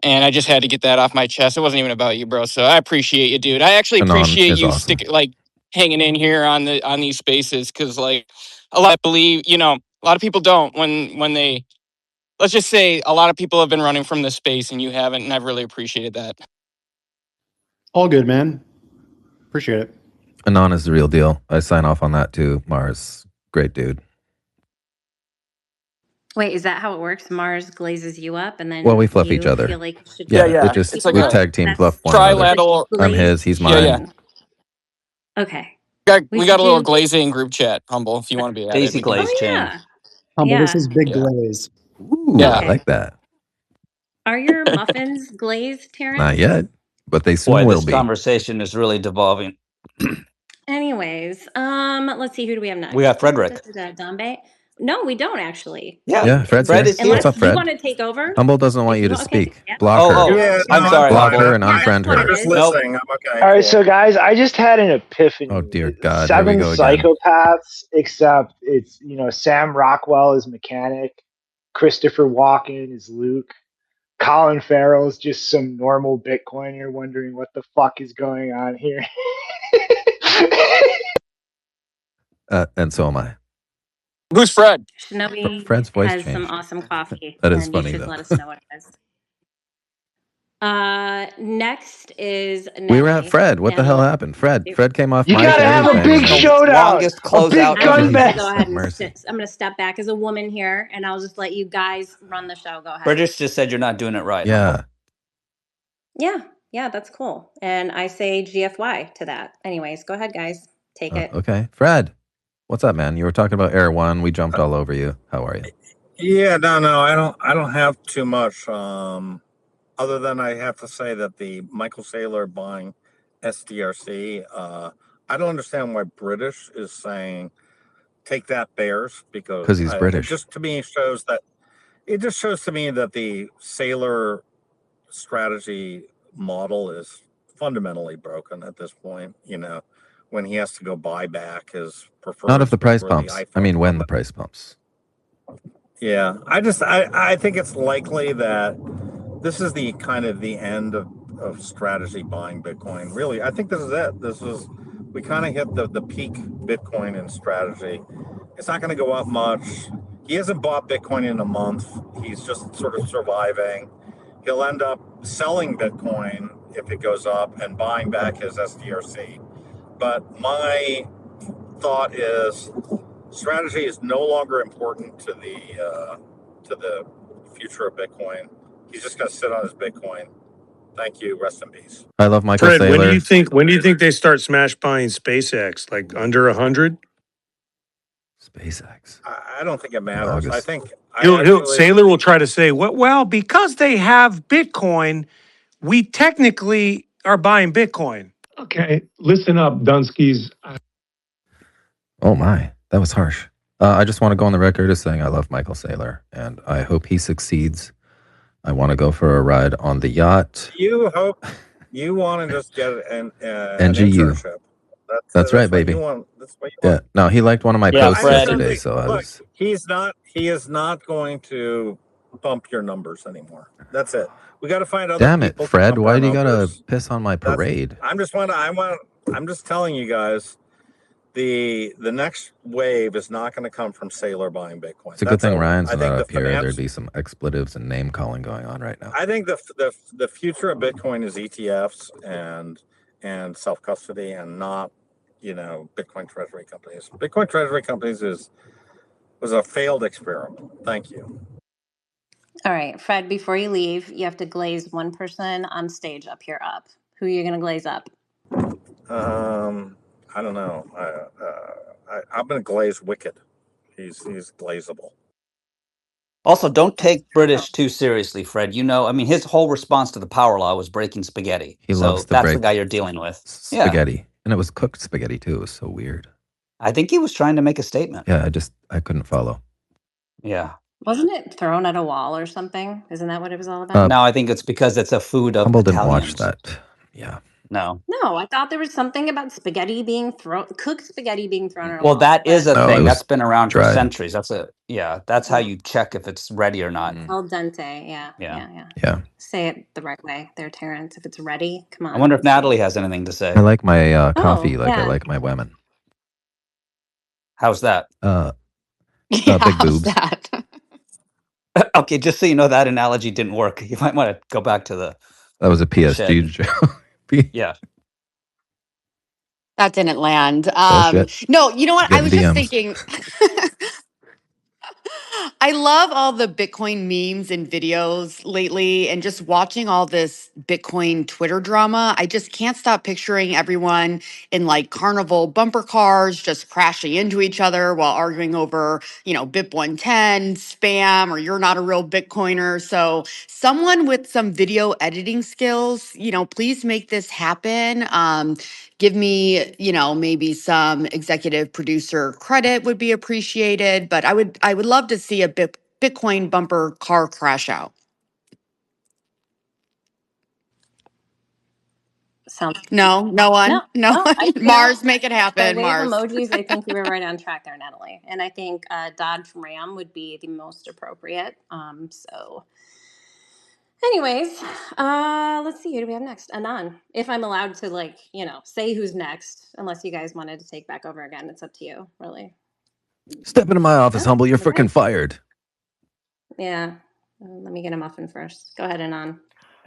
and I just had to get that off my chest. It wasn't even about you, bro. So I appreciate you, dude. I actually Anon appreciate is you awesome. hanging in here on these spaces, because like a lot of people don't when they, let's just say a lot of people have been running from this space and you haven't, and I've really appreciated that. All good, man. Appreciate it. Anon is the real deal. I sign off on that too. Mars, great dude. Wait, is that how it works? Mars glazes you up, and Well, then we fluff each you other. feel like you should Yeah, Yeah. it just, It's people like we a up? tag team fluff That's one another. trilateral. I'm his, glazed he's Yeah. mine. Okay. We got a little glazing group chat, Humble. If you want to be added, Daisy we can. glaze Oh, chain. yeah. Humble, this Yeah. is Big Yeah. Glaze. Ooh, Yeah. I Okay. like that. Are your muffins glazed, Terrence? Not yet, but they soon Boy, will this be. conversation is really devolving. Anyways, let's see, who do we have next? We got Frederick. Dambe? No, we don't actually. Yeah, Fred's Fred here. is here. What's up, Unless you Fred? want to take over. Humble doesn't want If you to want, okay. speak. Yeah. Block her. Yeah, no, I'm sorry, Block Humble. her and Yeah, that's unfriend what her. it I'm just is. listening. I'm okay. All right, Cool. so guys, I just had an epiphany. Oh dear God, here we 7 go again. psychopaths, except it's, Sam Rockwell is mechanic, Christopher Walken is Luke, Colin Farrell is just some normal Bitcoiner wondering what the fuck is going on here. And so am I. Who's Fred? Shinobi Fred's voice has some changed. awesome coffee, That is and you funny should though. let us know what it is. Next is Nelly. We were at Fred. What the hell happened? Fred came off You mic gotta and have a everything. big and then- showdown, Longest a closeout big I'm gun just gonna match. go ahead and mercy. I'm gonna step back as a woman here, and I'll just let you guys run the show. Go ahead. British just said you're not doing it right. Yeah. Humble. Yeah, that's cool. And I say GFY to that. Anyways, go ahead, guys. Take it. Okay. Fred, what's up, man? You were talking about Air One. We jumped all over you. How are you? Yeah, no, I don't have too much. Other than I have to say that the Michael Saylor buying SDRC, I don't understand why British is saying take that bears, because He's it British. just to me shows that the Saylor strategy model is fundamentally broken at this point. When he has to go buy back his preferred. Not if the price pumps. I mean, when the price pumps. Yeah, I think it's likely that this is the kind of the end of strategy buying Bitcoin. Really, I think this is it. We kind of hit the peak Bitcoin in strategy. It's not going to go up much. He hasn't bought Bitcoin in a month. He's just sort of surviving. He'll end up selling Bitcoin if it goes up and buying back his SDRC. But my thought is strategy is no longer important to the future of Bitcoin. He's just going to sit on his Bitcoin. Thank you. Rest in peace. I love Michael Fred, Saylor. when do you think they start smash buying SpaceX? Like under 100? SpaceX. I don't think it matters. I think Saylor will try to say, well, because they have Bitcoin, we technically are buying Bitcoin. Okay, listen up, Dunskies. Oh my, that was harsh. I just want to go on the record as saying I love Michael Saylor, and I hope he succeeds. I want to go for a ride on the yacht. You want to just get an NGU. internship. That's right, baby. That's what you want. Yeah. No, he liked one of my posts Fred. yesterday, so I was. He is not going to bump your numbers anymore. That's it. We got to find other Damn it, people to Fred! bump Why our do you gotta numbers. piss on my parade? I'm just telling you guys, the next wave is not going to come from Saylor buying Bitcoin. It's a good thing Ryan's not up here. There'd be some expletives and name calling going on right now. I think the future of Bitcoin is ETFs and self custody, and not Bitcoin treasury companies. Bitcoin treasury companies was a failed experiment. Thank you. All right, Fred, before you leave, you have to glaze one person on stage up here up. Who are you going to glaze up? I don't know. I'm gonna glaze Wicked. He's glazable. Also, don't take British too seriously, Fred. You know, I mean, his whole response to the power law was breaking spaghetti. He So loves to that's the break guy you're dealing with. Yeah. spaghetti. And it was cooked spaghetti too. It was so weird. I think he was trying to make a statement. Yeah, I couldn't follow. Yeah. Wasn't it thrown at a wall or something? Isn't that what it was all about? No, I think it's because it's a food of Humble Italians. didn't watch that. Yeah. No. No, I thought there was something about spaghetti being thrown, cooked spaghetti being thrown at a Well, wall. that is a No, it thing. was That's been around for dried. centuries. That's how you check if it's ready or not. Al dente, yeah. Yeah. Say it the right way there, Terrence. If it's ready, come on. I wonder if Natalie has anything to say. I like my coffee like I yeah. like my women. How's that? Yeah, Big how's boobs. that? Okay, just so you know, that analogy didn't work. You might want to go back to the. That was a Shed. PSG joke. Yeah. That didn't land. Bullshit. No, you know what? I Getting was just DMs. thinking. I love all the Bitcoin memes and videos lately and just watching all this Bitcoin Twitter drama. I just can't stop picturing everyone in like carnival bumper cars just crashing into each other while arguing over, BIP 110, spam, or you're not a real Bitcoiner. So, someone with some video editing skills, please make this happen. Give me, maybe some executive producer credit would be appreciated, but I would love to see a Bitcoin bumper car crash out. Sounds No one. Mars, make it the happen. wave Mars. emojis, I think you were right on track there, Natalie. And I think Dodge Ram would be the most appropriate. So anyways, let's see, who do we have next? Anon. If I'm allowed to say who's next, unless you guys wanted to take back over again, it's up to you, really. Step into my office, Humble. You're okay. freaking fired. Yeah. Let me get a muffin first. Go ahead, Anon.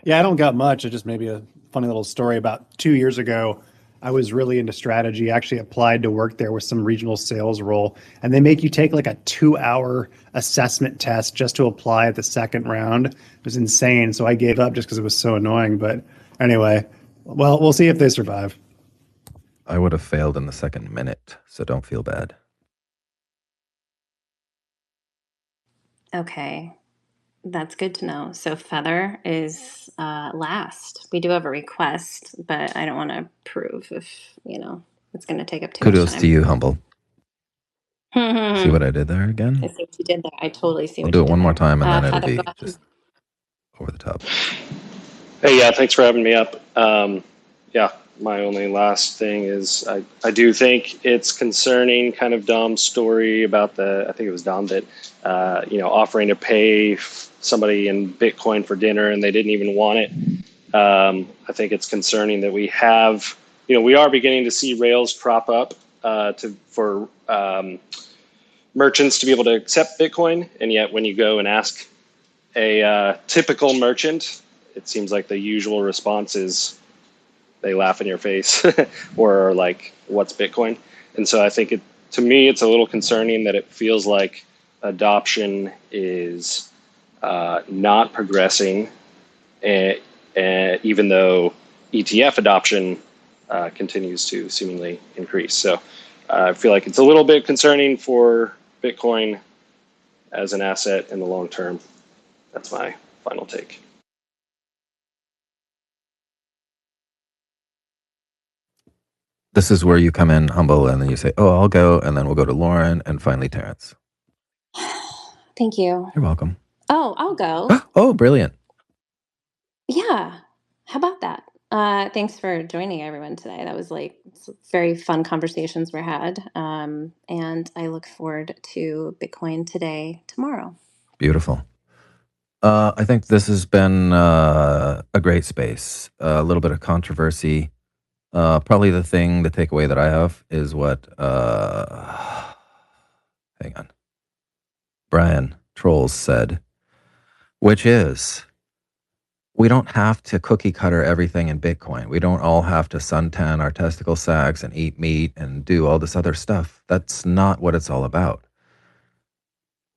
Yeah, I don't got much. It's just maybe a funny little story. About 2 years ago, I was really into strategy. I actually applied to work there with some regional sales role, and they make you take like a 2-hour assessment test just to apply at the second round. It was insane. So I gave up just because it was so annoying. But anyway, well, we'll see if they survive. I would have failed in the second minute, so don't feel bad. Okay. That's good to know. So Feather is last. We do have a request, but I don't want to prove if, it's going to take up too much time. Kudos to you, Humble. See what I did there again? I see what you did there. I totally see I'll what do you it did one more there. time, and then it'll Feather, be go ahead. just over the top. Hey, yeah, thanks for having me up. Yeah, my only last thing is I do think it's concerning, kind of Dom's story about I think it was Dom that, offering to pay somebody in Bitcoin for dinner and they didn't even want it. I think it's concerning that we are beginning to see rails crop up for merchants to be able to accept Bitcoin. And yet when you go and ask a typical merchant, it seems like the usual response is they laugh in your face or like, what's Bitcoin? And so I think to me, it's a little concerning that it feels like adoption is not progressing, even though ETF adoption continues to seemingly increase. So I feel like it's a little bit concerning for Bitcoin as an asset in the long term. That's my final take. This is where you come in, Humble, and then you say, oh, I'll go, and then we'll go to Lauren, and finally Terrence. Thank you. You're welcome. Oh, I'll go. Oh, brilliant. Yeah. How about that? Thanks for joining everyone today. That was very fun conversations we had. And I look forward to Bitcoin today, tomorrow. Beautiful. I think this has been a great space. A little bit of controversy. Probably the takeaway that I have is what, hang on, Brian Trolls said, which is, we don't have to cookie cutter everything in Bitcoin. We don't all have to suntan our testicle sacs and eat meat and do all this other stuff. That's not what it's all about.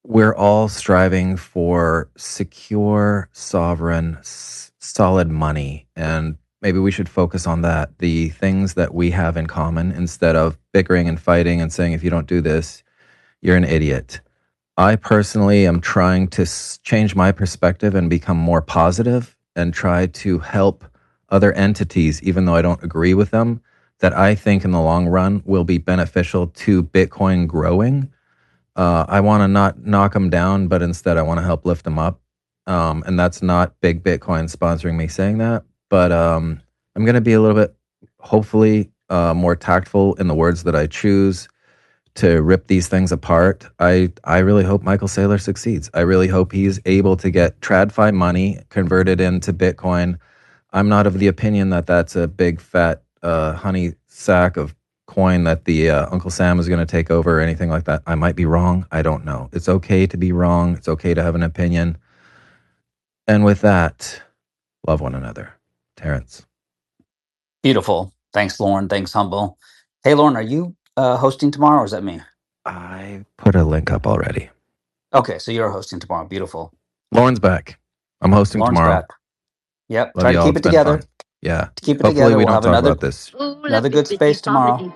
we're all striving for secure, sovereign, solid money. And maybe we should focus on that, the things that we have in common, instead of bickering and fighting and saying, if you don't do this, you're an idiot. I personally am trying to change my perspective and become more positive and try to help other entities, even though I don't agree with them, that I think in the long run will be beneficial to Bitcoin growing. I want to not knock them down, but instead I want to help lift them up. And that's not Big Bitcoin sponsoring me saying that, but I'm going to be a little bit, hopefully, more tactful in the words that I choose to rip these things apart. I really hope Michael Saylor succeeds. I really hope he's able to get TradFi money converted into Bitcoin. I'm not of the opinion that that's a big fat honey sack of coin that the Uncle Sam is going to take over or anything like that. I might be wrong. I don't know. It's okay to be wrong. It's okay to have an opinion. And with that, love one another. Terrence. Beautiful. Thanks, Lauren. Thanks, Humble. Hey, Lauren, are you hosting tomorrow, or is that me? I put a link up already. Okay, so you're hosting tomorrow. Beautiful. Lauren's back. I'm hosting Lauren's tomorrow. back. Yep. Love Try to y'all. keep It's it been together. fun. Yeah. Keep it Hopefully together. we We'll don't have talk about this. another good space tomorrow.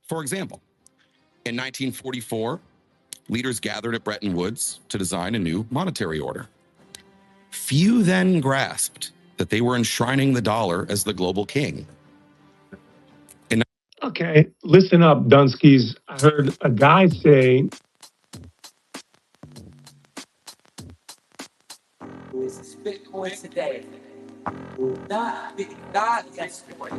For example, in 1944, leaders gathered at Bretton Woods to design a new monetary order. Few then grasped that they were enshrining the dollar as the global king. Okay, listen up, Dunskies. I heard a guy say, This is Bitcoin today. Not yesterday.